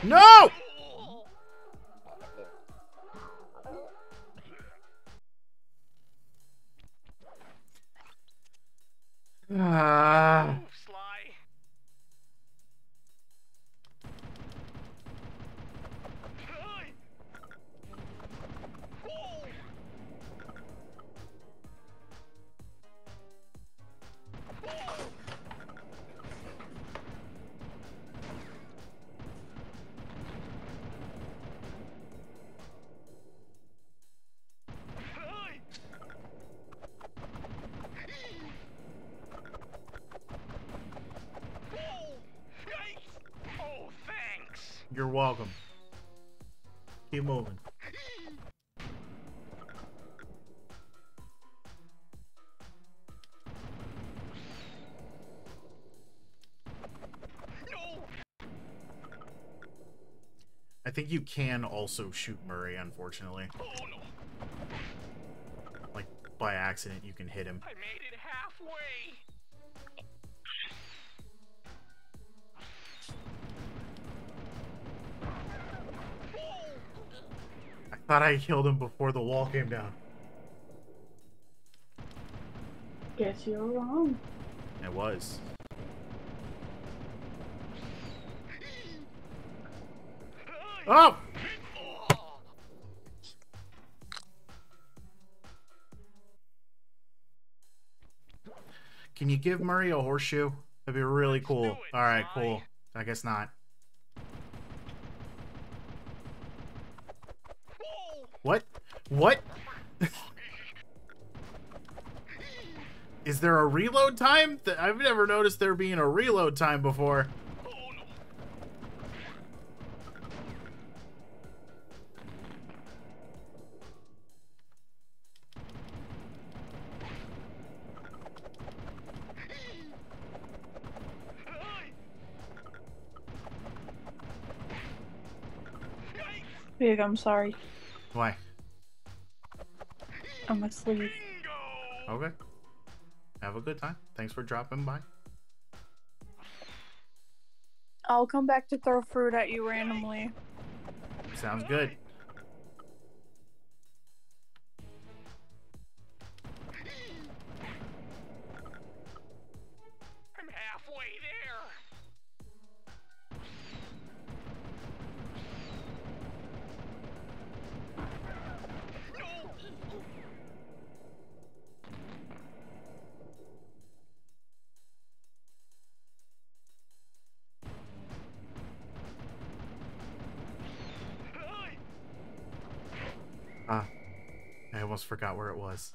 No! Move, Sly. Oh, thanks. You're welcome. Keep moving. I think you can also shoot Murray, unfortunately. Oh no. Like, by accident, you can hit him. I made it halfway. I thought I killed him before the wall came down. Guess you're wrong. It was. Oh! Can you give Murray a horseshoe? That'd be really cool. Alright, cool. I guess not. What? What? Is there a reload time? I've never noticed there being a reload time before. Big, I'm sorry. Why? I'm asleep. Okay. Have a good time. Thanks for dropping by. I'll come back to throw fruit at you randomly. Sounds good. I'm halfway there. I almost forgot where it was.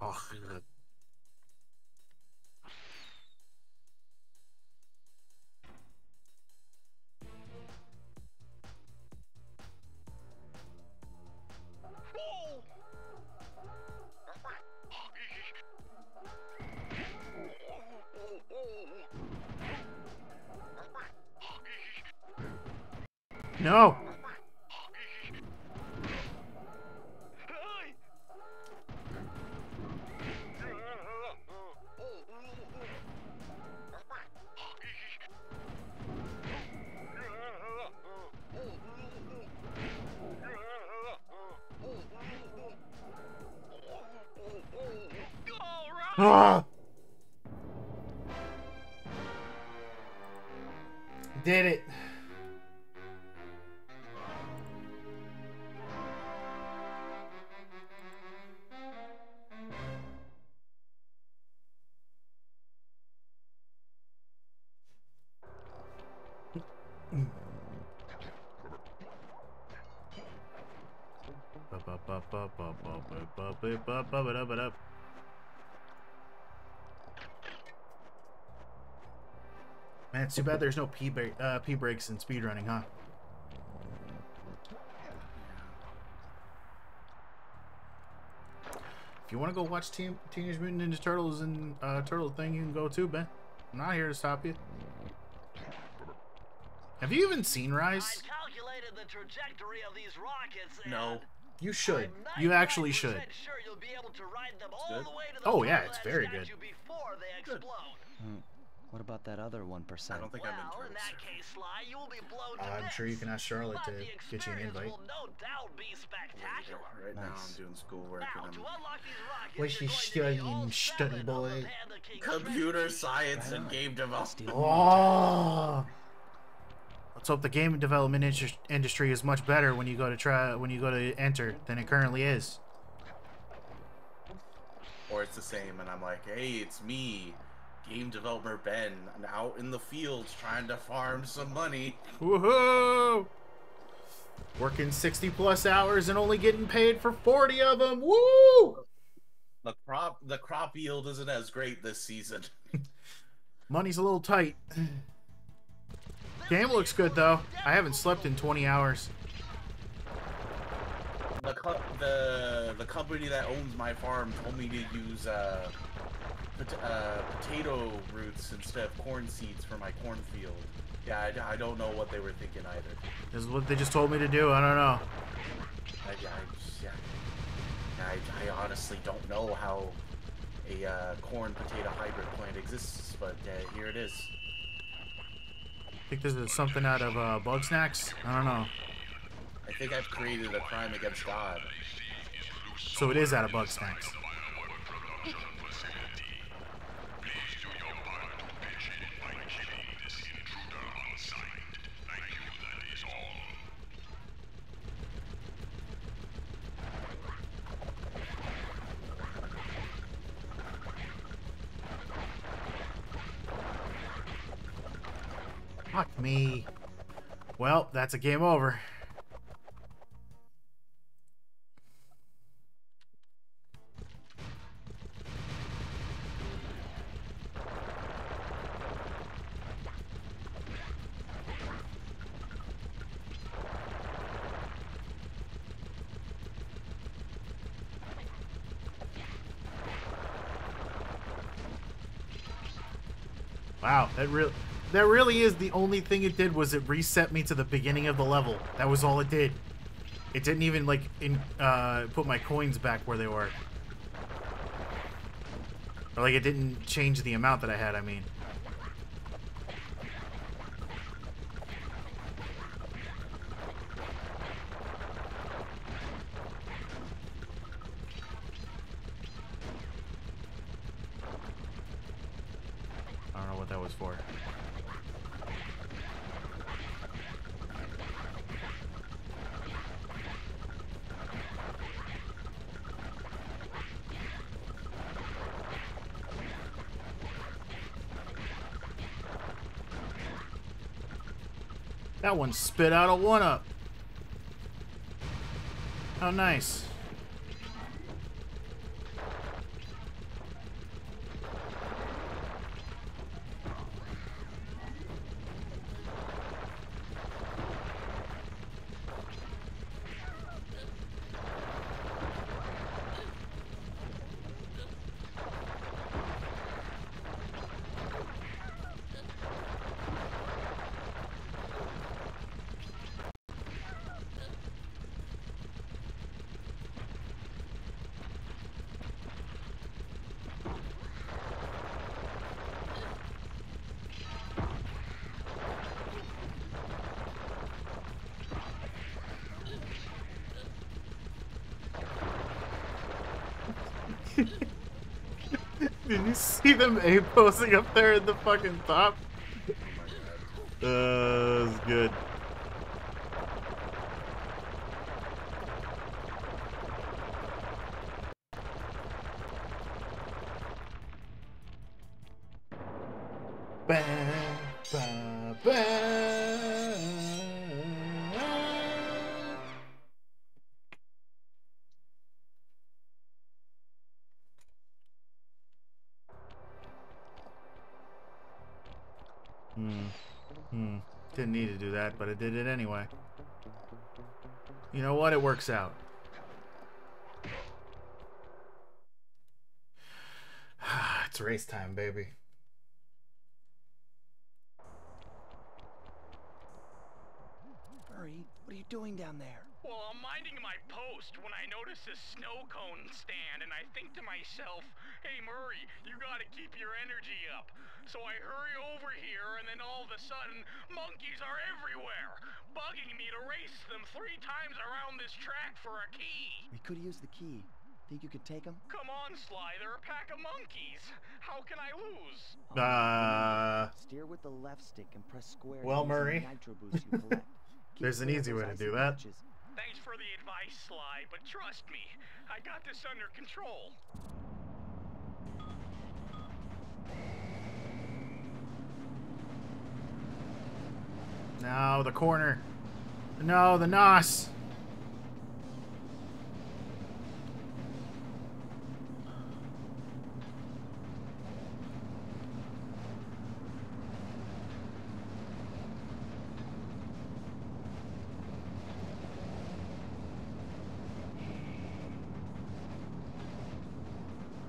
Oh. No. Ah! Did it. Man, it's too bad there's no P breaks in speedrunning, huh? If you want to go watch Teenage Mutant Ninja Turtles and Turtle thing, you can go too, Ben. I'm not here to stop you. Have you even seen Rise? I calculated the trajectory of these rockets. No. You should. You actually should. Sure you'll be able to ride them all the way to the oh yeah, it's very good. Before they explode. What about that other 1%? I don't think I'm in in that case, Sly, you will be blown to I'm sure you can ask Charlotte to get you an invite. will no doubt be spectacular. Right now I'm doing schoolwork and I'm... What's she studying, study boy? Computer science and game development. Oh! Let's hope the game development industry is much better when you go to enter than it currently is. Or it's the same, and I'm like, hey, it's me, game developer Ben, and out in the fields trying to farm some money. Woohoo! Working 60+ hours and only getting paid for 40 of them. Woo! The crop yield isn't as great this season. Money's a little tight. Game looks good though. I haven't slept in 20 hours. The company that owns my farm told me to use potato roots instead of corn seeds for my cornfield. Yeah, I don't know what they were thinking either. This is what they just told me to do. I don't know. I honestly don't know how a corn potato hybrid plant exists, but here it is. I think this is something out of Bug Snacks. I don't know. I think I've created a crime against God. So it is out of Bug Snacks. Fuck me. Well, that's a game over. Wow, that really is the only thing it did was it reset me to the beginning of the level. That was all it did. It didn't even like put my coins back where they were. Or like it didn't change the amount that I had, I mean. I don't know what that was for. That one spit out a 1-up. How nice. Did you see them A-posing up there in the fucking top? Oh my god. That was good. Ba, ba, ba. Didn't need to do that, but I did it anyway. You know what? It works out. It's race time, baby. Murray, what are you doing down there? Well, I'm minding my post when I notice this snow cone stand, and I think to myself, hey Murray, you gotta keep your energy up. So I hurry over here, and then all of a sudden, monkeys are everywhere, bugging me to race them 3 times around this track for a key. We could use the key. Think you could take them? Come on, Sly, they're a pack of monkeys. How can I lose? Steer with the left stick and press square. Well, Murray. Nitro boost you collect. There's an easy way to do that. Thanks for the advice, Sly, but trust me, I got this under control. No, the corner. No, the NOS.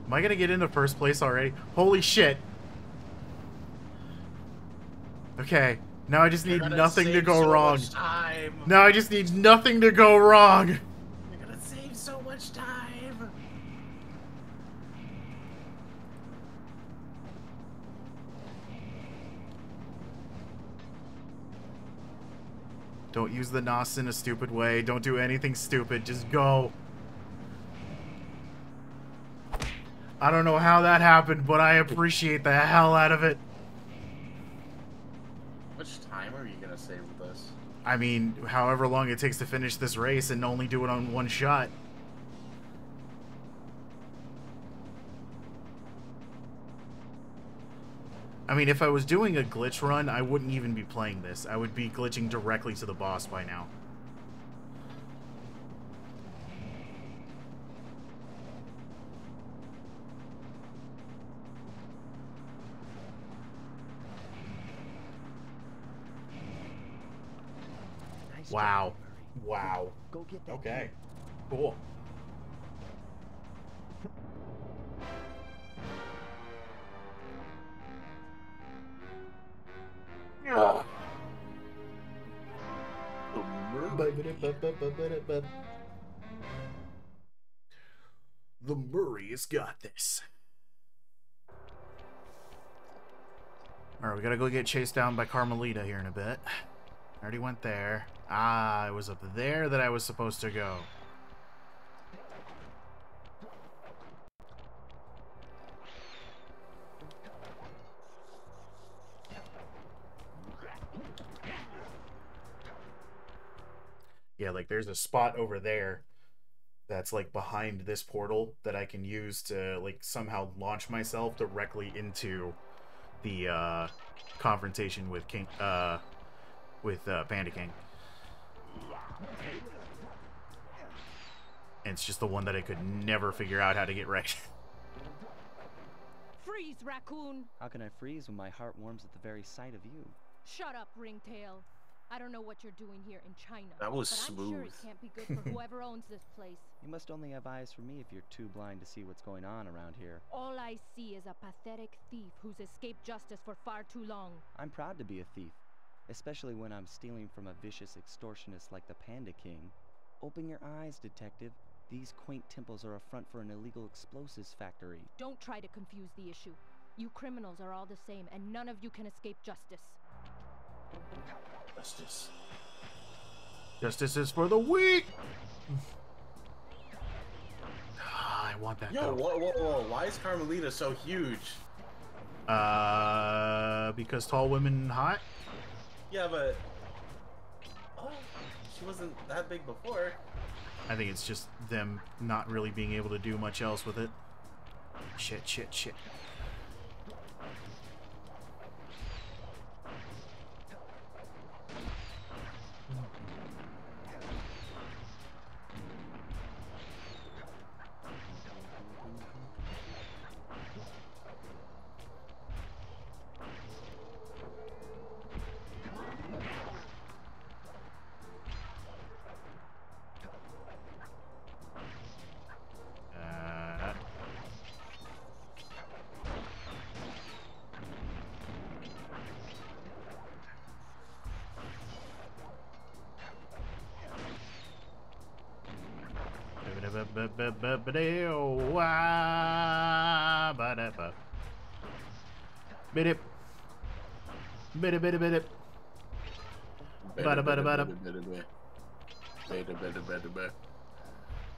Am I gonna get into first place already? Holy shit. Okay, now I just need nothing to go wrong. Now I just need nothing to go wrong. You're gonna save so much time. Don't use the NOS in a stupid way. Don't do anything stupid. Just go. I don't know how that happened, but I appreciate the hell out of it. How much time are you gonna save with this? I mean, however long it takes to finish this race and only do it on one shot. I mean, if I was doing a glitch run, I wouldn't even be playing this. I would be glitching directly to the boss by now. Wow. Wow. Go get that. Okay. Cool. The Murray's got this. Alright, we gotta go get chased down by Carmelita here in a bit. I already went there. Ah, it was up there that I was supposed to go. Yeah, like there's a spot over there that's like behind this portal that I can use to like somehow launch myself directly into the confrontation with with Panda King. And it's just the one that I could never figure out how to get right. Freeze, raccoon! How can I freeze when my heart warms at the very sight of you? Shut up, Ringtail. I don't know what you're doing here in China. That was but smooth. I'm sure it can't be good for whoever owns this place. You must only have eyes for me if you're too blind to see what's going on around here. All I see is a pathetic thief who's escaped justice for far too long. I'm proud to be a thief, especially when I'm stealing from a vicious extortionist like the Panda King. Open your eyes, detective. These quaint temples are a front for an illegal explosives factory. Don't try to confuse the issue. You criminals are all the same, and none of you can escape justice. Justice. Justice is for the weak! I want that. Yo, whoa. Why is Carmelita so huge? Because tall women hot? Yeah, but... Oh, she wasn't that big before. I think it's just them not really being able to do much else with it. Shit.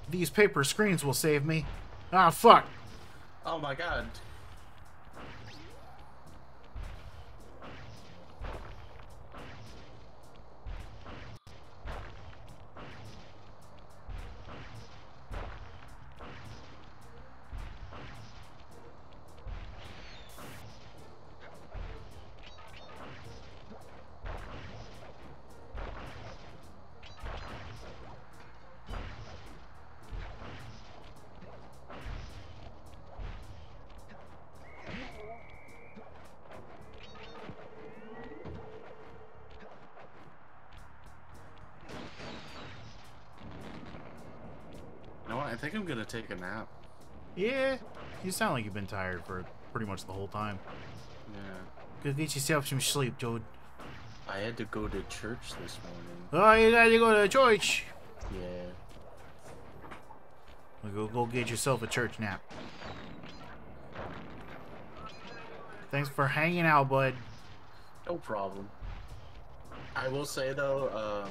These paper screens will save me. Ah, fuck. Oh my god. I think I'm gonna take a nap. Yeah, you sound like you've been tired for pretty much the whole time. Yeah. Go get yourself some sleep, dude. I had to go to church this morning. Oh, you gotta go to church. Yeah. Go get yourself a church nap. Thanks for hanging out, bud. No problem. I will say though,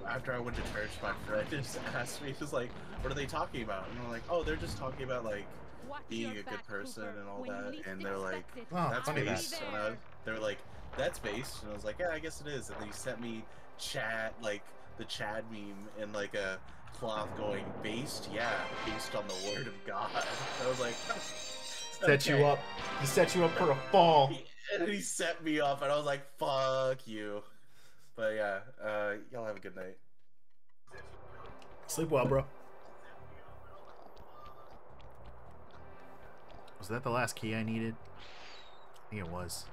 after I went to church, my friend just asked me, just like, what are they talking about? And I'm like, oh, they're just talking about like being a good person and all that. And they're like, that's based. And they're like, that's based. And I was like, yeah, I guess it is. And they sent me Chad, like the Chad meme in like a cloth going, based? Yeah, based on the word of God. And I was like, set you up. He set you up for a fall. And he set me up, and I was like, fuck you. But yeah, y'all have a good night. Sleep well, bro. Was that the last key I needed? I think it was.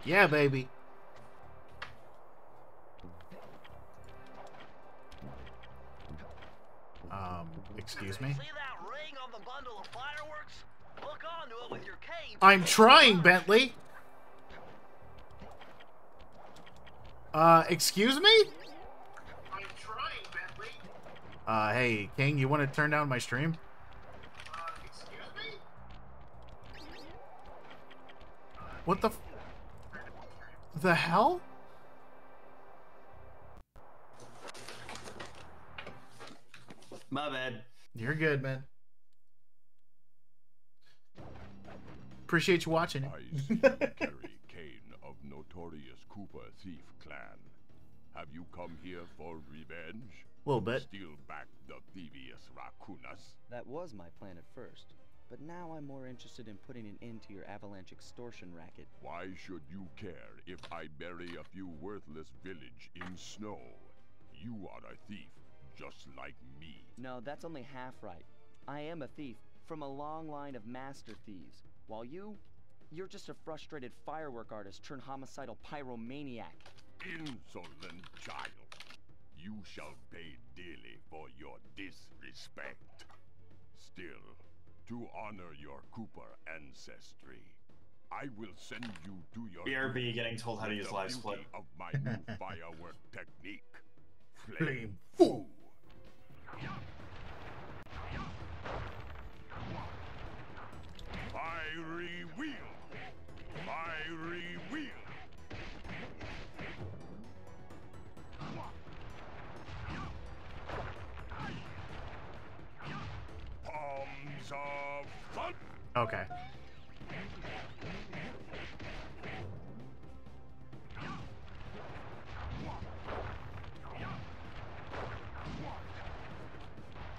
Yeah, baby. Excuse me? See that ring on the bundle of fireworks? Hook onto it with your cane. I'm trying, Bentley. Excuse me? I'm trying, Bentley. Hey, King, you want to turn down my stream? Excuse me? What the hell? My bad. You're good, man. Appreciate you watching. I carry cane of no notorious Cooper thief clan. Have you come here for revenge? A little bit. Steal back the Thievius Raccoonus? That was my plan at first, but now I'm more interested in putting an end to your avalanche extortion racket. Why should you care if I bury a few worthless village in snow? You are a thief, just like me. No, that's only half right. I am a thief from a long line of master thieves, while you're just a frustrated firework artist turned homicidal pyromaniac. Insolent child. You shall pay dearly for your disrespect. Still, to honor your Cooper ancestry, I will send you to your BRB getting told how to use live split of my new firework technique. Flame Foo. Fiery wheel. Fiery wheel. Palms of thunder. Okay.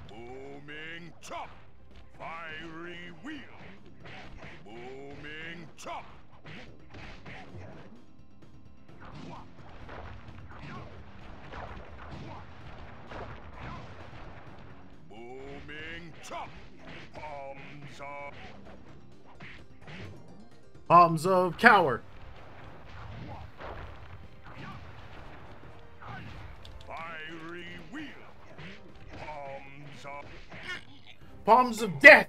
Booming chop. Fiery wheel. Booming chop. Booming chop. Palms of Cower. Fiery wheel. Palms of Death.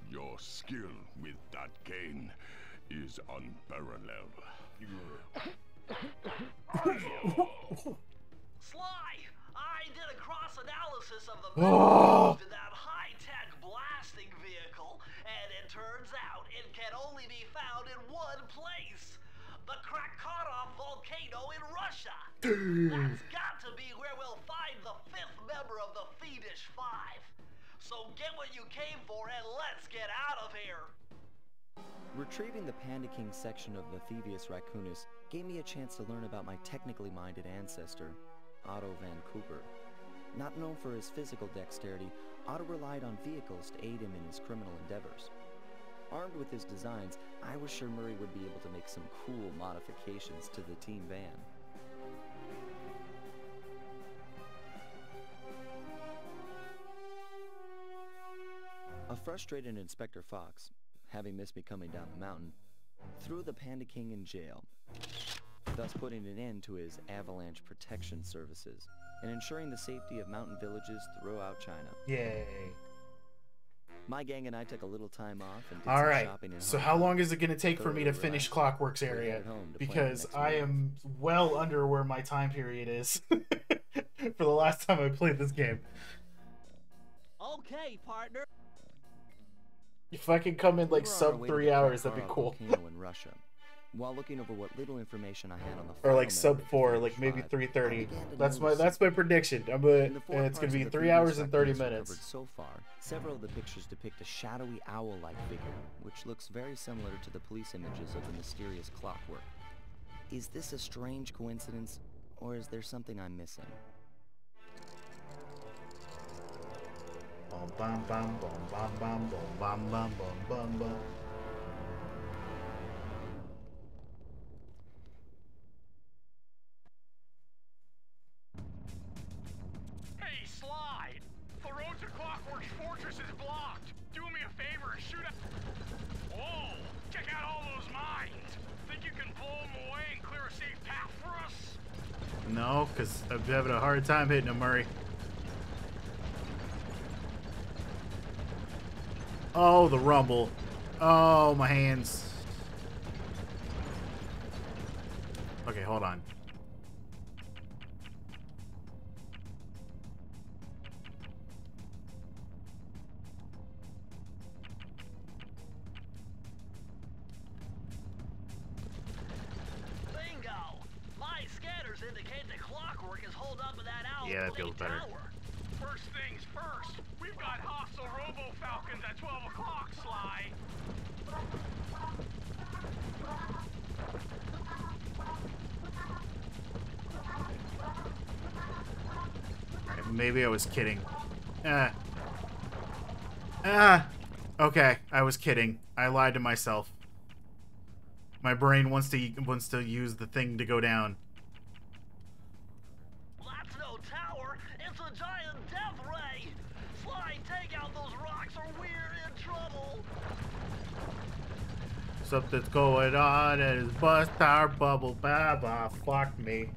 Your skill with that cane is unparalleled. Sly, I did a cross-analysis of the mechanism in that high-tech blasting vehicle, and it turns out it can only be found in one place. The Krakatoa volcano in Russia. That's got to be where we'll find the 5th member of the Fiendish Five. So get what you came for and let's get out of here. Retrieving the Panda King section of the Thievius Raccoonus gave me a chance to learn about my technically minded ancestor, Otto Van Cooper. Not known for his physical dexterity, Otto relied on vehicles to aid him in his criminal endeavors. Armed with his designs, I was sure Murray would be able to make some cool modifications to the team van. A frustrated Inspector Fox, having missed me coming down the mountain, threw the Panda King in jail, thus putting an end to his avalanche protection services and ensuring the safety of mountain villages throughout China. Yay. My gang and I took a little time off and did All some right. shopping in So Hong how Kong. long is it going to take for me to finish Clockwork's area? Because I am well under where my time period is for the last time I played this game. Okay, partner. If I can come in like We were on our sub way to 3 the hours, that'd be Krakatoa cool. volcano in Russia. While looking over what little information I had on the Or like final sub member of 4, the like maybe tribe, 3:30. I began to That's notice my prediction. in the four It's gonna parts be of the 3 hours previous and 30 raccoons we minutes. covered so far, several of the pictures depict a shadowy owl-like figure, which looks very similar to the police images of the mysterious Clockwork. Is this a strange coincidence, or is there something I'm missing? Bum bum bum bum bum bum bum bum bum bum bum. Hey, Sly! The road to Clockwork's fortress is blocked. Do me a favor and shoot at... Whoa! Check out all those mines! Think you can blow them away and clear a safe path for us? No, because I'm having a hard time hitting him, Murray. Oh, the rumble. Oh, my hands. Okay, hold on. Bingo! My scanners indicate the Clockwork is holed up in that owl Yeah, that feels better. tower. First things first, we've got hostile robo-falcons at 12 o'clock, Sly. Maybe I was kidding. Okay, I was kidding. I lied to myself. My brain wants to use the thing to go down. That's no tower. It's a giant death ray. Sly, take out those rocks or we're in trouble. Something's going on and it's bust our bubble. Baba, fuck me.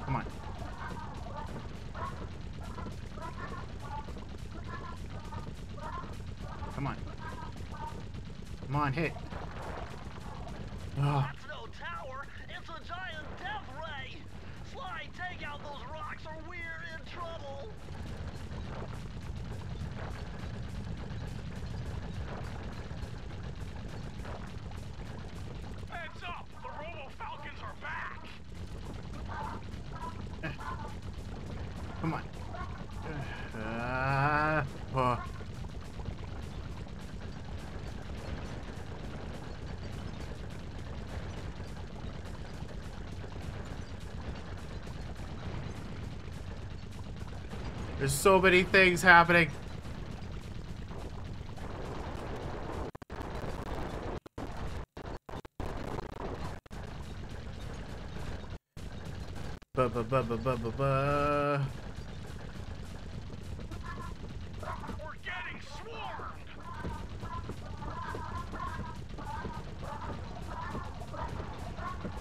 Come on. Come on. Come on, hit. Oh. That's no tower. It's a giant death ray. Sly, take out those rocks or we're in trouble. Heads up! The Robo Falcons are back! Come on. Oh. There's so many things happening. Ba ba ba ba ba ba ba. We're getting swarmed!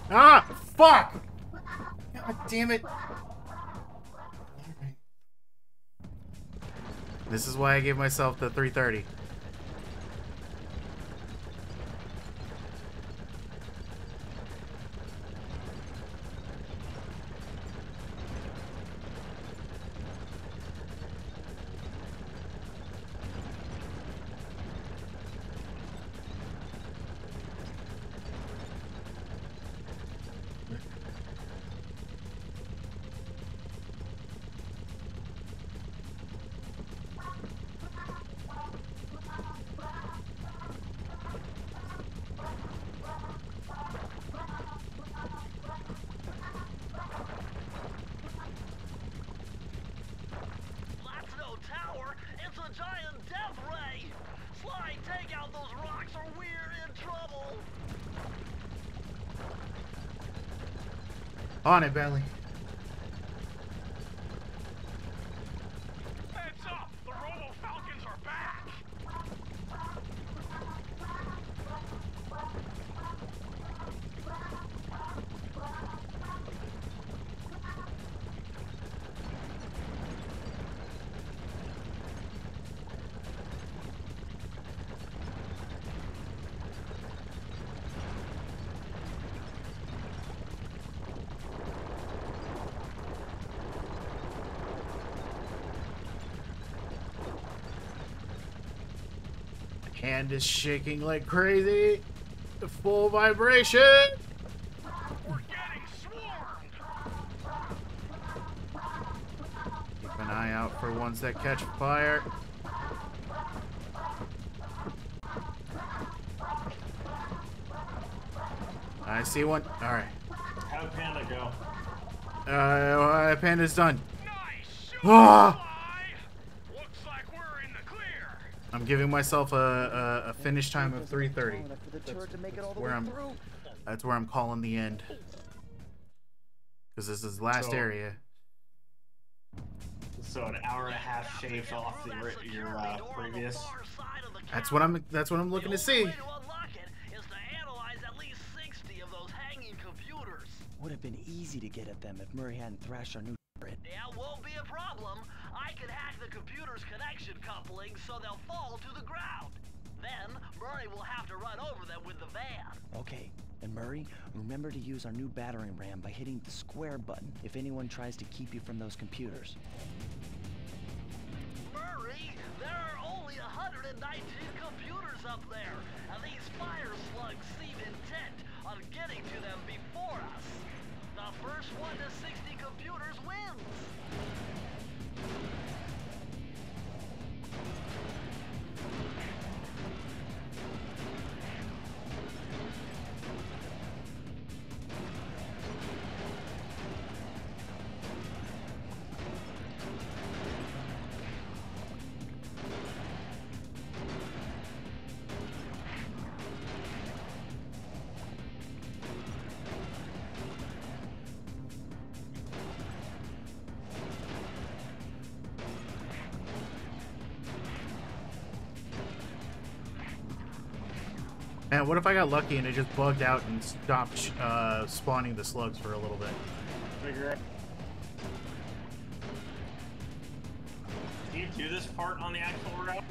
Ah! Fuck! God damn it. This is why I gave myself the 330. giant death ray! Sly, take out those rocks or we're in trouble! On it, Bentley. Heads up! The Robo Falcons are back! Hand is shaking like crazy. The full vibration. We're getting swarmed. Keep an eye out for ones that catch fire. I see one. All right. How'd Panda go? Panda's done. Nice. Ah! Looks like we're in the clear. I'm giving myself a finish time of 3:30. That's where I'm calling the end. Because this is the last area. So an hour and a half shaved off your previous. That's what I'm looking to see. Would have been easy to get at them if Murray hadn't thrashed our new it. Yeah, won't be a problem. I can hack the computer's connection coupling so they'll fall to the ground. Then, Murray will have to run over them with the van. Okay, and Murray, remember to use our new battering ram by hitting the square button if anyone tries to keep you from those computers. Murray, there are only 119 computers up there, and these fire slugs seem intent on getting to them before us. The first one to 60 computers wins. Man, what if I got lucky and it just bugged out and stopped spawning the slugs for a little bit? Figure it. Do you do this part on the actual route?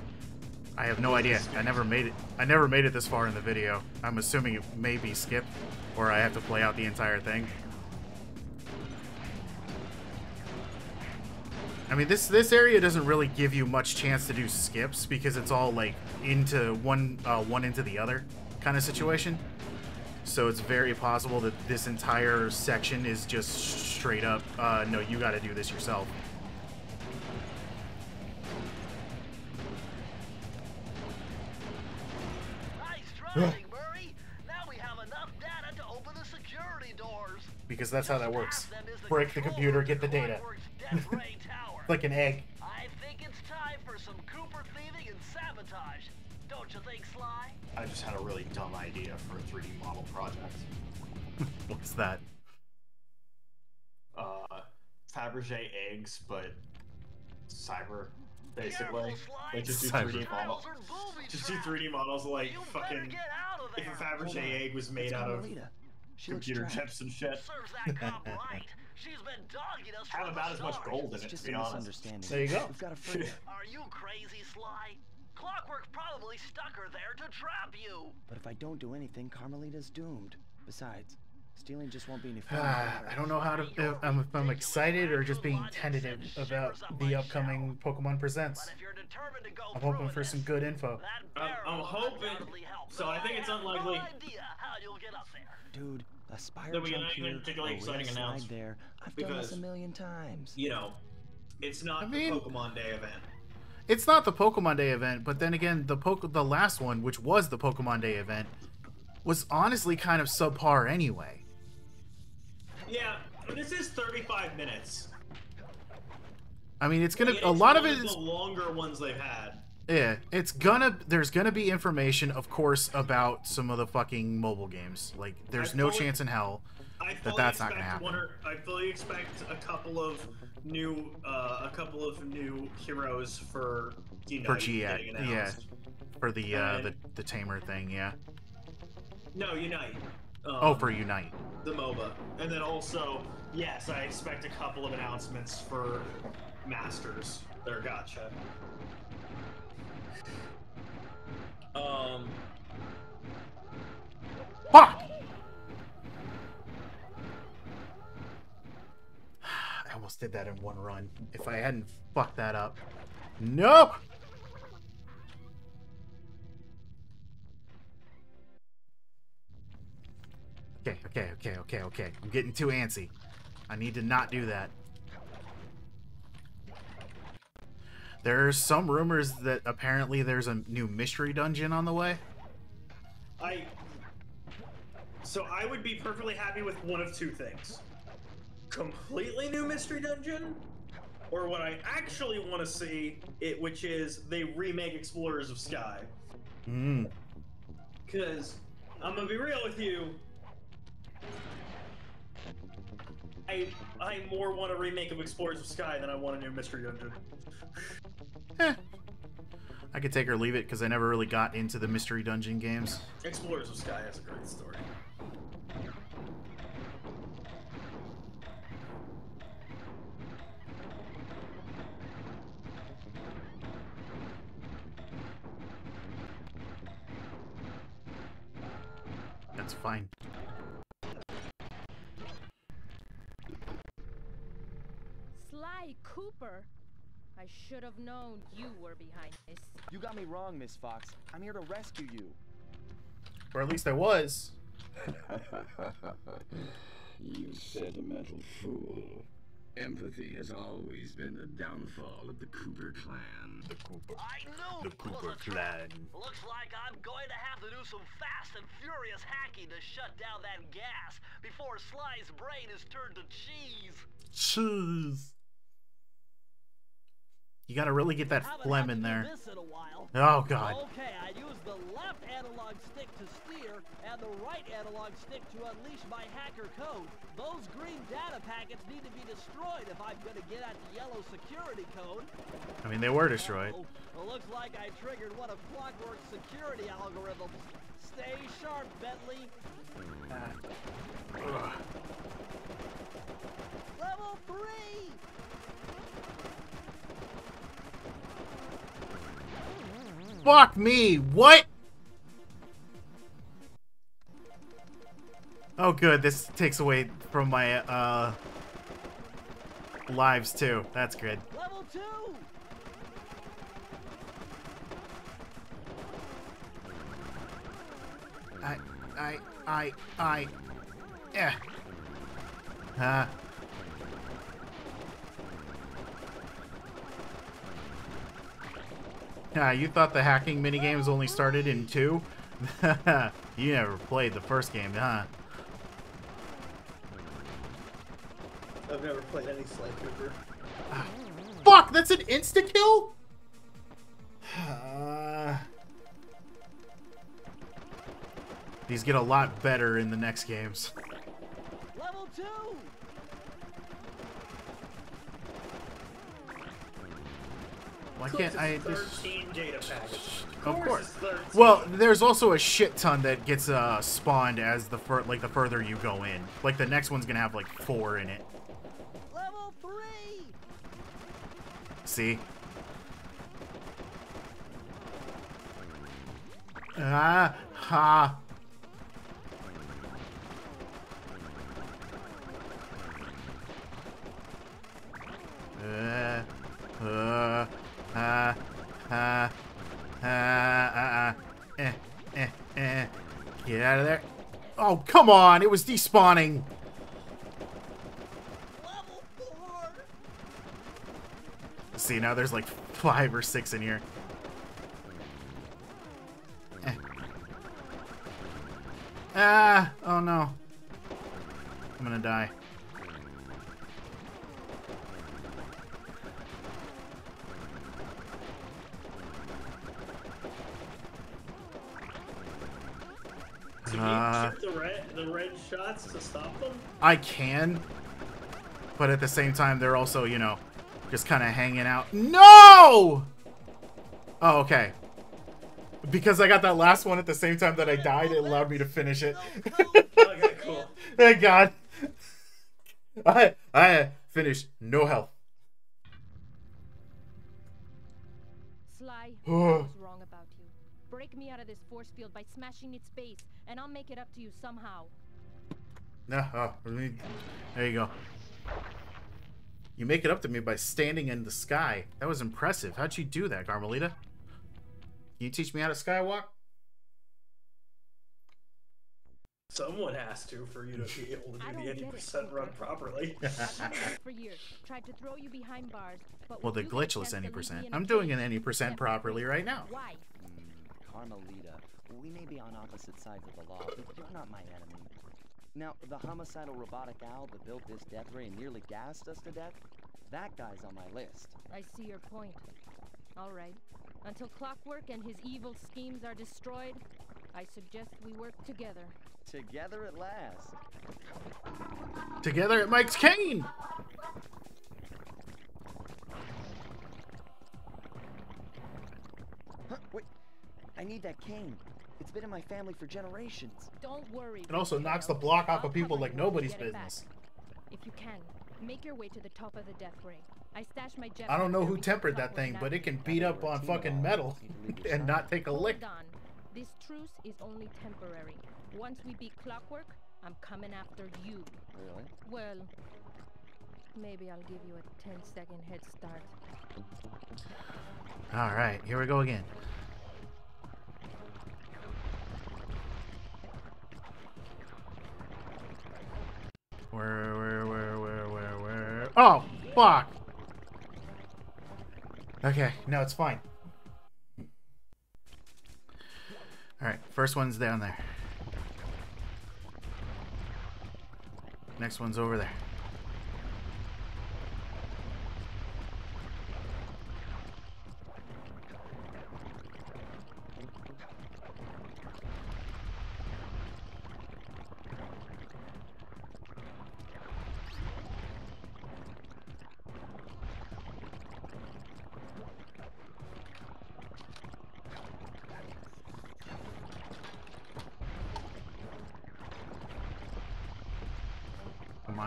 I have no idea. I never made it. I never made it this far in the video. I'm assuming it may be skipped, or I have to play out the entire thing. I mean, this area doesn't really give you much chance to do skips because it's all like into one into the other kind of situation. So it's very possible that this entire section is just straight up, no, you got to do this yourself. Nice driving, Murray. Now we have enough data to open the security doors. Because that's how that works. Break the computer, get the data. Like an egg. I think it's time for some Cooper thieving and sabotage. Don't you think, Sly? I just had a really dumb idea for a 3D model project. What's that? Fabergé eggs, but cyber, basically. Like just do Cyber. 3D models. Just do 3D models like fucking. If a Fabergé egg was made out of computer chips and shit. Serves that cop right. She's been dogging us Have from about the as much start. gold in it, to be honest. There you go. We've got a friend. Are you crazy, Sly? Clockwork probably stuck her there to trap you. But if I don't do anything, Carmelita's doomed. Besides, stealing just won't be any fun. I don't know how to if I'm excited or just being tentative about the upcoming Pokemon Presents. I'm hoping for some good info. I'm hoping. So I think it's unlikely. Dude, a spiral That we jump get here, anything particularly a exciting rail slide announced. there. I've done this a million times. You know, it's not the Pokemon Day event. It's not the Pokemon Day event, but then again, the last one, which was the Pokemon Day event, was honestly kind of subpar anyway. Yeah, this is 35 minutes. I mean, it's gonna Like, a lot of one it is the longer ones they've had. yeah. There's gonna be information, of course, about some of the fucking mobile games. Like, there's no chance in hell that that's not gonna happen. I fully expect a couple of new heroes for Unite For GX, getting announced. yeah, for the tamer thing, yeah. No, Unite. Oh, for Unite. The MOBA. And then also, yes, I expect a couple of announcements for Masters. They're gotcha. Fuck! I almost did that in one run. If I hadn't fucked that up. No! Okay. I'm getting too antsy. I need to not do that. There's some rumors that apparently there's a new mystery dungeon on the way. So I would be perfectly happy with one of two things. Completely new mystery dungeon, or what I actually want to see, which is they remake Explorers of Sky. Because I'm gonna be real with you, I more want a remake of Explorers of Sky than I want a new mystery dungeon. I could take or leave it because I never really got into the mystery dungeon games. Explorers of Sky has a great story. It's fine. Sly Cooper? I should have known you were behind this. You got me wrong, Miss Fox. I'm here to rescue you. Or at least I was. You sentimental fool. Empathy has always been the downfall of the Cooper clan. The Cooper. I knew The Cooper clan. Looks like I'm going to have to do some fast and furious hacking to shut down that gas before Sly's brain is turned to cheese. Cheese. You gotta really get that phlegm in there. This in a while. Oh god. Okay, I use the left analog stick to steer and the right analog stick to unleash my hacker code. Those green data packets need to be destroyed if I'm gonna get at the yellow security code. I mean, they were destroyed. It looks like I triggered one of Clockwork's security algorithms. Stay sharp, Bentley. Level 3! Fuck me! What? Oh good, this takes away from my lives too. That's good. Level 2! Yeah. You thought the hacking minigames only started in 2? You never played the first game, huh? I've never played any Sly Cooper. Fuck! That's an insta-kill? These get a lot better in the next games. Level 2! Why can't I just... 13 data packets. Of course. Well, there's also a shit ton that gets spawned as the further you go in. Like the next one's gonna have like 4 in it. Level 3! See? Ah, ha. Get out of there. Oh, come on. It was despawning. Level 4! See, now there's like 5 or 6 in here. Oh no. I'm gonna die. So can you shoot the red shots to stop them? I can, but at the same time, they're also, you know, just kind of hanging out. No! Oh, okay. Because I got that last one at the same time that I died, it allowed me to finish it. Okay, cool. Thank God. I finished no health. Sly, I was wrong about you. Break me out of this force field by smashing its base, and I'll make it up to you somehow. There you go. You make it up to me by standing in the sky. That was impressive. How'd you do that, Carmelita? Can you teach me how to skywalk? Someone has to for you to be able to do the 80% run properly. For years, tried to throw you behind bars, but well, the glitchless any percent. I'm doing an any percent properly right now. Why? Carmelita, we may be on opposite sides of the law, but you're not my enemy. Now, the homicidal robotic owl that built this death ray and nearly gassed us to death, that guy's on my list. I see your point. All right. Until Clockwork and his evil schemes are destroyed, I suggest we work together. Together at last. Together at Mike's Cane! Huh, wait, I need that cane. It's been in my family for generations. Don't worry. It also knocks the block off of people like nobody's business. If you can, make your way to the top of the death ray. I stashed my jet. I don't know who tempered that thing, but it can beat up on fucking metal and not take a lick. This truce is only temporary. Once we beat Clockwork, I'm coming after you. Really? Well, maybe I'll give you a 10-second head start. Alright, here we go again. Where? Oh, fuck! Okay, no, it's fine. Alright, first one's down there. Next one's over there.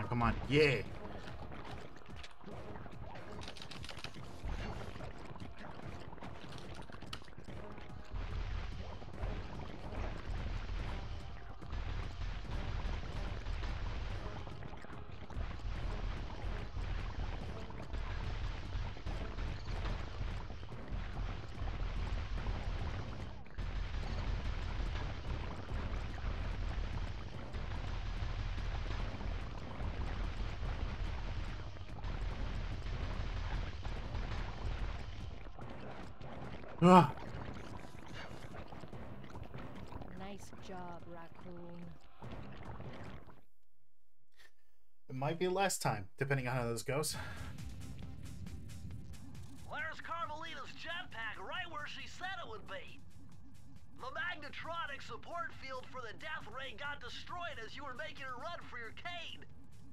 Come on. Yeah. Ah. Nice job, Raccoon. It might be last time, depending on how this goes. There's Carmelita's jetpack right where she said it would be. The magnetronic support field for the death ray got destroyed as you were making a run for your cane.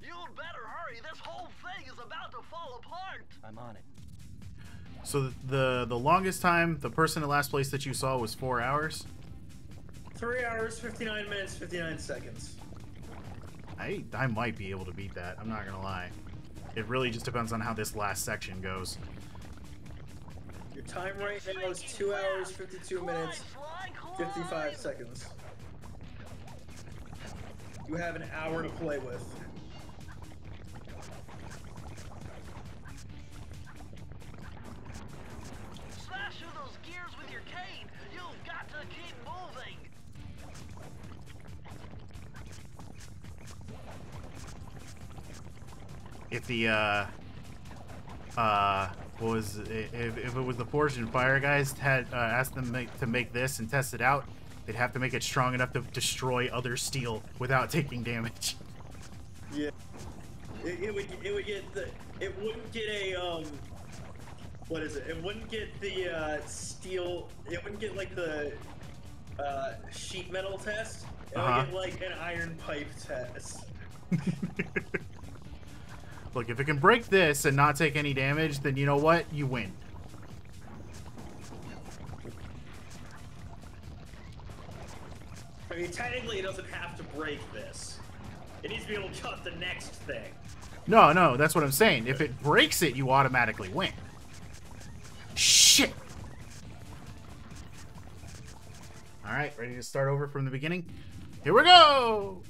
You'd better hurry. This whole thing is about to fall apart. I'm on it. So the longest time the person in last place that you saw was 4 hours? 3 hours, 59 minutes, 59 seconds. I might be able to beat that. I'm not gonna lie. It really just depends on how this last section goes. Your time right now is 2 hours, 52 minutes, 55 seconds. You have an hour to play with. Slash through those gears with your cane. You've got to keep moving. If the if it was the Forged in Fire guys had asked them to make this and test it out, they'd have to make it strong enough to destroy other steel without taking damage. Yeah, it wouldn't get a what is it? It wouldn't get the steel. It wouldn't get like the sheet metal test. It would get like an iron pipe test. Look, if it can break this and not take any damage, then you know what? You win. I mean, technically, it doesn't have to break this. It needs to be able to cut the next thing. No, that's what I'm saying. If it breaks it, you automatically win. Shit! Alright, ready to start over from the beginning? Here we go!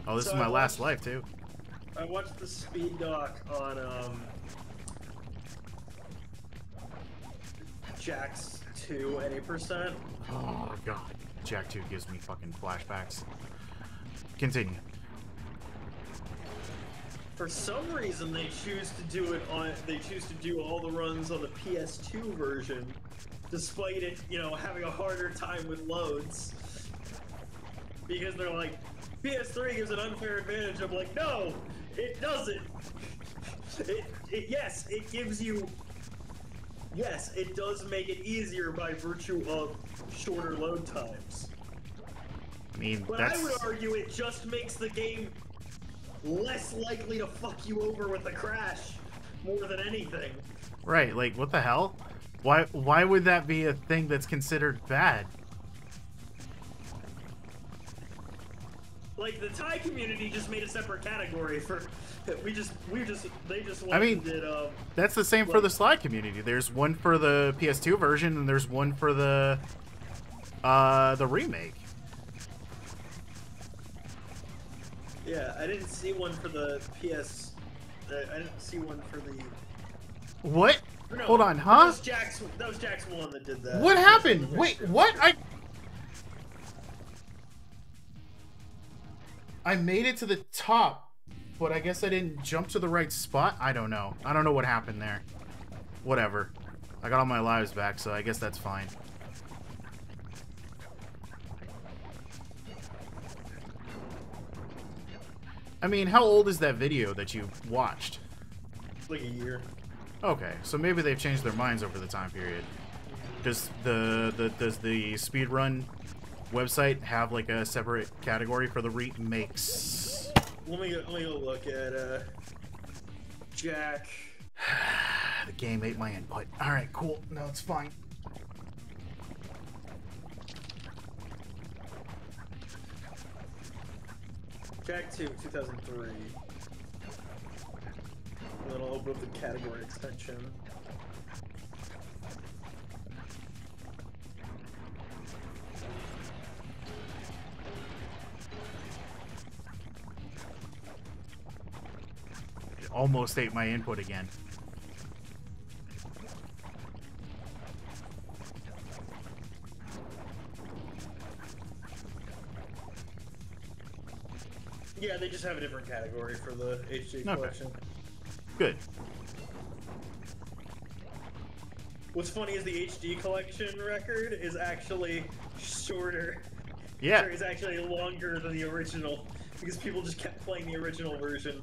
Oh, this is my last life, too. I watched the speed doc on Jax 2 at 8%. Oh god, Jak 2 gives me fucking flashbacks. Continue. For some reason, they choose to do it on. They choose to do all the runs on the PS2 version, despite it, you know, having a harder time with loads. Because they're like, PS3 gives an unfair advantage. I'm like, no, it doesn't. Yes, it gives you. Yes, it does make it easier by virtue of shorter load times. I mean, but I would argue it just makes the game less likely to fuck you over with a crash more than anything. Right, like, what the hell? Why would that be a thing that's considered bad? Like, the Thai community just made a separate category for they just I mean, did, that's the same for the slide community. There's one for the PS2 version, and there's one for the remake. Yeah, I didn't see one for the PS. I didn't see one for the. What? No, Hold on, huh? That was Jack's one that did that. What happened? Wait, what? I made it to the top, but I guess I didn't jump to the right spot. I don't know. I don't know what happened there. Whatever. I got all my lives back, so I guess that's fine. I mean, how old is that video that you watched? Like a year. Okay, so maybe they've changed their minds over the time period. Does the Speedrun website have like a separate category for the remakes? Let me go look at Jack. The game ate my input. All right, cool. No, it's fine. Jack 2, 2003. And then I'll open up the category extension. It almost ate my input again. Yeah, they just have a different category for the HD collection. Good. What's funny is the HD collection record is actually shorter. Yeah. It's actually longer than the original because people just kept playing the original version.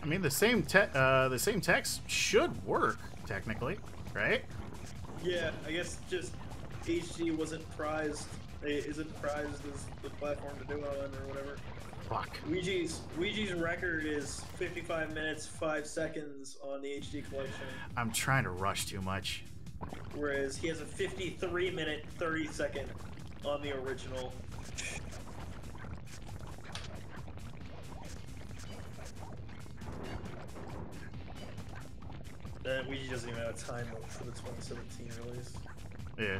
I mean, the same text should work technically, right? Yeah, I guess just HD wasn't prized. It isn't prized as the platform to do it on or whatever. Fuck. Ouija's record is 55 minutes 5 seconds on the HD collection. I'm trying to rush too much. Whereas he has a 53-minute 30-second on the original. Ouija doesn't even have a time for the 2017 release. Yeah.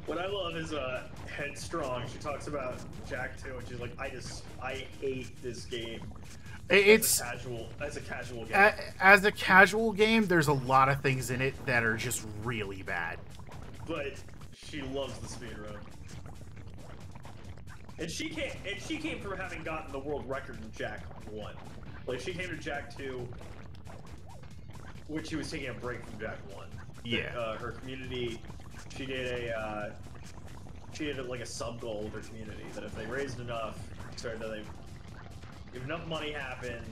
What I love is Headstrong. She talks about Jack 2 and she's like, I hate this game. It's as a casual game. As a casual game, there's a lot of things in it that are just really bad. But she loves the speedrun. And she came from having gotten the world record in Jack 1. Like she came to Jack 2 when she was taking a break from Jack 1. Yeah. Her community, she did like a sub goal with her community that if they raised enough, if enough money happened,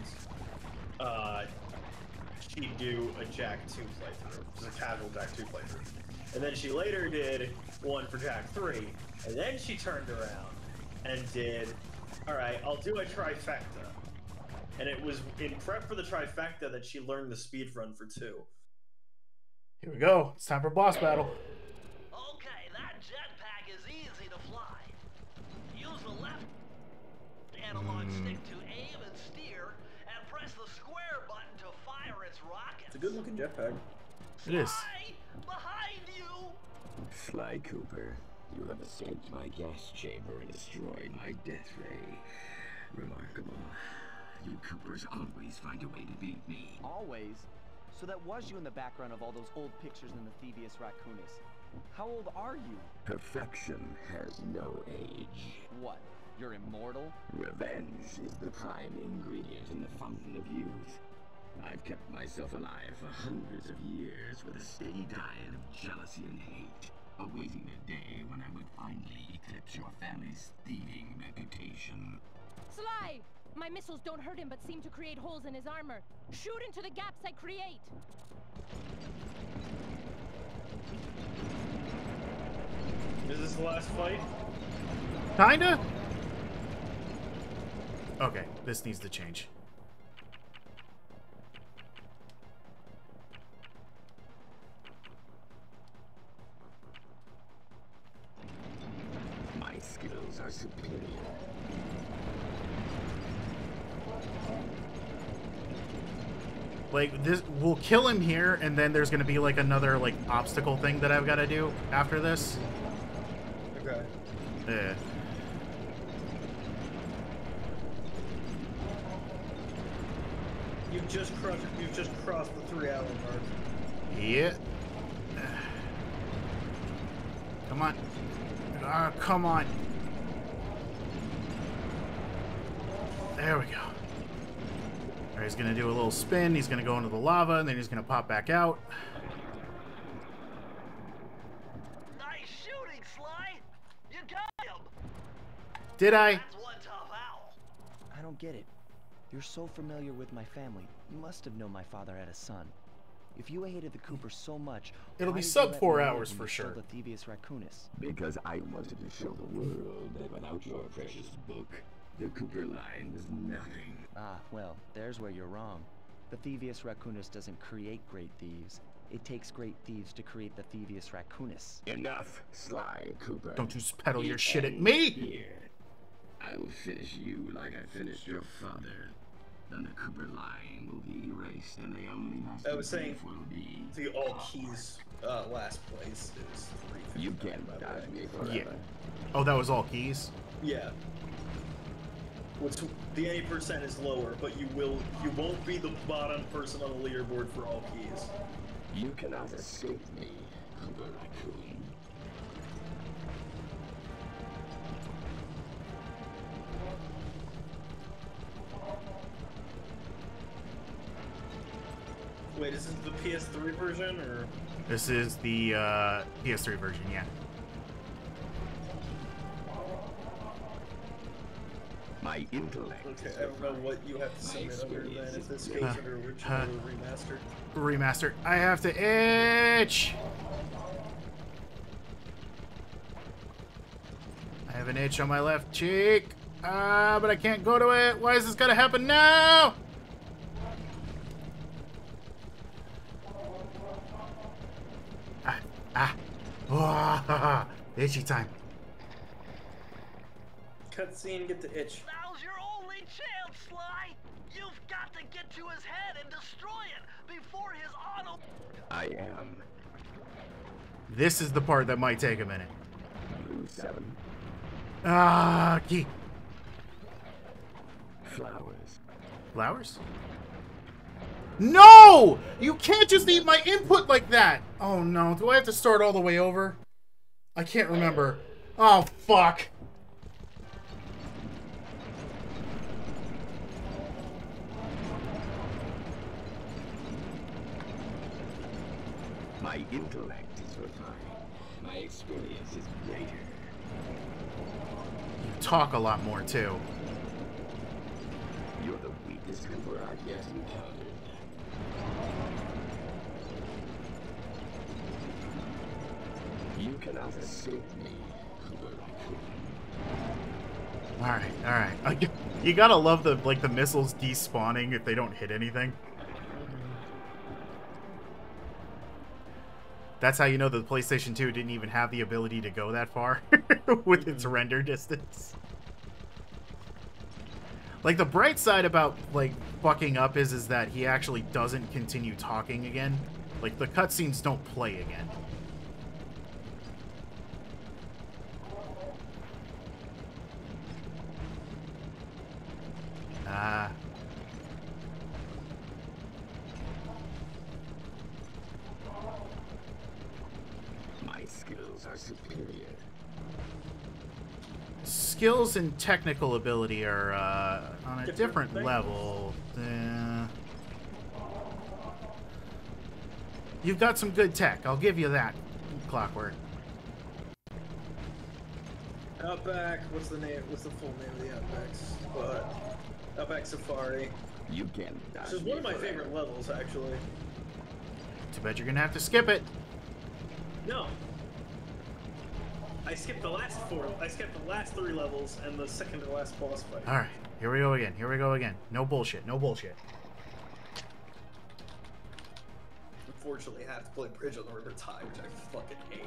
she'd do a Jack 2 playthrough, just a casual Jack 2 playthrough. And then she later did one for Jack 3, and then she turned around and did, alright, I'll do a trifecta. And it was in prep for the trifecta that she learned the speedrun for 2. Here we go. It's time for boss battle. Okay, that jetpack is easy to fly. Use the left analog stick to aim and steer, and press the square button to fire its rocket. It's a good looking jetpack. It is. Behind you! Sly Cooper, you have escaped my gas chamber and destroyed my death ray. Remarkable. You Coopers always find a way to beat me. Always? So that was you in the background of all those old pictures in the Thievius Raccoonus. How old are you? Perfection has no age. What? You're immortal? Revenge is the prime ingredient in the fountain of youth. I've kept myself alive for hundreds of years with a steady diet of jealousy and hate, awaiting a day when I would finally eclipse your family's thieving reputation. Sly! My missiles don't hurt him but seem to create holes in his armor. Shoot into the gaps I create! Is this the last fight? Kinda? Okay, this needs to change. are superior. Like, this, we'll kill him here, and then there's gonna be, like, another, like, obstacle thing that I've gotta do after this. Okay. Yeah. You've just crossed the 3-hour mark. Yeah. Come on. Ah, come on. There we go. All right, he's gonna do a little spin. He's gonna go into the lava, and then he's gonna pop back out. Nice shooting, Sly. You got him. Did I? That's one tough owl. I don't get it. You're so familiar with my family. You must have known my father had a son. If you hated the Cooper so much, It'll why be did you sub let 4 me hours live for when you sure. killed the Thievius Raccoonus? Because I wanted to show the world that without your precious book, the Cooper line was nothing. Ah, well, there's where you're wrong. The Thievius Raccoonus doesn't create great thieves. It takes great thieves to create the Thievius Raccoonus. Enough, Sly Cooper. Don't you peddle your shit at me! Here. I will finish you like I finished your father. Then the Cooper line will be erased, and the only master I was saying, will be the all keys last place is 350. You can't dodge me forever. Yeah. Oh, that was all keys? Yeah. Which the 80% is lower, but you won't be the bottom person on the leaderboard for all keys. You cannot escape me, Cooper Raccoon. Wait, is this the PS3 version, or? This is the PS3 version, yeah. My intellect. Okay, I don't know what you have to submit under then, if this goes under original or remastered. Remastered. I have to itch! I have an itch on my left cheek. Ah, but I can't go to it. Why is this gonna happen now? Oh, itchy time. Cutscene, get the itch. Now's your only chance, Sly. You've got to get to his head and destroy it before his auto. I am. This is the part that might take a minute. Blue 7. Ah, key. Flowers. Flowers? No! You can't just eat my input like that! Oh no, do I have to start all the way over? I can't remember. Oh, fuck. My intellect is refined. My experience is greater. You talk a lot more, too. You're the weakest Cooper I've yet encountered. You cannot escape me, Cooper Raccoon. Alright. You gotta love the missiles despawning if they don't hit anything. That's how you know the PlayStation 2 didn't even have the ability to go that far with its render distance. Like, the bright side about, like, fucking up is that he actually doesn't continue talking again. Like, the cutscenes don't play again. Ah. My skills are superior. Skills and technical ability are on a different level. You've got some good tech. I'll give you that, Clockwork. Outback. What's the name? What's the full name of the Outbacks? Outback Safari. You can. This is one of my favorite levels, actually. Too bad you're gonna have to skip it. No. I skipped the last 4. I skipped the last 3 levels and the second to last boss fight. All right, here we go again. Here we go again. No bullshit. No bullshit. Unfortunately, I have to play Bridge on the River Tide, which I fucking hate.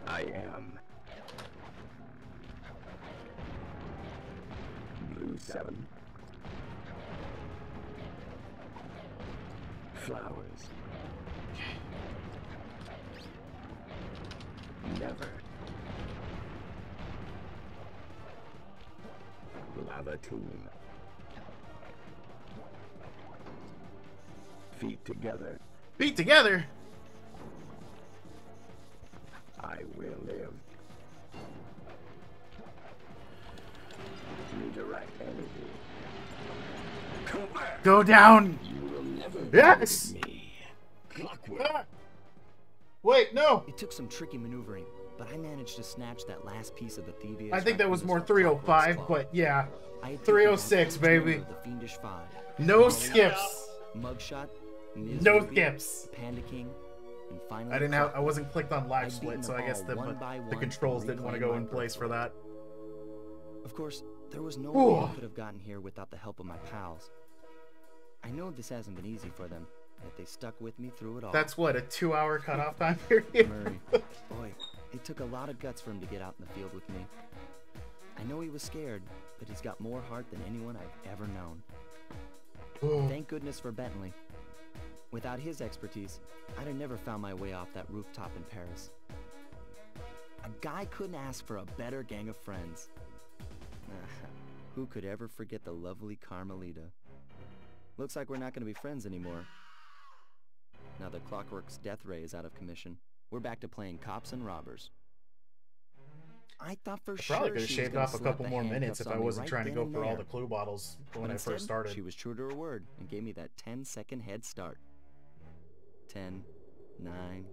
I am. 7. Flowers. Never. Lava tomb. Feet together. Feet together? I will live. Redirect energy. Come back. Go down. You will never Yes. beat me. Clockwork. Ah. Wait, no. It took some tricky maneuvering, but I managed to snatch that last piece of the Theivin. I think that was more 305, but yeah. 306, baby. The Fiendish Five. No skips. Mugshot. No skips. Panda King. And finally, I wasn't clicked on live split, so I guess the controls didn't want to go in place for that. Of course, there was no way I could have gotten here without the help of my pals. I know this hasn't been easy for them, yet they stuck with me through it all. That's what, a 2-hour cutoff time period? Murray, boy, it took a lot of guts for him to get out in the field with me. I know he was scared, but he's got more heart than anyone I've ever known. Thank goodness for Bentley. Without his expertise, I'd have never found my way off that rooftop in Paris. A guy couldn't ask for a better gang of friends. Who could ever forget the lovely Carmelita? Looks like we're not going to be friends anymore. Now that Clockwork's death ray is out of commission, we're back to playing cops and robbers. I thought for sure Probably could have shaved off a couple more minutes if I wasn't trying to go for all the clue bottles when I first started. She was true to her word and gave me that 10-second head start. 10, 9,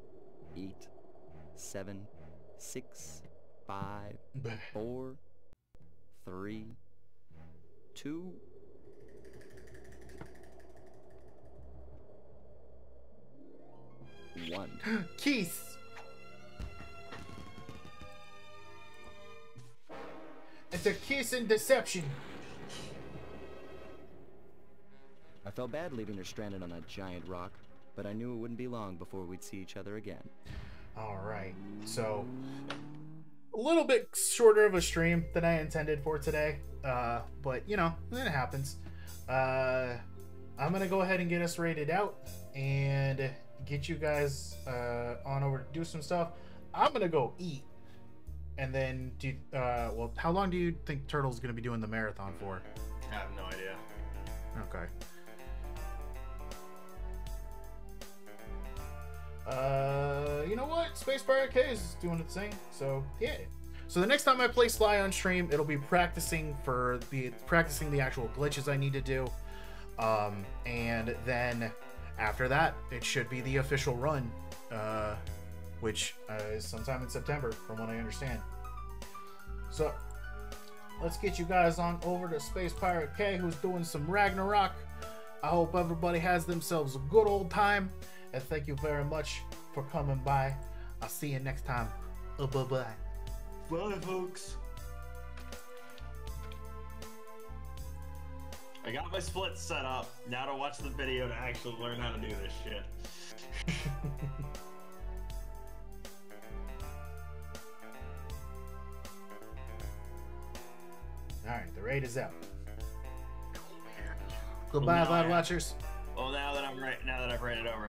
8, 7, 6, 5, 4, 3, 2. One. Keith. It's a kiss and deception. I felt bad leaving her stranded on that giant rock, but I knew it wouldn't be long before we'd see each other again. Alright, so a little bit shorter of a stream than I intended for today, but you know, it happens. I'm gonna go ahead and get us rated out and get you guys on over to do some stuff. I'm gonna go eat, and then do well, how long do you think Turtle's gonna be doing the marathon for? I have no idea. Okay. You know what? Space Pirate K is doing its thing, so yeah. So the next time I play Sly on stream, it'll be practicing the actual glitches I need to do, and then after that, it should be the official run, which is sometime in September, from what I understand. So let's get you guys on over to Space Pirate K, who's doing some Ragnarok. I hope everybody has themselves a good old time, and thank you very much for coming by. I'll see you next time. Bye-bye. Bye, folks. I got my splits set up. Now to watch the video to actually learn how to do this shit. Alright, the raid is out. Goodbye, VOD watchers. Well, now that I've rated over.